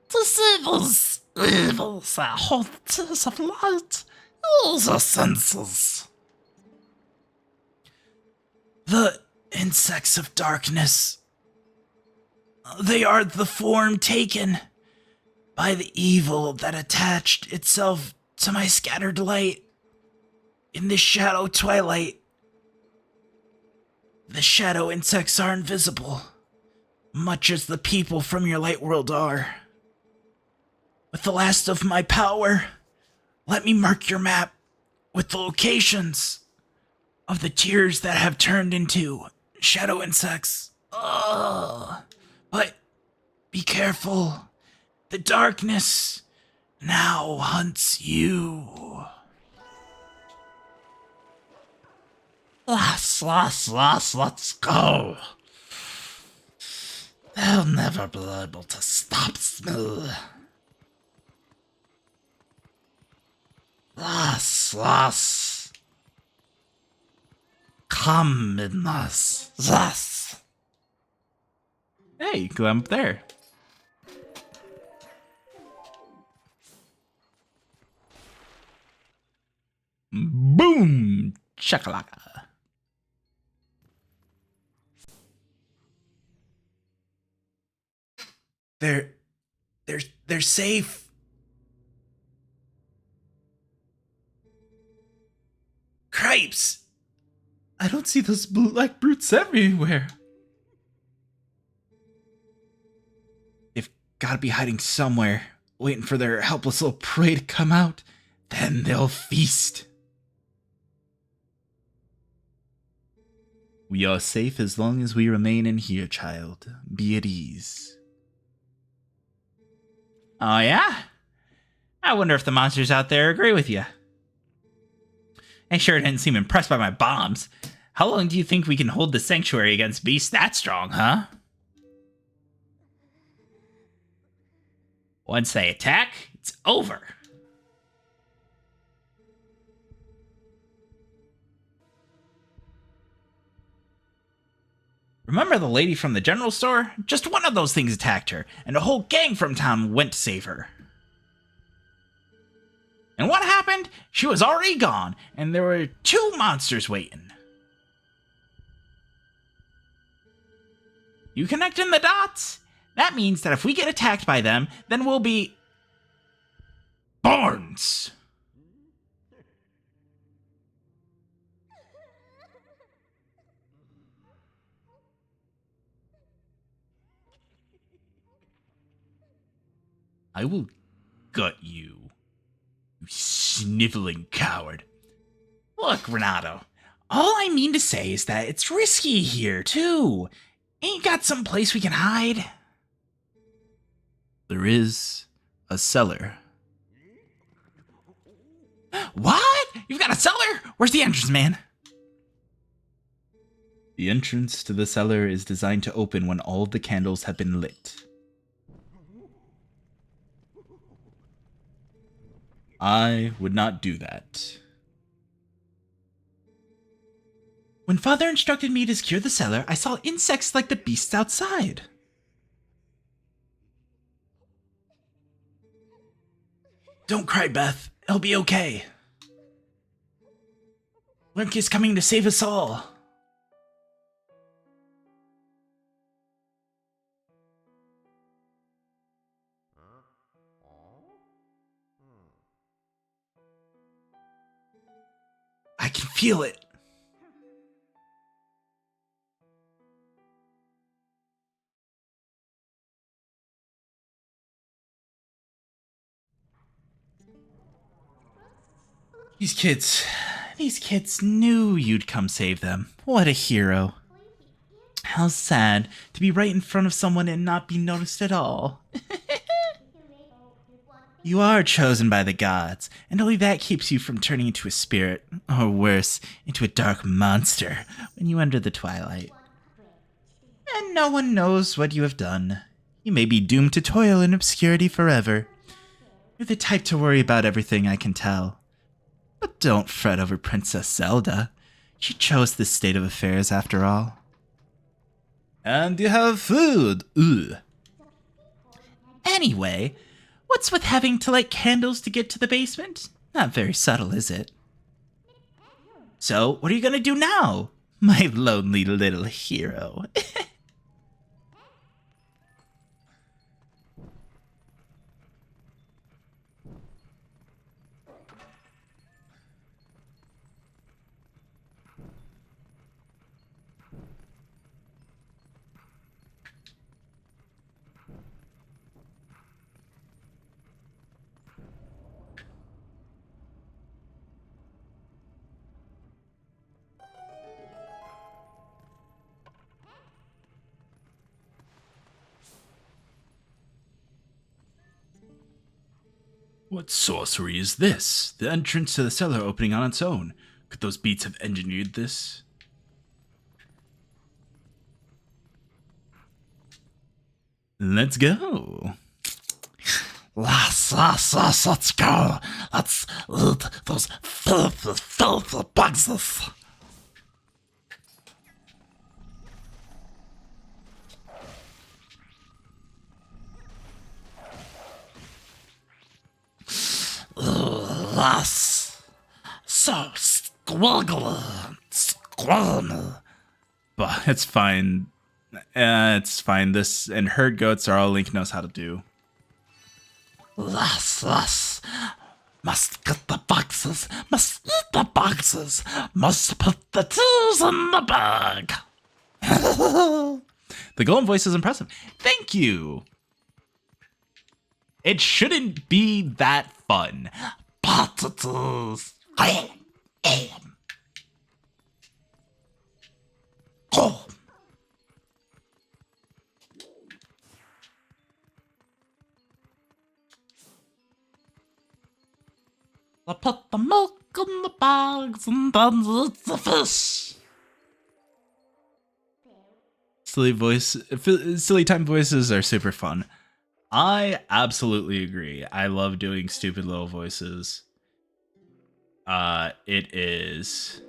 To see these evils that hold the tears of light. Use your senses. The insects of darkness. They are the form taken by the evil that attached itself to my scattered light in this shadow twilight. The shadow insects are invisible, much as the people from your light world are. With the last of my power, let me mark your map with the locations of the tears that have turned into shadow insects. But be careful. The darkness now hunts you. Let's go. They'll never be able to stop me. Yes. Come in us. Yes. Hey, go up there. Boom! Chakalaka. They're safe. Cripes! I don't see those black brutes everywhere. They've gotta be hiding somewhere, waiting for their helpless little prey to come out. Then they'll feast. We are safe as long as we remain in here, child. Be at ease. Oh, yeah? I wonder if the monsters out there agree with you. They sure didn't seem impressed by my bombs. How long do you think we can hold the sanctuary against beasts that strong, huh? Once they attack, it's over. Remember the lady from the general store? Just one of those things attacked her, and a whole gang from town went to save her. And what happened? She was already gone, and there were 2 monsters waiting. You connecting the dots? That means that if we get attacked by them, then we'll be... Barnes! I will gut you, you sniveling coward. Look, Renato, all I mean to say is that it's risky here, too. Ain't got some place we can hide? There is a cellar. What? You've got a cellar? Where's the entrance, man? The entrance to the cellar is designed to open when all of the candles have been lit. I would not do that. When Father instructed me to secure the cellar, I saw insects like the beasts outside. Don't cry, Beth. It'll be okay. Lurk is coming to save us all. I can feel it. These kids knew you'd come save them. What a hero. How sad to be right in front of someone and not be noticed at all. You are chosen by the gods, and only that keeps you from turning into a spirit, or worse, into a dark monster when you enter the Twilight. And no one knows what you have done. You may be doomed to toil in obscurity forever. You're the type to worry about everything, I can tell. But don't fret over Princess Zelda. She chose this state of affairs after all. And you have food. Ugh. Anyway, what's with having to light candles to get to the basement? Not very subtle, is it? So, what are you gonna do now, my lonely little hero? What sorcery is this? The entrance to the cellar opening on its own. Could those beats have engineered this? Let's go. Let's go. Let's eat those filthy bugs. Yes. So squirmy. But it's fine. It's fine. This and herd goats are all Link knows how to do. Yes. Must get the boxes. Must eat the boxes. Must put the tools in the bag. The golem voice is impressive. Thank you. It shouldn't be that fun. Potatoes. Oh. I put the milk in the bags and then eat the fish. Silly time voices are super fun. I absolutely agree. I love doing stupid little voices. It is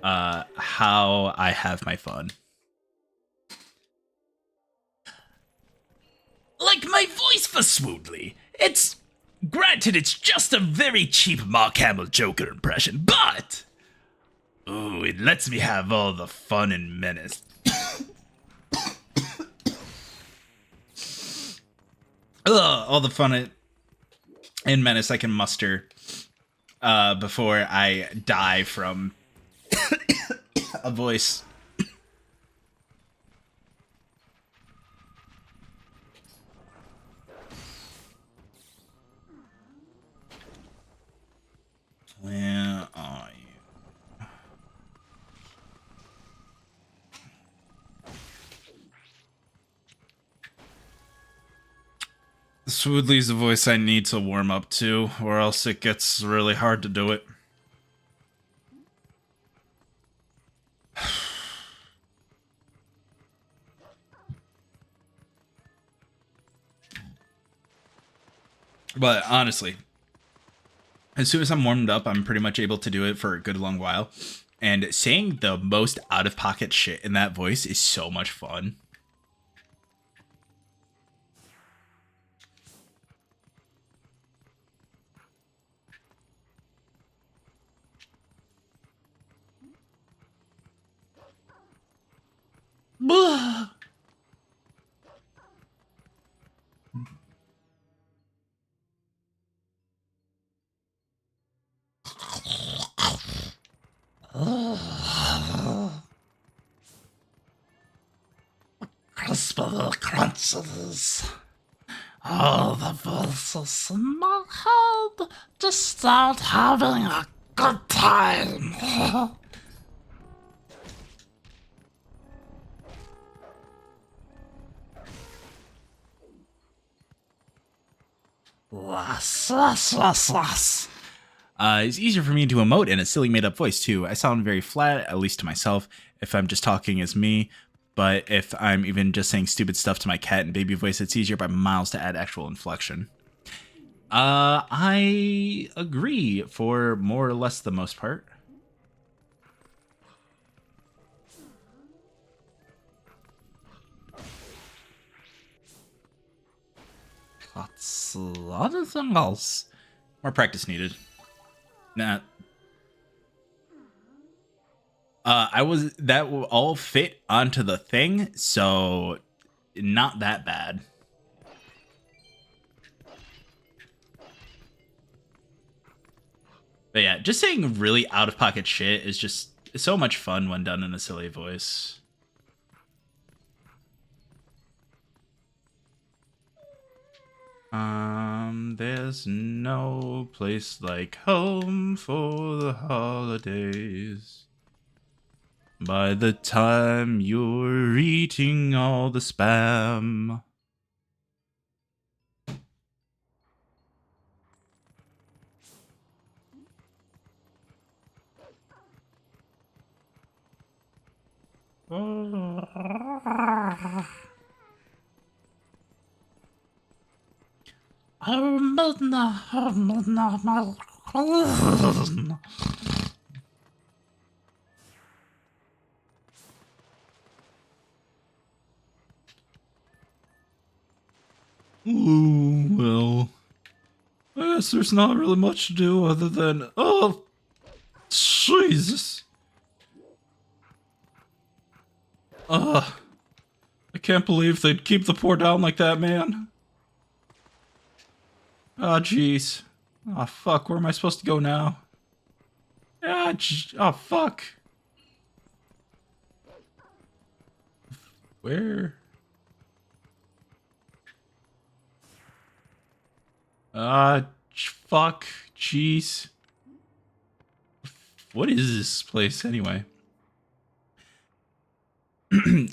how I have my fun. Like my voice for Smoothly. It's granted it's just a very cheap Mark Hamill Joker impression, but ooh, it lets me have all the fun and menace. All the fun and menace I can muster before I die from a voice. Where are you? Swoodley's the voice I need to warm up to, or else it gets really hard to do it. But honestly, as soon as I'm warmed up, I'm pretty much able to do it for a good long while. And saying the most out-of-pocket shit in that voice is so much fun. Crisp little crunches. Oh, the voices in my head just start having a good time. Less. It's easier for me to emote in a silly made-up voice, too. I sound very flat, at least to myself, if I'm just talking as me. But if I'm even just saying stupid stuff to my cat in baby voice, it's easier by miles to add actual inflection. I agree for more or less the most part. That's anything else. More practice needed. Nah. That will all fit onto the thing, so not that bad. But yeah, just saying really out-of-pocket shit is just so much fun when done in a silly voice. There's no place like home for the holidays. By the time you're eating all the spam. Ooh, well, I guess there's not really much to do other than, oh, Jesus. I can't believe they'd keep the poor down like that, man. Ah, jeez. Ah, fuck, where am I supposed to go now? Ah, oh, fuck. Where? Fuck. Jeez. What is this place, anyway?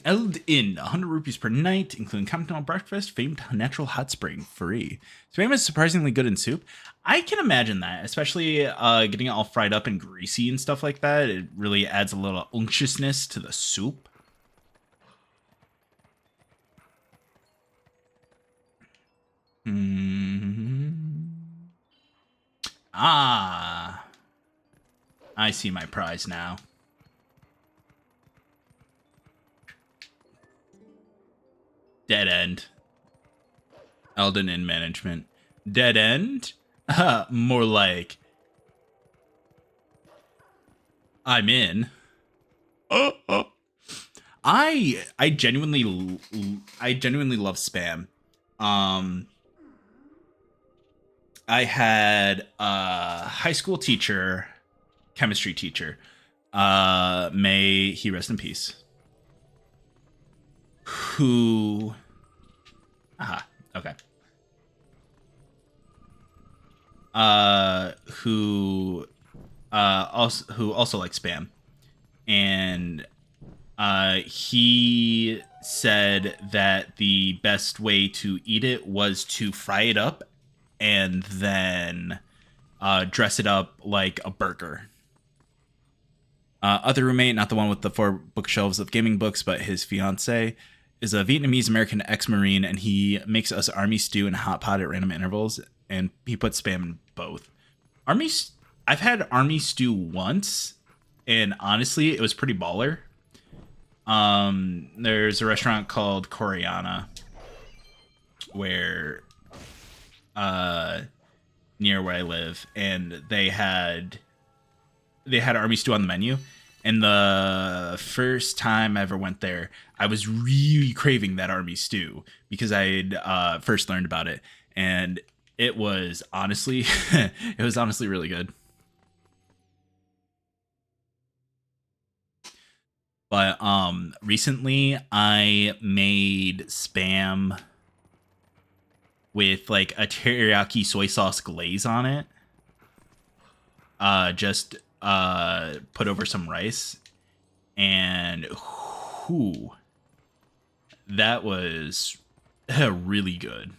Eld Inn, 100 rupees per night, including continental breakfast, famed natural hot spring, free. Spam is surprisingly good in soup. I can imagine that, especially getting it all fried up and greasy and stuff like that. It really adds a little unctuousness to the soup. Ah, I see my prize now. Dead end. Elden Inn management. Dead end? More like I'm in. I genuinely love spam. I had a high school teacher, chemistry teacher. May he rest in peace. Who okay. Who also likes spam. And he said that the best way to eat it was to fry it up and then dress it up like a burger. Other roommate, not the one with the 4 bookshelves of gaming books, but his fiance, is a Vietnamese-American ex-Marine, and he makes us army stew and hot pot at random intervals, and he puts spam in both. I've had army stew once, and honestly, it was pretty baller. There's a restaurant called Koreana where near where I live, and they had army stew on the menu. And the first time I ever went there, I was really craving that army stew because I had first learned about it, and it was honestly really good. But recently I made spam with like a teriyaki soy sauce glaze on it. Just put over some rice, and whoo, that was really good.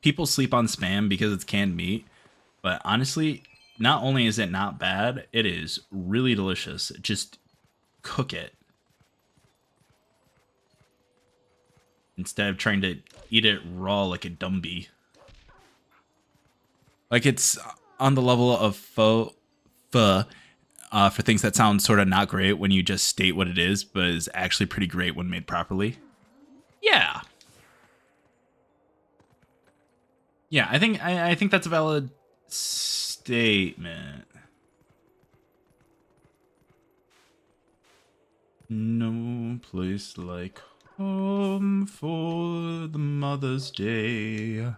People sleep on spam because it's canned meat, but honestly, not only is it not bad, it is really delicious. Just cook it instead of trying to eat it raw like a dumbie. Like, it's on the level of pho for things that sound sort of not great when you just state what it is, but is actually pretty great when made properly. Yeah. Yeah, I think that's a valid statement. No place like home for the Mother's Day.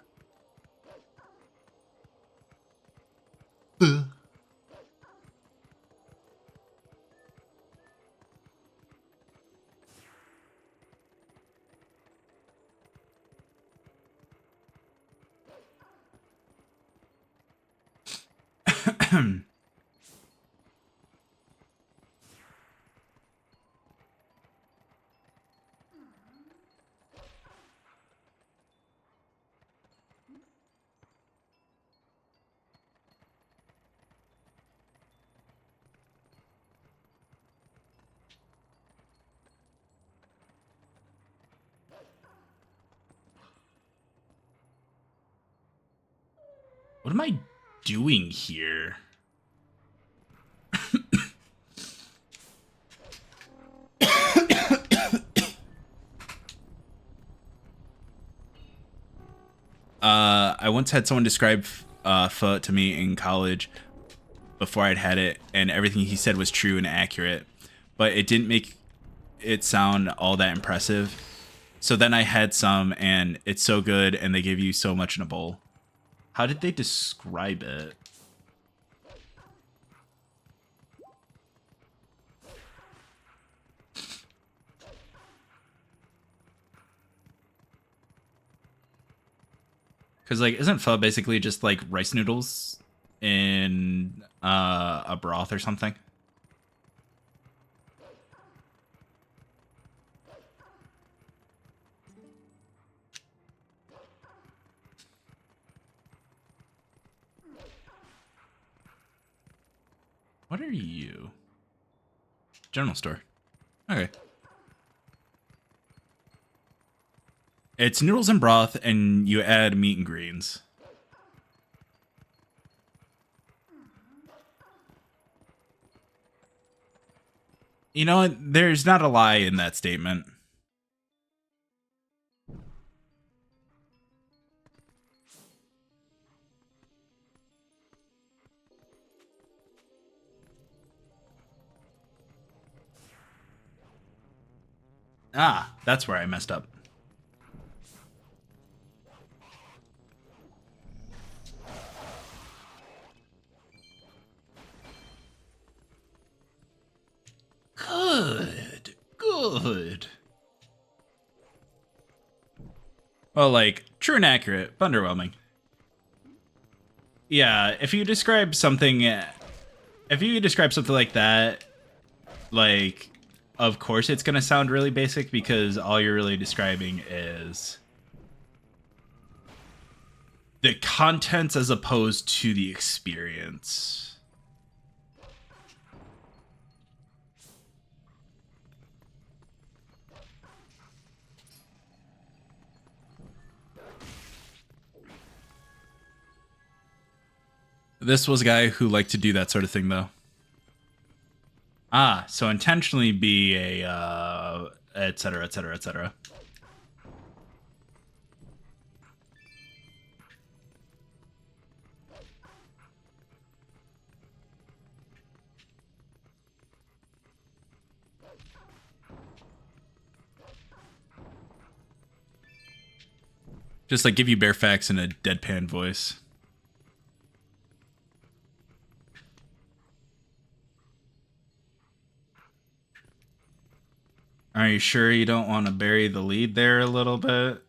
What am I doing here? I once had someone describe pho to me in college before I'd had it, and everything he said was true and accurate, but it didn't make it sound all that impressive. So then I had some, and it's so good, and they give you so much in a bowl. How did they describe it? Because, like, isn't pho basically just, like, rice noodles in a broth or something? What are you? General store. Okay. It's noodles and broth, and you add meat and greens. You know what? There's not a lie in that statement. Ah, that's where I messed up. Good. Well, like, true and accurate, but underwhelming. Yeah, if you describe something like that, like, of course it's gonna sound really basic because all you're really describing is the contents as opposed to the experience. This was a guy who liked to do that sort of thing, though. Ah, so intentionally be a, et cetera, et cetera, et cetera. Just like give you bare facts in a deadpan voice. Are you sure you don't want to bury the lead there a little bit?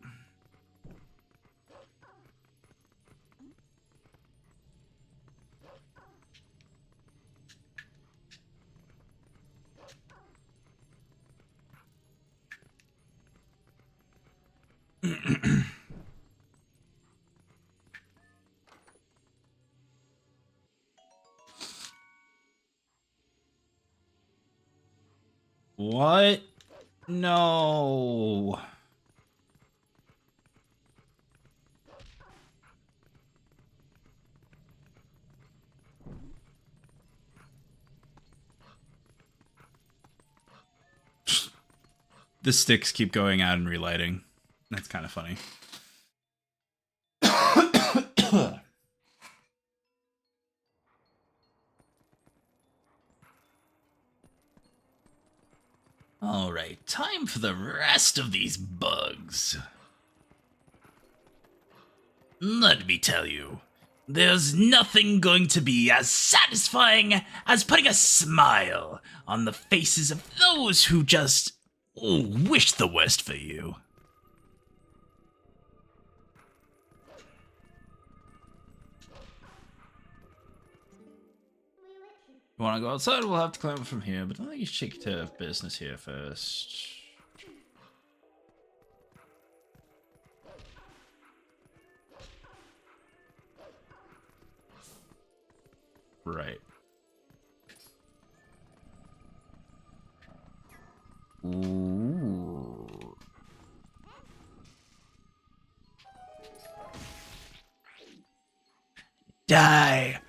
What? No. The sticks keep going out and relighting. That's kind of funny. All right, time for the rest of these bugs. Let me tell you, there's nothing going to be as satisfying as putting a smile on the faces of those who just wish the worst for you. You want to go outside? We'll have to climb from here, but I think you should take care of business here first. Right. Ooh. Die.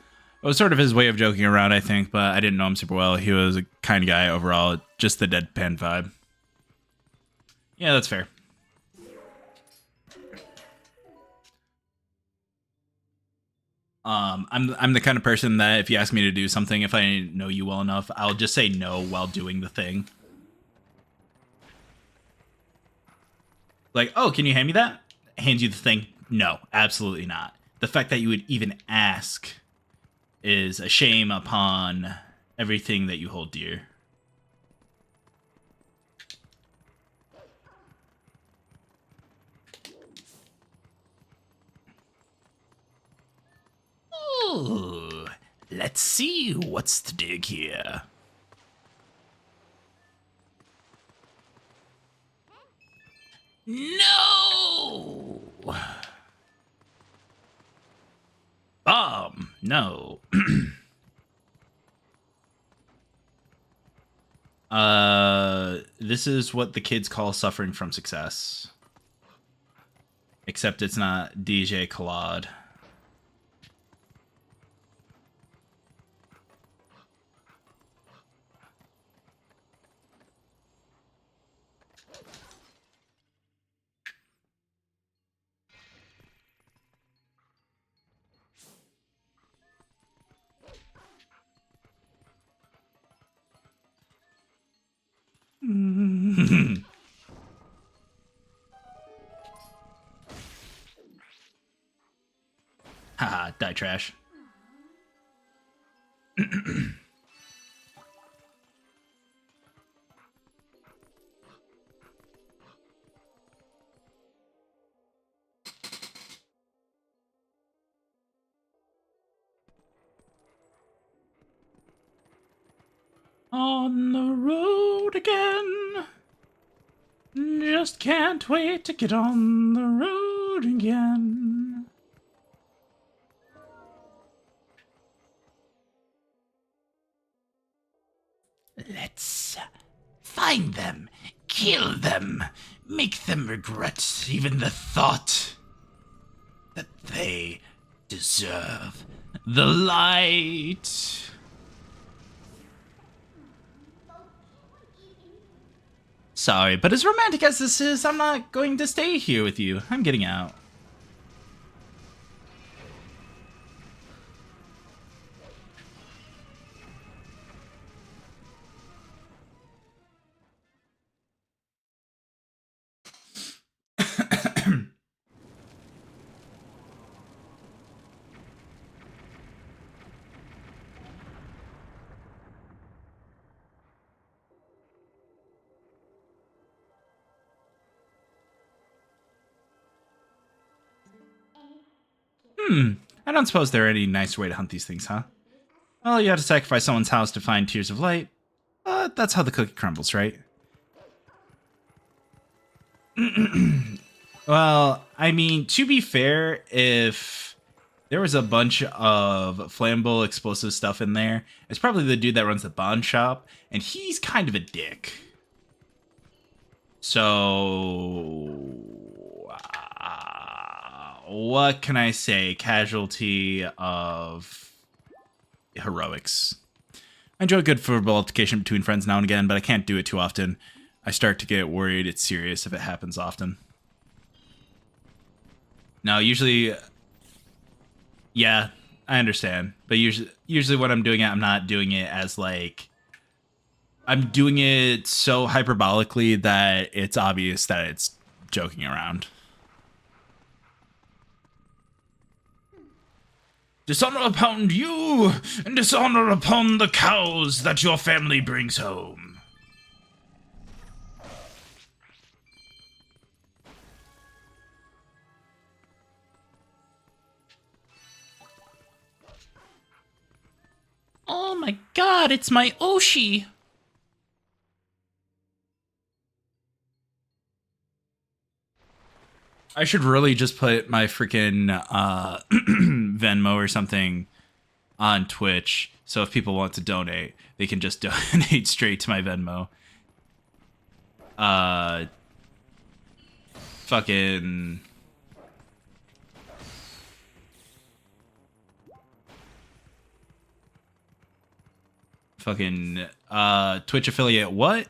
It was sort of his way of joking around, I think, but I didn't know him super well. He was a kind guy overall, just the deadpan vibe. Yeah, that's fair. I'm the kind of person that if you ask me to do something, if I know you well enough, I'll just say no while doing the thing. Like, oh, can you hand me that? Hand you the thing? No, absolutely not. The fact that you would even ask is a shame upon everything that you hold dear. Ooh, let's see what's to dig here. No! No. This is what the kids call suffering from success. Except it's not DJ Khalad. Haha, die trash. On the road again. Just can't wait to get on the road again. Let's find them, kill them, make them regret even the thought that they deserve The light. Sorry, but as romantic as this is, I'm not going to stay here with you. I'm getting out. I don't suppose there are any nicer way to hunt these things, huh? Well, you have to sacrifice someone's house to find tears of light. But that's how the cookie crumbles, right? Well, I mean, to be fair, if there was a bunch of flammable explosive stuff in there, it's probably the dude that runs the bond shop, and he's kind of a dick. So, what can I say? Casualty of heroics. I enjoy good verbal altercation between friends now and again, but I can't do it too often. I start to get worried it's serious if it happens often. No, usually, yeah, I understand. But usually when I'm doing it, I'm not doing it as like, I'm doing it so hyperbolically that it's obvious that it's joking around. Dishonor upon you, and dishonor upon the cows that your family brings home. Oh my god, it's my Oshi! I should really just put my freaking Venmo or something on Twitch, so if people want to donate, they can just donate straight to my Venmo. Fucking... Twitch affiliate what?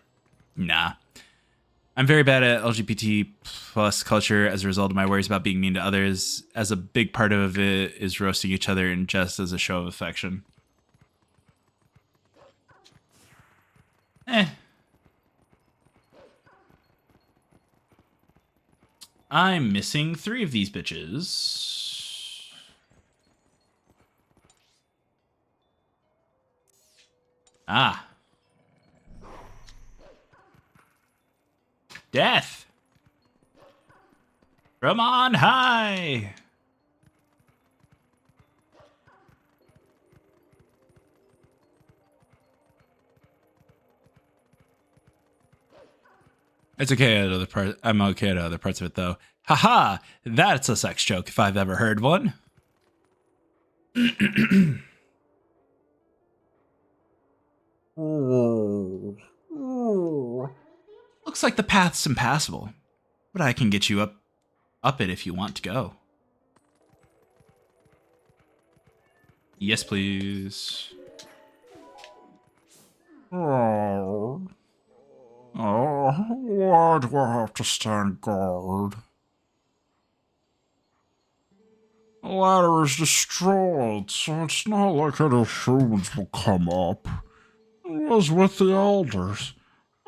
Nah. I'm very bad at LGBT plus culture as a result of my worries about being mean to others, as a big part of it is roasting each other and just as a show of affection. I'm missing 3 of these bitches. Ah. Death from on high. It's okay at other parts. I'm okay at other parts of it though. Haha, that's a sex joke if I've ever heard one. Looks like the path's impassable, but I can get you up it if you want to go. Yes, please. Oh, why do I have to stand guard? The ladder is destroyed, so it's not like any humans will come up. It was with the elders.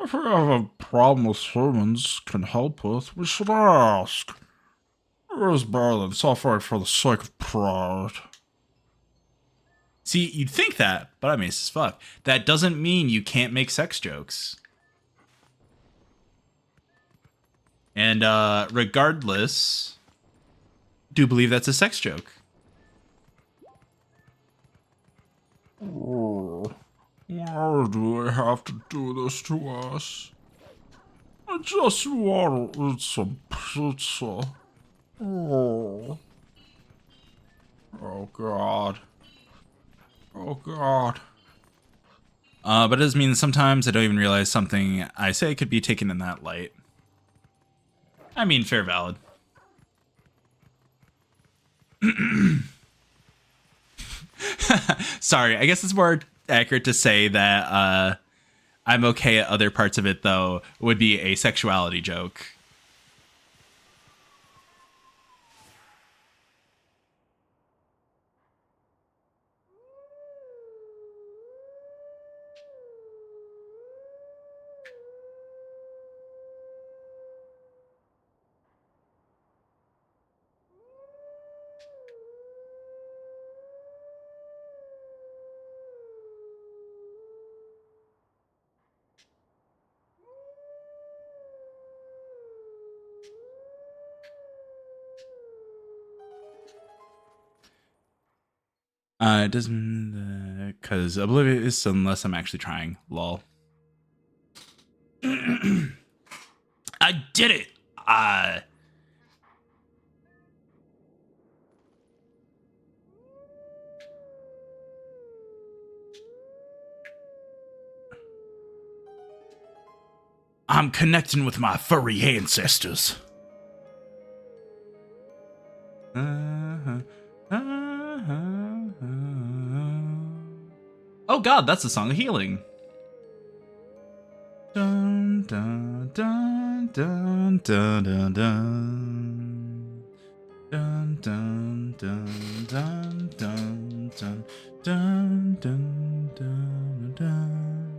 If we have a problem with humans can help with, we should ask. It is better than suffering for the sake of pride. See, you'd think that, but I'm ace as fuck. That doesn't mean you can't make sex jokes. And regardless, do believe that's a sex joke. Oh, why do they have to do this to us? I just want to eat some pizza. Oh. Oh God. Oh God. But it does mean sometimes I don't even realize something I say could be taken in that light. I mean, fair valid. Sorry, I guess it's more accurate to say that I'm okay at other parts of it, though, would be a sexuality joke. It doesn't, because oblivious unless I'm actually trying. Lol. I did it. I'm connecting with my furry ancestors. Oh god, that's a song of healing. Dun, dun, dun, dun, dun, dun, dun. Dun, dun, dun, dun, dun, dun, dun, dun, dun, dun.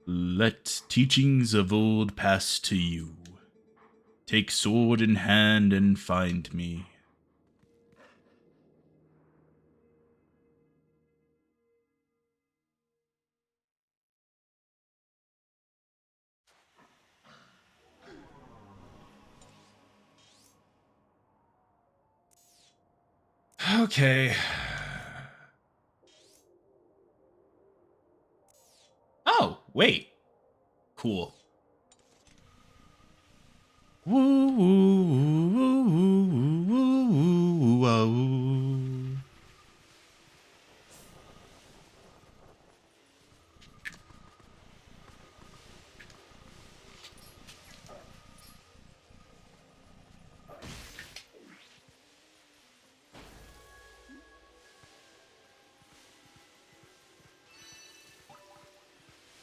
Let teachings of old pass to you. Take sword in hand and find me. Okay. Oh, wait. Cool. Woo woo woo woo woo woo woo.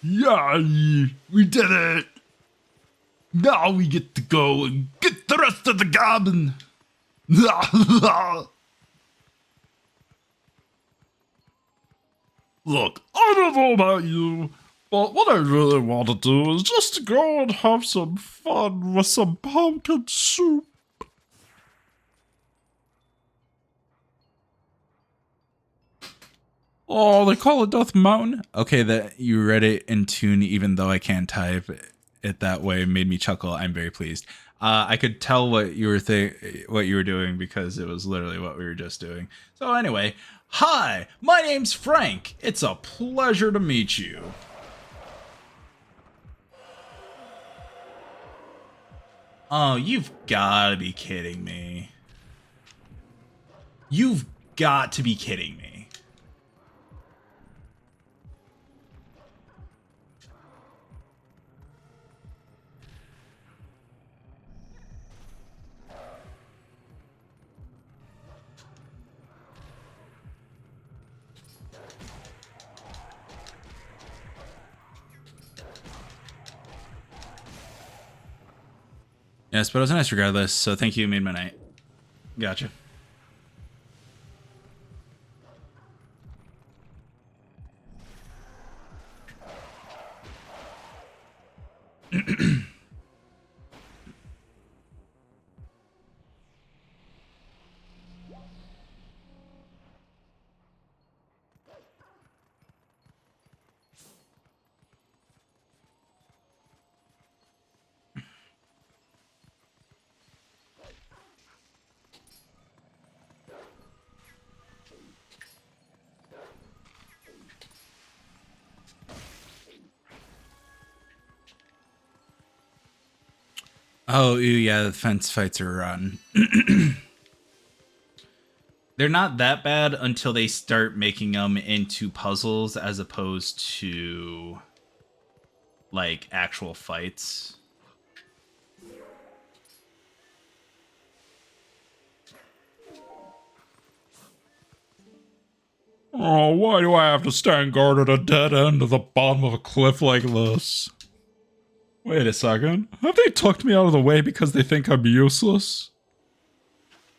Yay! We did it! Now we get to go and get the rest of the goblin! Look, I don't know about you, but what I really want to do is just to go and have some fun with some pumpkin soup. Oh, they call it Death Mountain? Okay, that you read it in tune even though I can't type it that way made me chuckle. I'm very pleased. I could tell what you were doing because it was literally what we were just doing. So anyway, hi, my name's Frank. It's a pleasure to meet you. Oh, you've got to be kidding me. You've got to be kidding me. Yes, but it was nice regardless, so thank you, made my night. Gotcha. Oh, ew, yeah, the fence fights are rotten. They're not that bad until they start making them into puzzles as opposed to, like, actual fights. Oh, why do I have to stand guard at a dead end at the bottom of a cliff like this? Wait a second. Have they tucked me out of the way because they think I'm useless?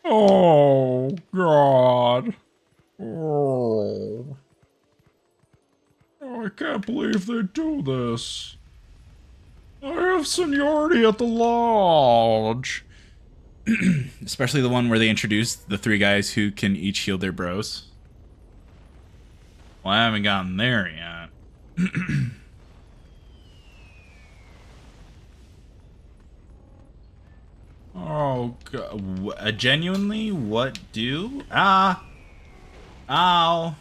Oh, God. Oh. I can't believe they do this. I have seniority at the lodge. Especially the one where they introduced the 3 guys who can each heal their bros. Well, I haven't gotten there yet. Oh, God. Genuinely? What do? Ah! Ow!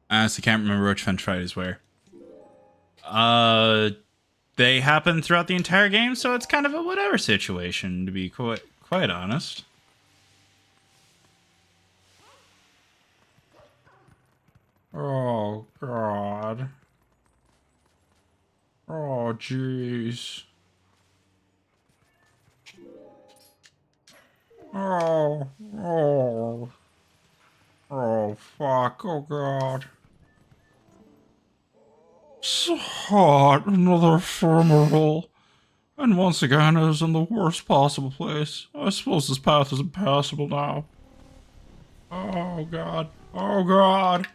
I honestly can't remember which french fry is where. They happen throughout the entire game, so it's kind of a whatever situation, to be quite honest. Oh, God. Oh, jeez. Oh, oh. Oh, fuck. Oh, God. So hot. Another ephemeral. And once again, it is in the worst possible place. I suppose this path is impassable now. Oh, God. Oh, God.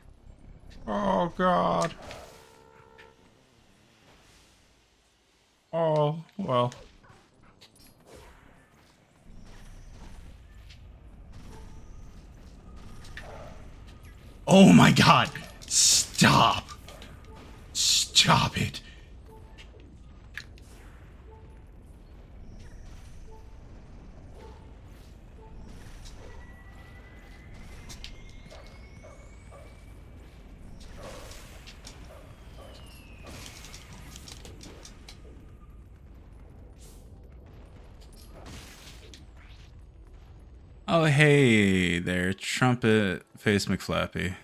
Oh, God. Oh, well. Oh my God! Stop! Stop it! Oh, hey there, Trumpet Face McFlappy.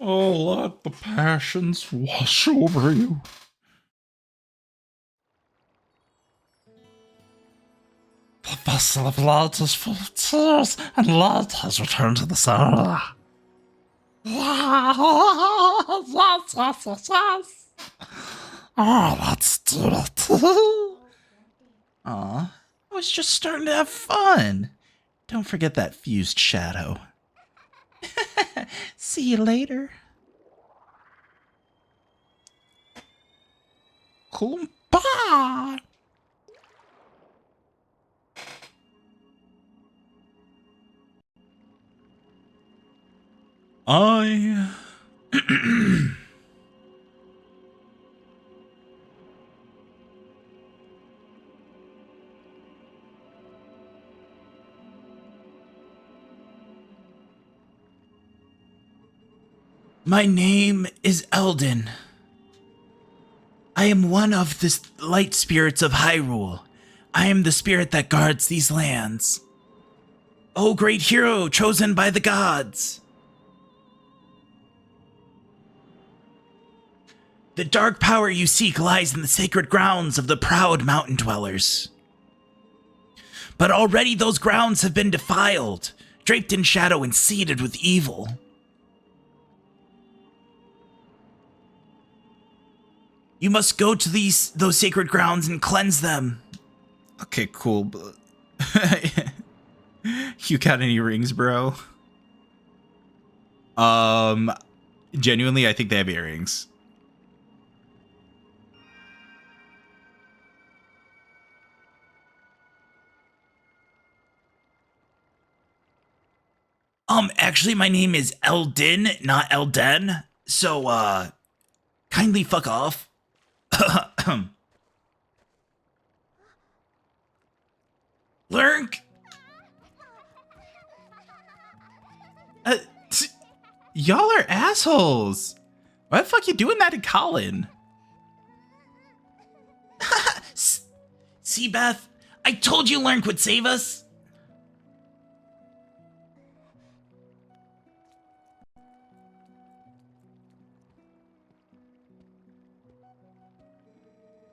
Oh, let the passions wash over you. The vessel of light is full of tears, and light has returned to the soul. Yes, yes, yes, yes. Oh, let's do it. Aw, I was just starting to have fun. Don't forget that fused shadow. See you later. Kumbaya. My name is Eldin. I am one of the light spirits of Hyrule. I am the spirit that guards these lands. O great hero chosen by the gods! The dark power you seek lies in the sacred grounds of the proud mountain dwellers. But already those grounds have been defiled, draped in shadow and seeded with evil. You must go to those sacred grounds and cleanse them. Okay, cool. But you got any rings, bro? Genuinely, I think they have earrings. Actually, my name is Eldin, not Elden. So, kindly fuck off. Lurk! Y'all are assholes. Why the fuck you doing that to Colin? See, Beth? I told you Lurk would save us.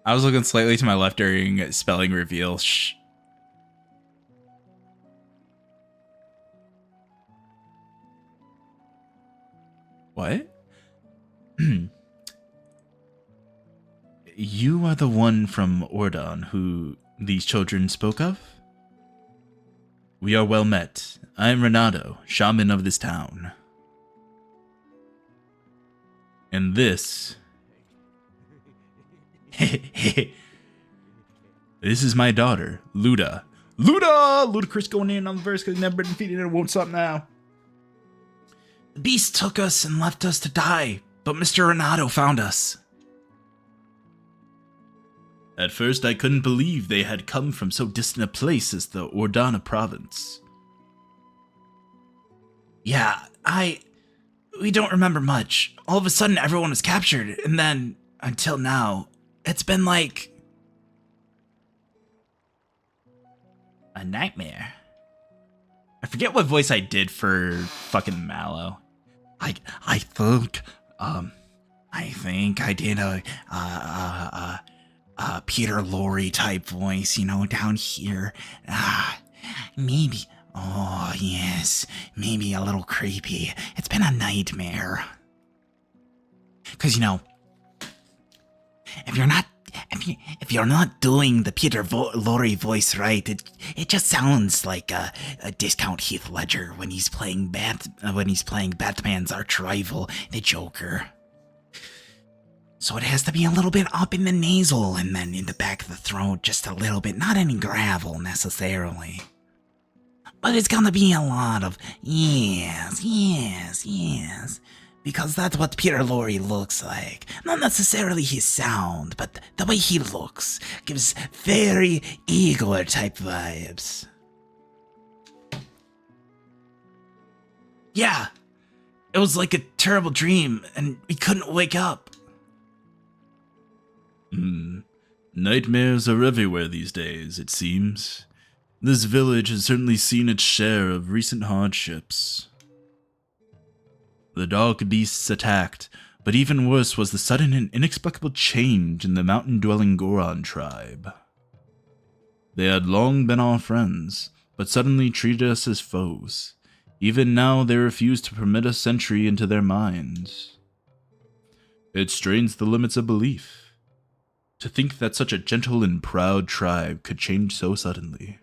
I was looking slightly to my left during spelling reveal. Shh. What? You are the one from Ordon who these children spoke of? We are well met. I am Renato, shaman of this town. And this... this is my daughter, Luda. Luda! Ludacris going in on the verse because he's never been defeated and it won't stop now. The beast took us and left us to die, but Mr. Renato found us. At first, I couldn't believe they had come from so distant a place as the Ordana province. Yeah, we don't remember much. All of a sudden, everyone was captured, and then, until now, it's been like... a nightmare. I forget what voice I did for fucking Mallow. I think I did a Peter Lorre type voice, you know, down here. Maybe. Oh, yes. Maybe a little creepy. It's been a nightmare. Because, you know, if you're not doing the Peter Lorre voice right, it just sounds like a discount Heath Ledger when he's playing Batman's arch rival, the Joker. So it has to be a little bit up in the nasal and then in the back of the throat just a little bit, not any gravel necessarily. But it's gonna be a lot of yes, because that's what Peter Lorre looks like. Not necessarily his sound, but the way he looks gives very Igor type vibes. Yeah, it was like a terrible dream and we couldn't wake up. Nightmares are everywhere these days, it seems. This village has certainly seen its share of recent hardships. The dog beasts attacked, but even worse was the sudden and inexplicable change in the mountain-dwelling Goron tribe. They had long been our friends, but suddenly treated us as foes. Even now they refuse to permit us entry into their minds. It strains the limits of belief. To think that such a gentle and proud tribe could change so suddenly.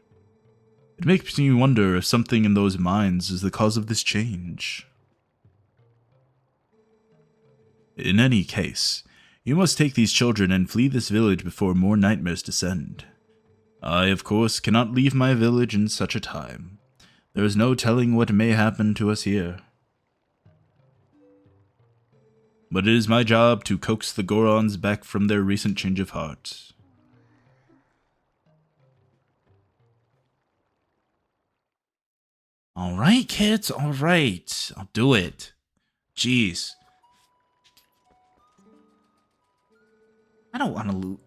It makes me wonder if something in those minds is the cause of this change. In any case, you must take these children and flee this village before more nightmares descend. I, of course, cannot leave my village in such a time. There is no telling what may happen to us here. But it is my job to coax the Gorons back from their recent change of heart. Alright, kids, alright. I'll do it. Jeez. I don't want to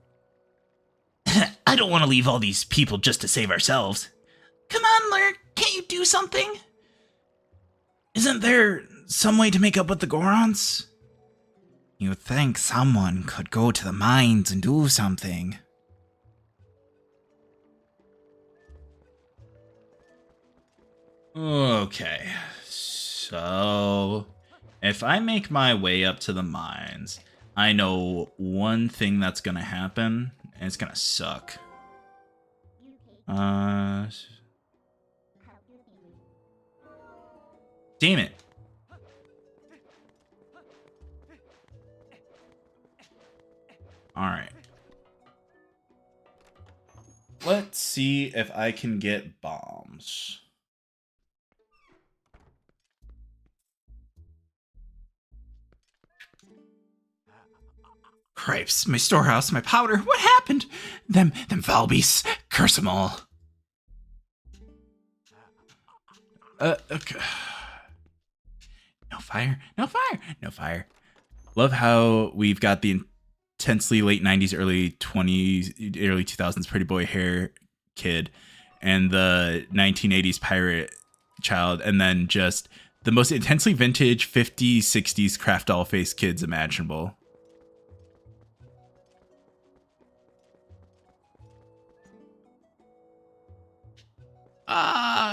I don't want to leave all these people just to save ourselves. Come on, Lurk, can't you do something? Isn't there some way to make up with the Gorons? You'd think someone could go to the mines and do something. Okay, so if I make my way up to the mines, I know one thing that's gonna happen, and it's gonna suck. Damn it. Alright. Let's see if I can get bombs. Cripes, my storehouse, my powder, what happened? Them foul beasts, curse them all. Okay. No fire, no fire, no fire. Love how we've got the intensely late 90s, early 20s, early 2000s pretty boy hair kid and the 1980s pirate child, and then just the most intensely vintage 50s, 60s craft doll face kids imaginable.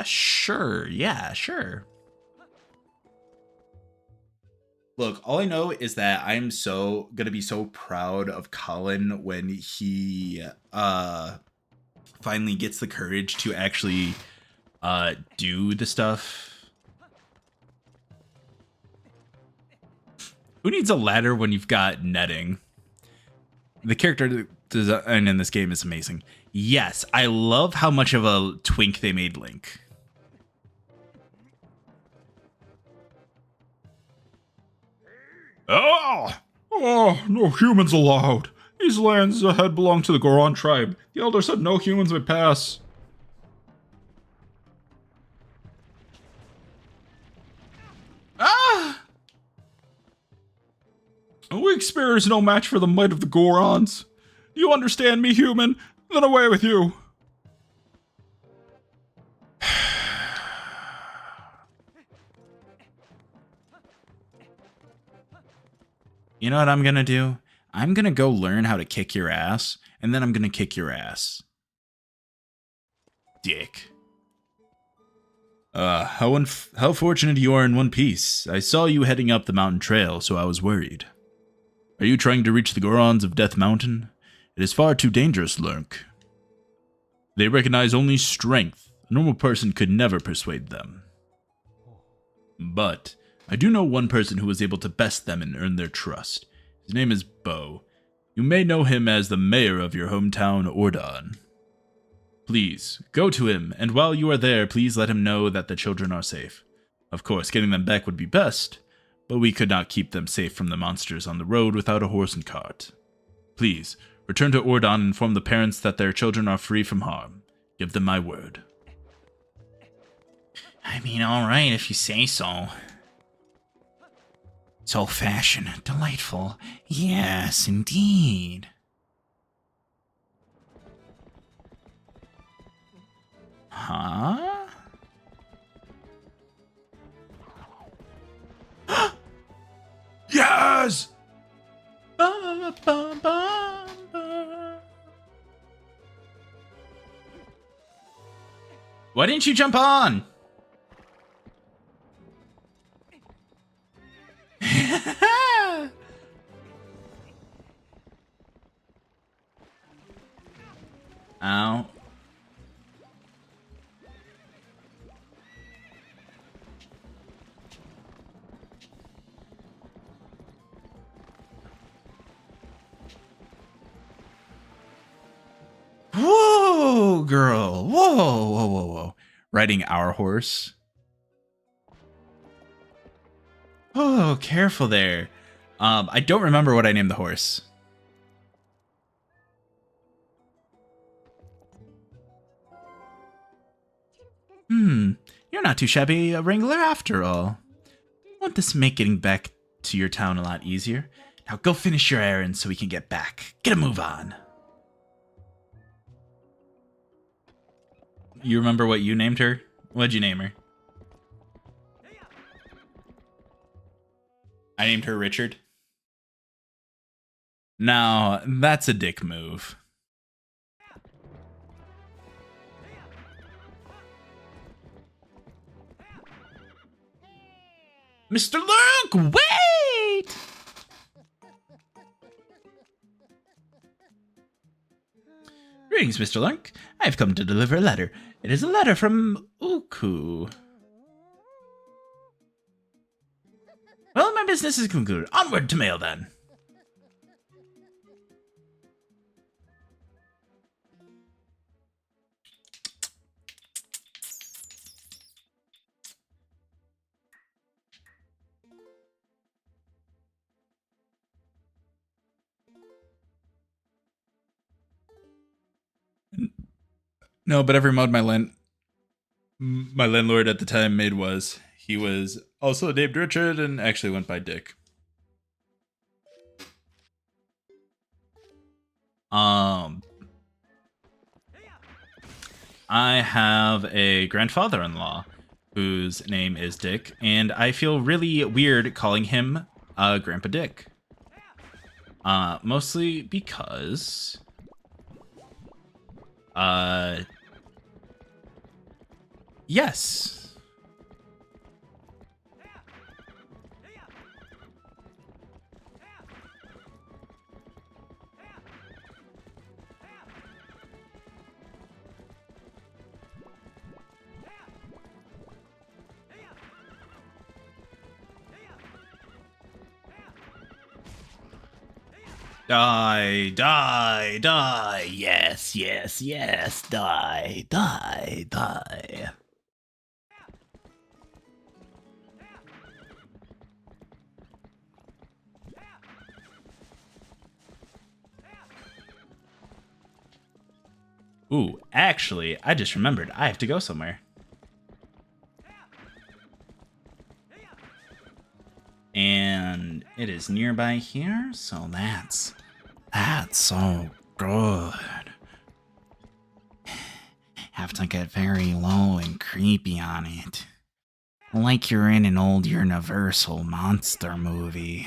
Sure. Yeah, sure. Look, all I know is that I'm so gonna be so proud of Colin when he finally gets the courage to actually do the stuff. Who needs a ladder when you've got netting? The character design in this game is amazing. Yes, I love how much of a twink they made Link. Oh! Oh, no humans allowed. These lands had belonged to the Goron tribe. The elder said no humans may pass. Ah! A weak spear is no match for the might of the Gorons. Do you understand me, human? Then away with you. You know what I'm gonna do? I'm gonna go learn how to kick your ass, and then I'm gonna kick your ass. Dick. How fortunate you are in one piece. I saw you heading up the mountain trail, so I was worried. Are you trying to reach the Gorons of Death Mountain? It is far too dangerous, Lurk. They recognize only strength. A normal person could never persuade them. But I do know one person who was able to best them and earn their trust. His name is Bo. You may know him as the mayor of your hometown, Ordon. Please, go to him, and while you are there, please let him know that the children are safe. Of course, getting them back would be best, but we could not keep them safe from the monsters on the road without a horse and cart. Please, return to Ordon and inform the parents that their children are free from harm. Give them my word. I mean, alright, if you say so. It's old-fashioned, delightful. Yes, indeed. Huh? Yes! Why didn't you jump on? Ow. Whoa, girl. Whoa, whoa, whoa, whoa. Riding our horse. Oh, careful there. I don't remember what I named the horse. You're not too shabby a wrangler after all. Won't this make getting back to your town a lot easier? Now go finish your errands so we can get back. Get a move on. You remember what you named her? What'd you name her? I named her Richard. Now, that's a dick move. Mr. Luke, wait! Greetings, Mr. Lunk. I've come to deliver a letter. It is a letter from Uku. Well, my business is concluded. Onward to mail, then. No, but every mod my landlord at the time made he was also named Richard and actually went by Dick. I have a grandfather-in-law whose name is Dick, and I feel really weird calling him Grandpa Dick. Mostly because yes. Die, die, die. Yes, yes, yes. Die, die, die. Ooh, actually, I just remembered. I have to go somewhere. And it is nearby here, so that's so good. Have to get very low and creepy on it. Like you're in an old Universal monster movie.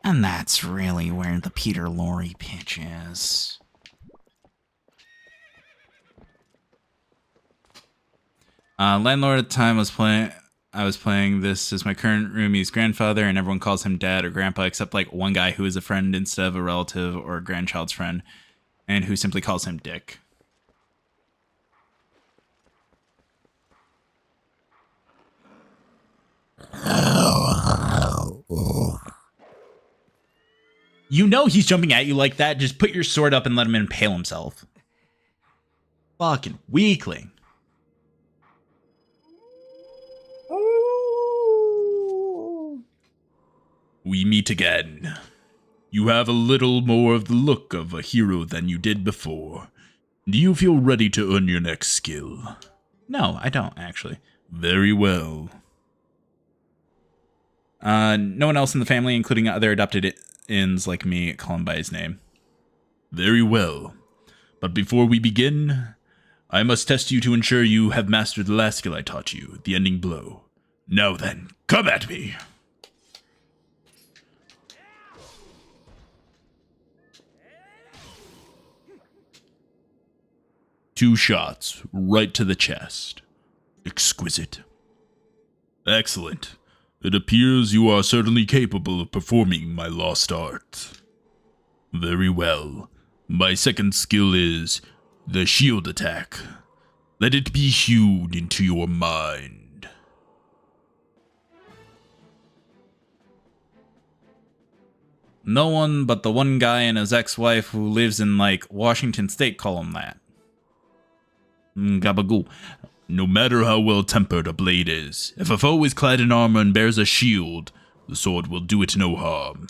And that's really where the Peter Lorre pitch is. Landlord at the time I was playing this as my current roomie's grandfather, and everyone calls him dad or grandpa, except like one guy who is a friend instead of a relative or a grandchild's friend, and who simply calls him Dick. You know he's jumping at you like that. Just put your sword up and let him impale himself. Fucking weakling. We meet again. You have a little more of the look of a hero than you did before. Do you feel ready to earn your next skill? No, I don't, actually. Very well. No one else in the family, including other adopted-ins like me, call him by his name. Very well. But before we begin, I must test you to ensure you have mastered the last skill I taught you, the ending blow. Now then, come at me! Two shots, right to the chest. Exquisite. Excellent. It appears you are certainly capable of performing my lost art. Very well. My second skill is the shield attack. Let it be hewed into your mind. No one but the one guy and his ex-wife who lives in, like, Washington State call him that. Gabagoo. No matter how well-tempered a blade is, if a foe is clad in armor and bears a shield, the sword will do it no harm.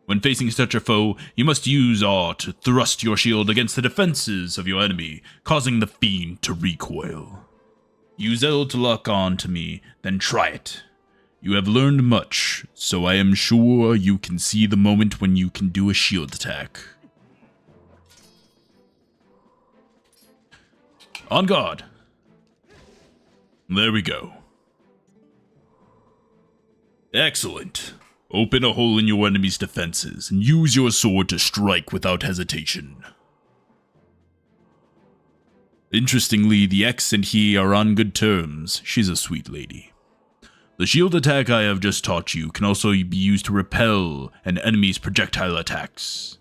When facing such a foe, you must use R to thrust your shield against the defenses of your enemy, causing the fiend to recoil. Use L to lock on to me, then try it. You have learned much, so I am sure you can see the moment when you can do a shield attack. On guard. There we go. Excellent. Open a hole in your enemy's defenses and use your sword to strike without hesitation. Interestingly, the ex and he are on good terms. She's a sweet lady. The shield attack I have just taught you can also be used to repel an enemy's projectile attacks.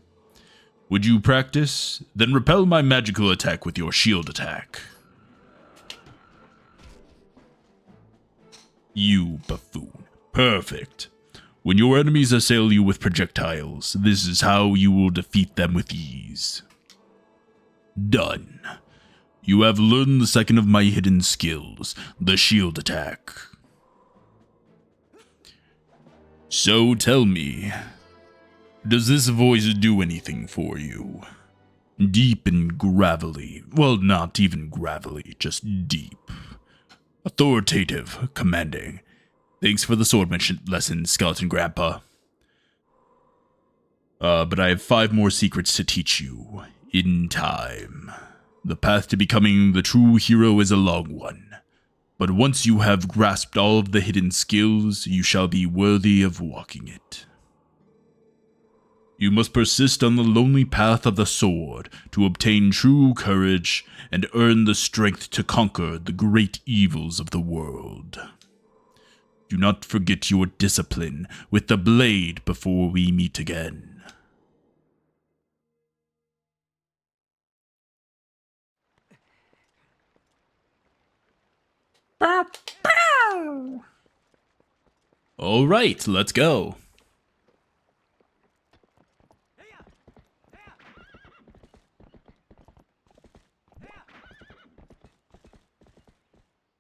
Would you practice? Then repel my magical attack with your shield attack. You buffoon. Perfect. When your enemies assail you with projectiles, this is how you will defeat them with ease. Done. You have learned the second of my hidden skills, the shield attack. So tell me, does this voice do anything for you? Deep and gravelly. Well, not even gravelly, just deep. Authoritative, commanding. Thanks for the swordmanship lesson, Skeleton Grandpa. But I have 5 more secrets to teach you, in time. The path to becoming the true hero is a long one, but once you have grasped all of the hidden skills, you shall be worthy of walking it. You must persist on the lonely path of the sword to obtain true courage and earn the strength to conquer the great evils of the world. Do not forget your discipline with the blade before we meet again. All right, let's go.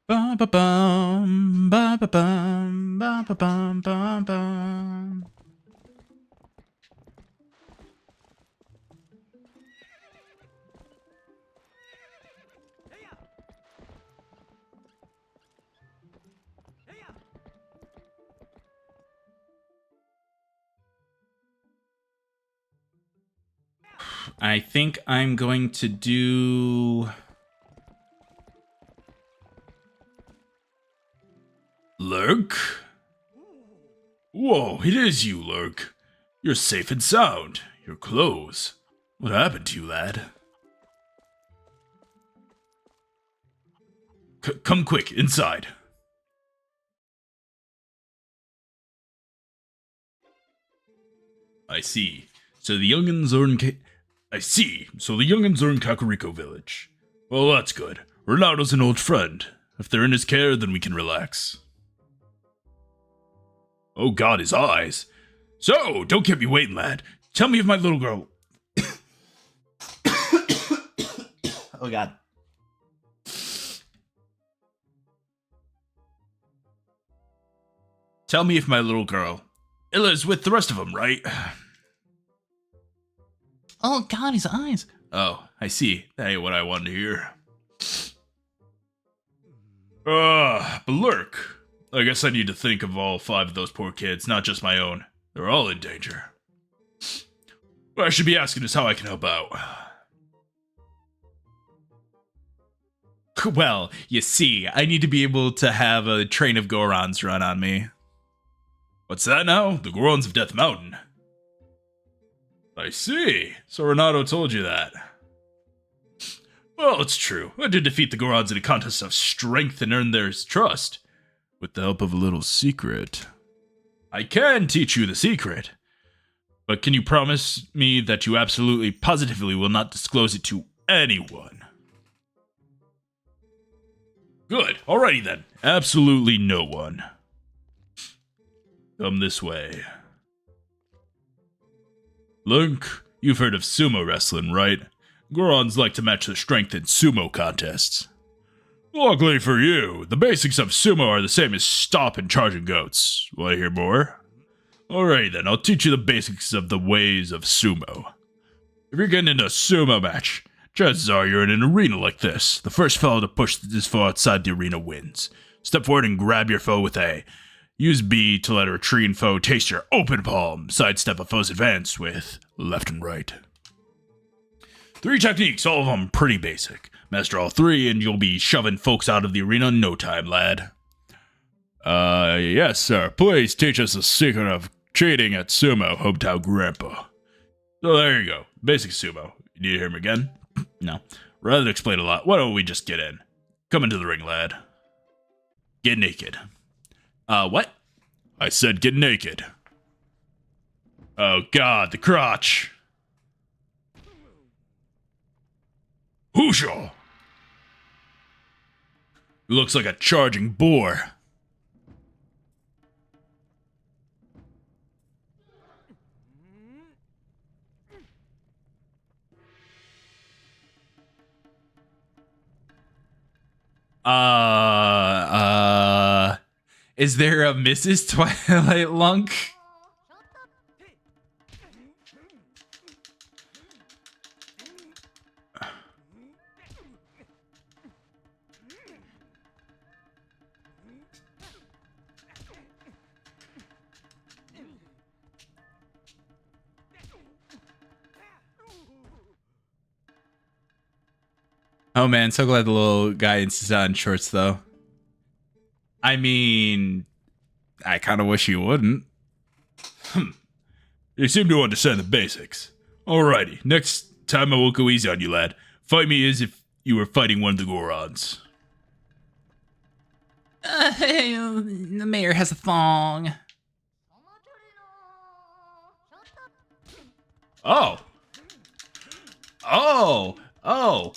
Ba ba bum, ba ba bum, ba ba bum, ba bum. I think I'm going to do Lurk? Whoa, it is you, Lurk. You're safe and sound. Your clothes. What happened to you, lad? Come quick, inside. I see. So the youngins are in Kakariko Village. Well, that's good. Ronaldo's an old friend. If they're in his care, then we can relax. Oh god, his eyes. So, don't keep me waiting, lad. Tell me if my little girl... Oh god. Tell me if my little girl... Illa's with the rest of them, right? Oh god, his eyes. Oh, I see. That ain't what I wanted to hear. But Lurk, I guess I need to think of all 5 of those poor kids, not just my own. They're all in danger. What I should be asking is how I can help out. Well, you see, I need to be able to have a train of Gorons run on me. What's that now? The Gorons of Death Mountain. I see. So Renato told you that. Well, it's true. I did defeat the Gorons in a contest of strength and earn their trust. With the help of a little secret. I can teach you the secret. But can you promise me that you absolutely, positively will not disclose it to anyone? Good. Alrighty then. Absolutely no one. Come this way. Link, you've heard of sumo wrestling, right? Gorons like to match their strength in sumo contests. Luckily for you, the basics of sumo are the same as stop and charging goats. Want to hear more? Alright then, I'll teach you the basics of the ways of sumo. If you're getting into a sumo match, chances are you're in an arena like this. The first fellow to push this foe outside the arena wins. Step forward and grab your foe with A. Use B to let a retreating foe taste your open palm. Sidestep a foe's advance with left and right. 3 techniques, all of them pretty basic. Master all 3 and you'll be shoving folks out of the arena in no time, lad. Yes, sir. Please teach us the secret of cheating at sumo, hometown grandpa. So there you go. Basic sumo. You need to hear him again? No. Rather than explain a lot, why don't we just get in? Come into the ring, lad. Get naked. What? I said get naked. Oh god, the crotch. Hooshaw! He looks like a charging boar. Is there a Mrs. Twilight Lunk? Oh man, so glad the little guy insists on shorts though. I mean, I kind of wish he wouldn't. You seem to understand the basics. Alrighty, next time I won't go easy on you, lad. Fight me as if you were fighting one of the Gorons. The mayor has a thong. Oh. Oh. Oh.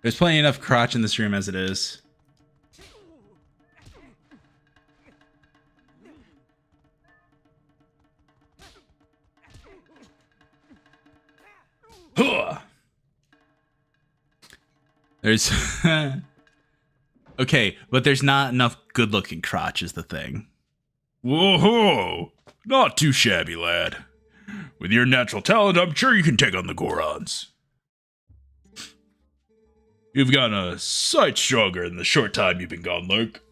There's plenty enough crotch in this room as it is. Huh. There's okay, but there's not enough good-looking crotch is the thing. Whoa-ho! Not too shabby, lad. With your natural talent, I'm sure you can take on the Gorons. You've gotten a sight stronger in the short time you've been gone, Lurk.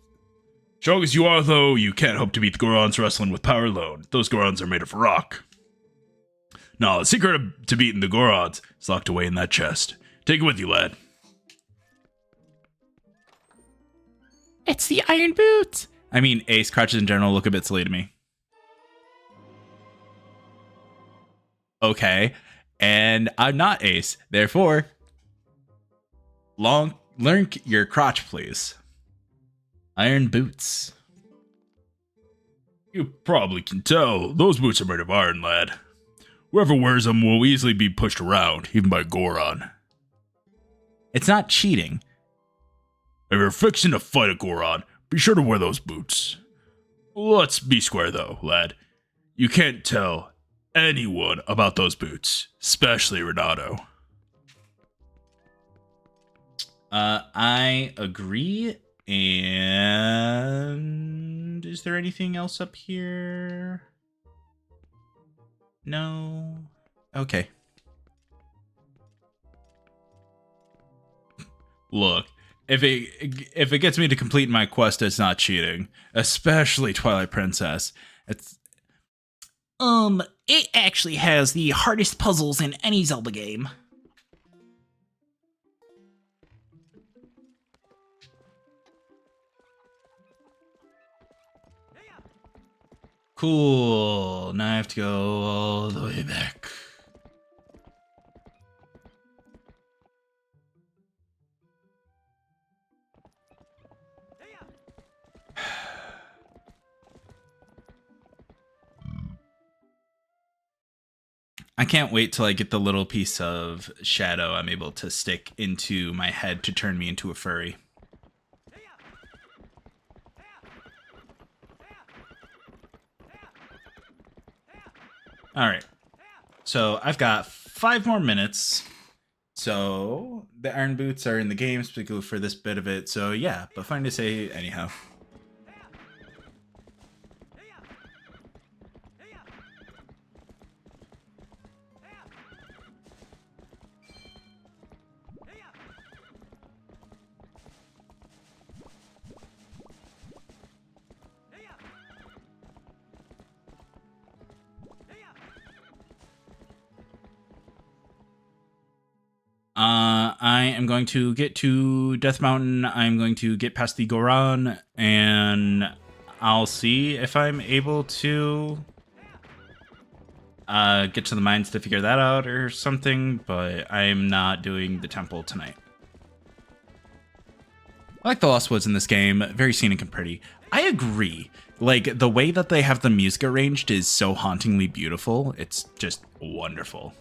Strong as you are, though, you can't hope to beat the Gorons wrestling with power alone. Those Gorons are made of rock. Now, the secret to beating the Gorons is locked away in that chest. Take it with you, lad. It's the iron boots. I mean, Ace crotches in general look a bit silly to me. Okay, and I'm not Ace. Therefore, learn your crotch, please. Iron boots. You probably can tell, those boots are made of iron, lad. Whoever wears them will easily be pushed around, even by Goron. It's not cheating. If you're fixing to fight a Goron, be sure to wear those boots. Let's be square though, lad. You can't tell anyone about those boots, especially Renato. I agree. And is there anything else up here? No. Okay. Look, if it gets me to complete my quest, it's not cheating. Especially Twilight Princess. It actually has the hardest puzzles in any Zelda game. Cool. Now I have to go all the way back. I can't wait till I get the little piece of shadow I'm able to stick into my head to turn me into a furry. Alright. So I've got 5 more minutes. So the iron boots are in the game, particularly for this bit of it. So yeah, but fine to say anyhow. I am going to get to Death Mountain. I'm going to get past the Goron, and I'll see if I'm able to get to the mines to figure that out or something, but I'm not doing the temple tonight. I like the Lost Woods in this game. Very scenic and pretty. I agree. Like, the way that they have the music arranged is so hauntingly beautiful. It's just wonderful.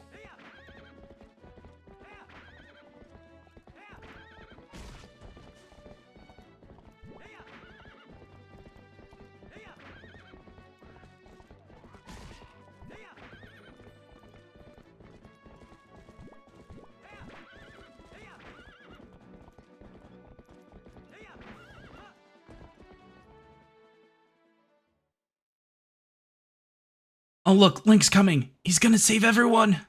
Oh look, Link's coming. He's gonna save everyone.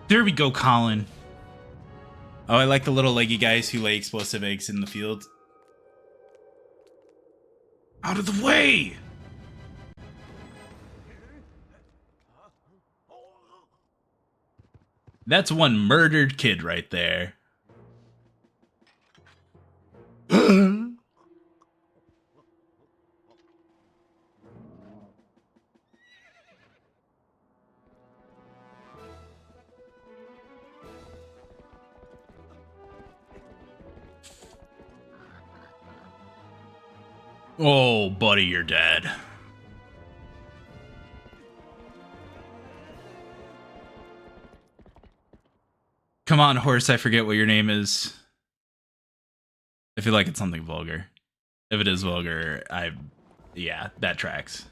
There we go, Colin. Oh, I like the little leggy guys who lay explosive eggs in the field. Out of the way! That's one murdered kid right there. Oh, buddy, you're dead. Come on, horse, I forget what your name is. I feel like it's something vulgar. If it is vulgar, yeah, that tracks.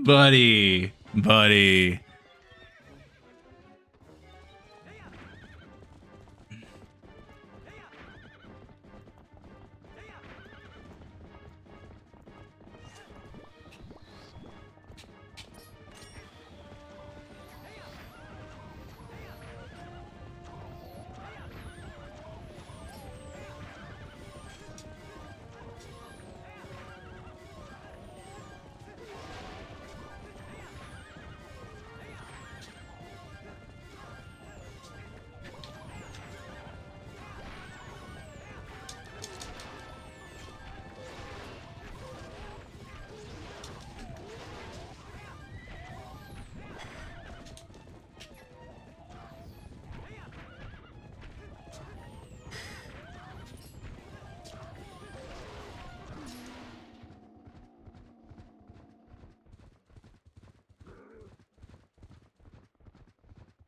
Buddy.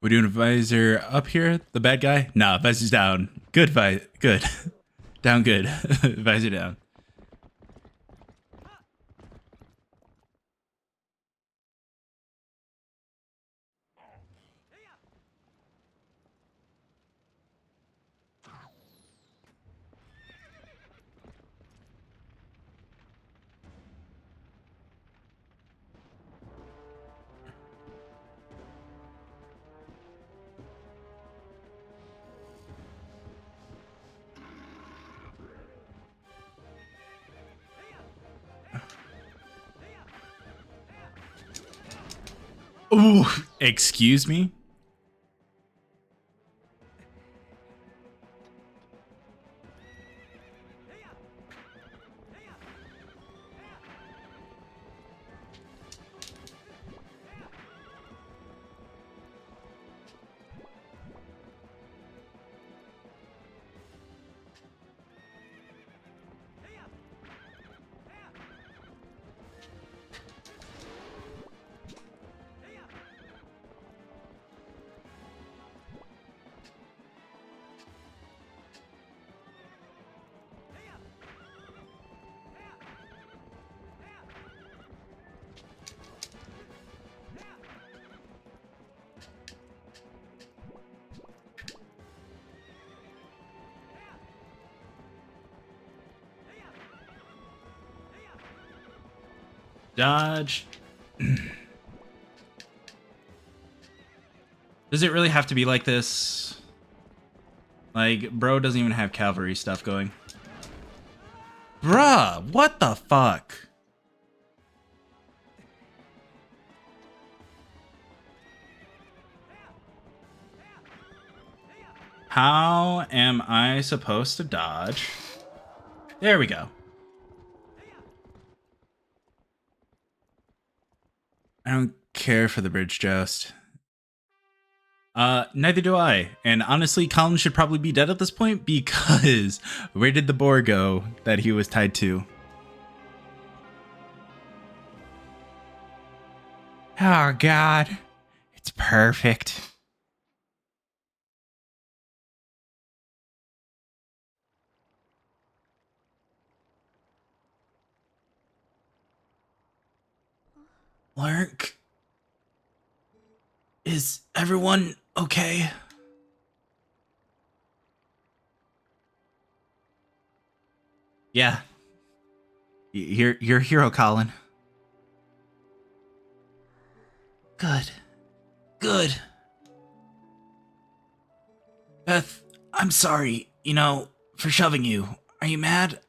We're doing a visor up here, the bad guy? Nah, visor's down. Good. Down good. Visor down. Ooh, excuse me? Dodge. Does it really have to be like this? Like, bro doesn't even have cavalry stuff going. Bruh, what the fuck? How am I supposed to dodge? There we go. I don't care for the bridge joust. Neither do I. And honestly, Colin should probably be dead at this point because where did the boar go that he was tied to? Oh, God. It's perfect. Lurk? Is everyone okay? Yeah. You're a hero, Colin. Good. Good. Beth, I'm sorry, for shoving you. Are you mad?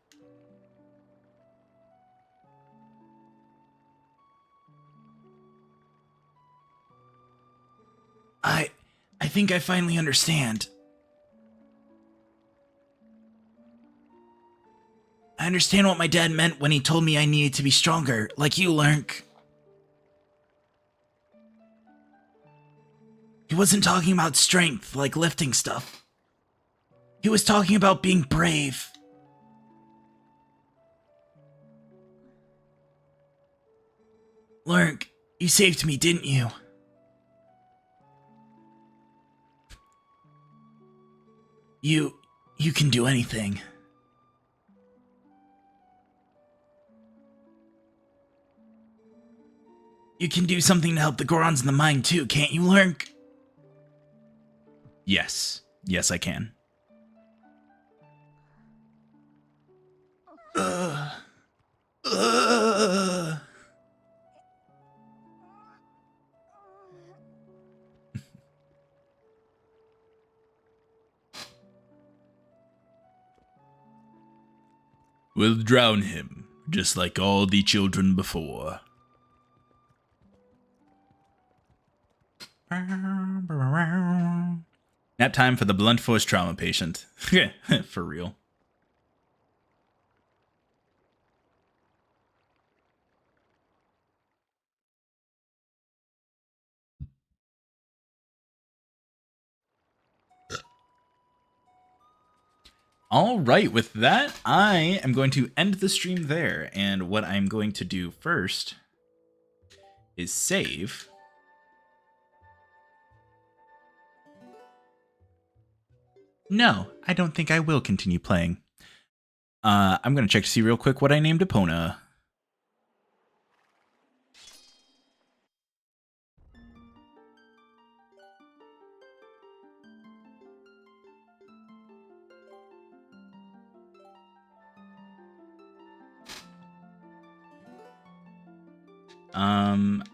I think I finally understand. I understand what my dad meant when he told me I needed to be stronger, like you, Lurk. He wasn't talking about strength, like lifting stuff. He was talking about being brave. Lurk, you saved me, didn't you? You can do anything. You can do something to help the Gorons in the mine too, can't you, Lurk? Yes. Yes, I can. Ugh. Ugh. We'll drown him, just like all the children before. Nap time for the blunt force trauma patient. For real. All right, with that, I am going to end the stream there. And what I'm going to do first is save. No, I don't think I will continue playing. I'm going to check to see real quick what I named Epona.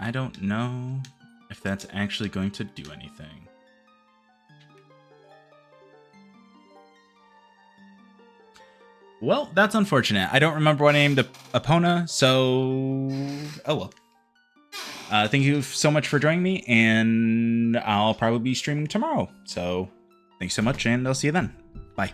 I don't know if that's actually going to do anything. Well, that's unfortunate. I don't remember what I named Epona, so... Oh well. Thank you so much for joining me, and I'll probably be streaming tomorrow. So, thanks so much, and I'll see you then. Bye.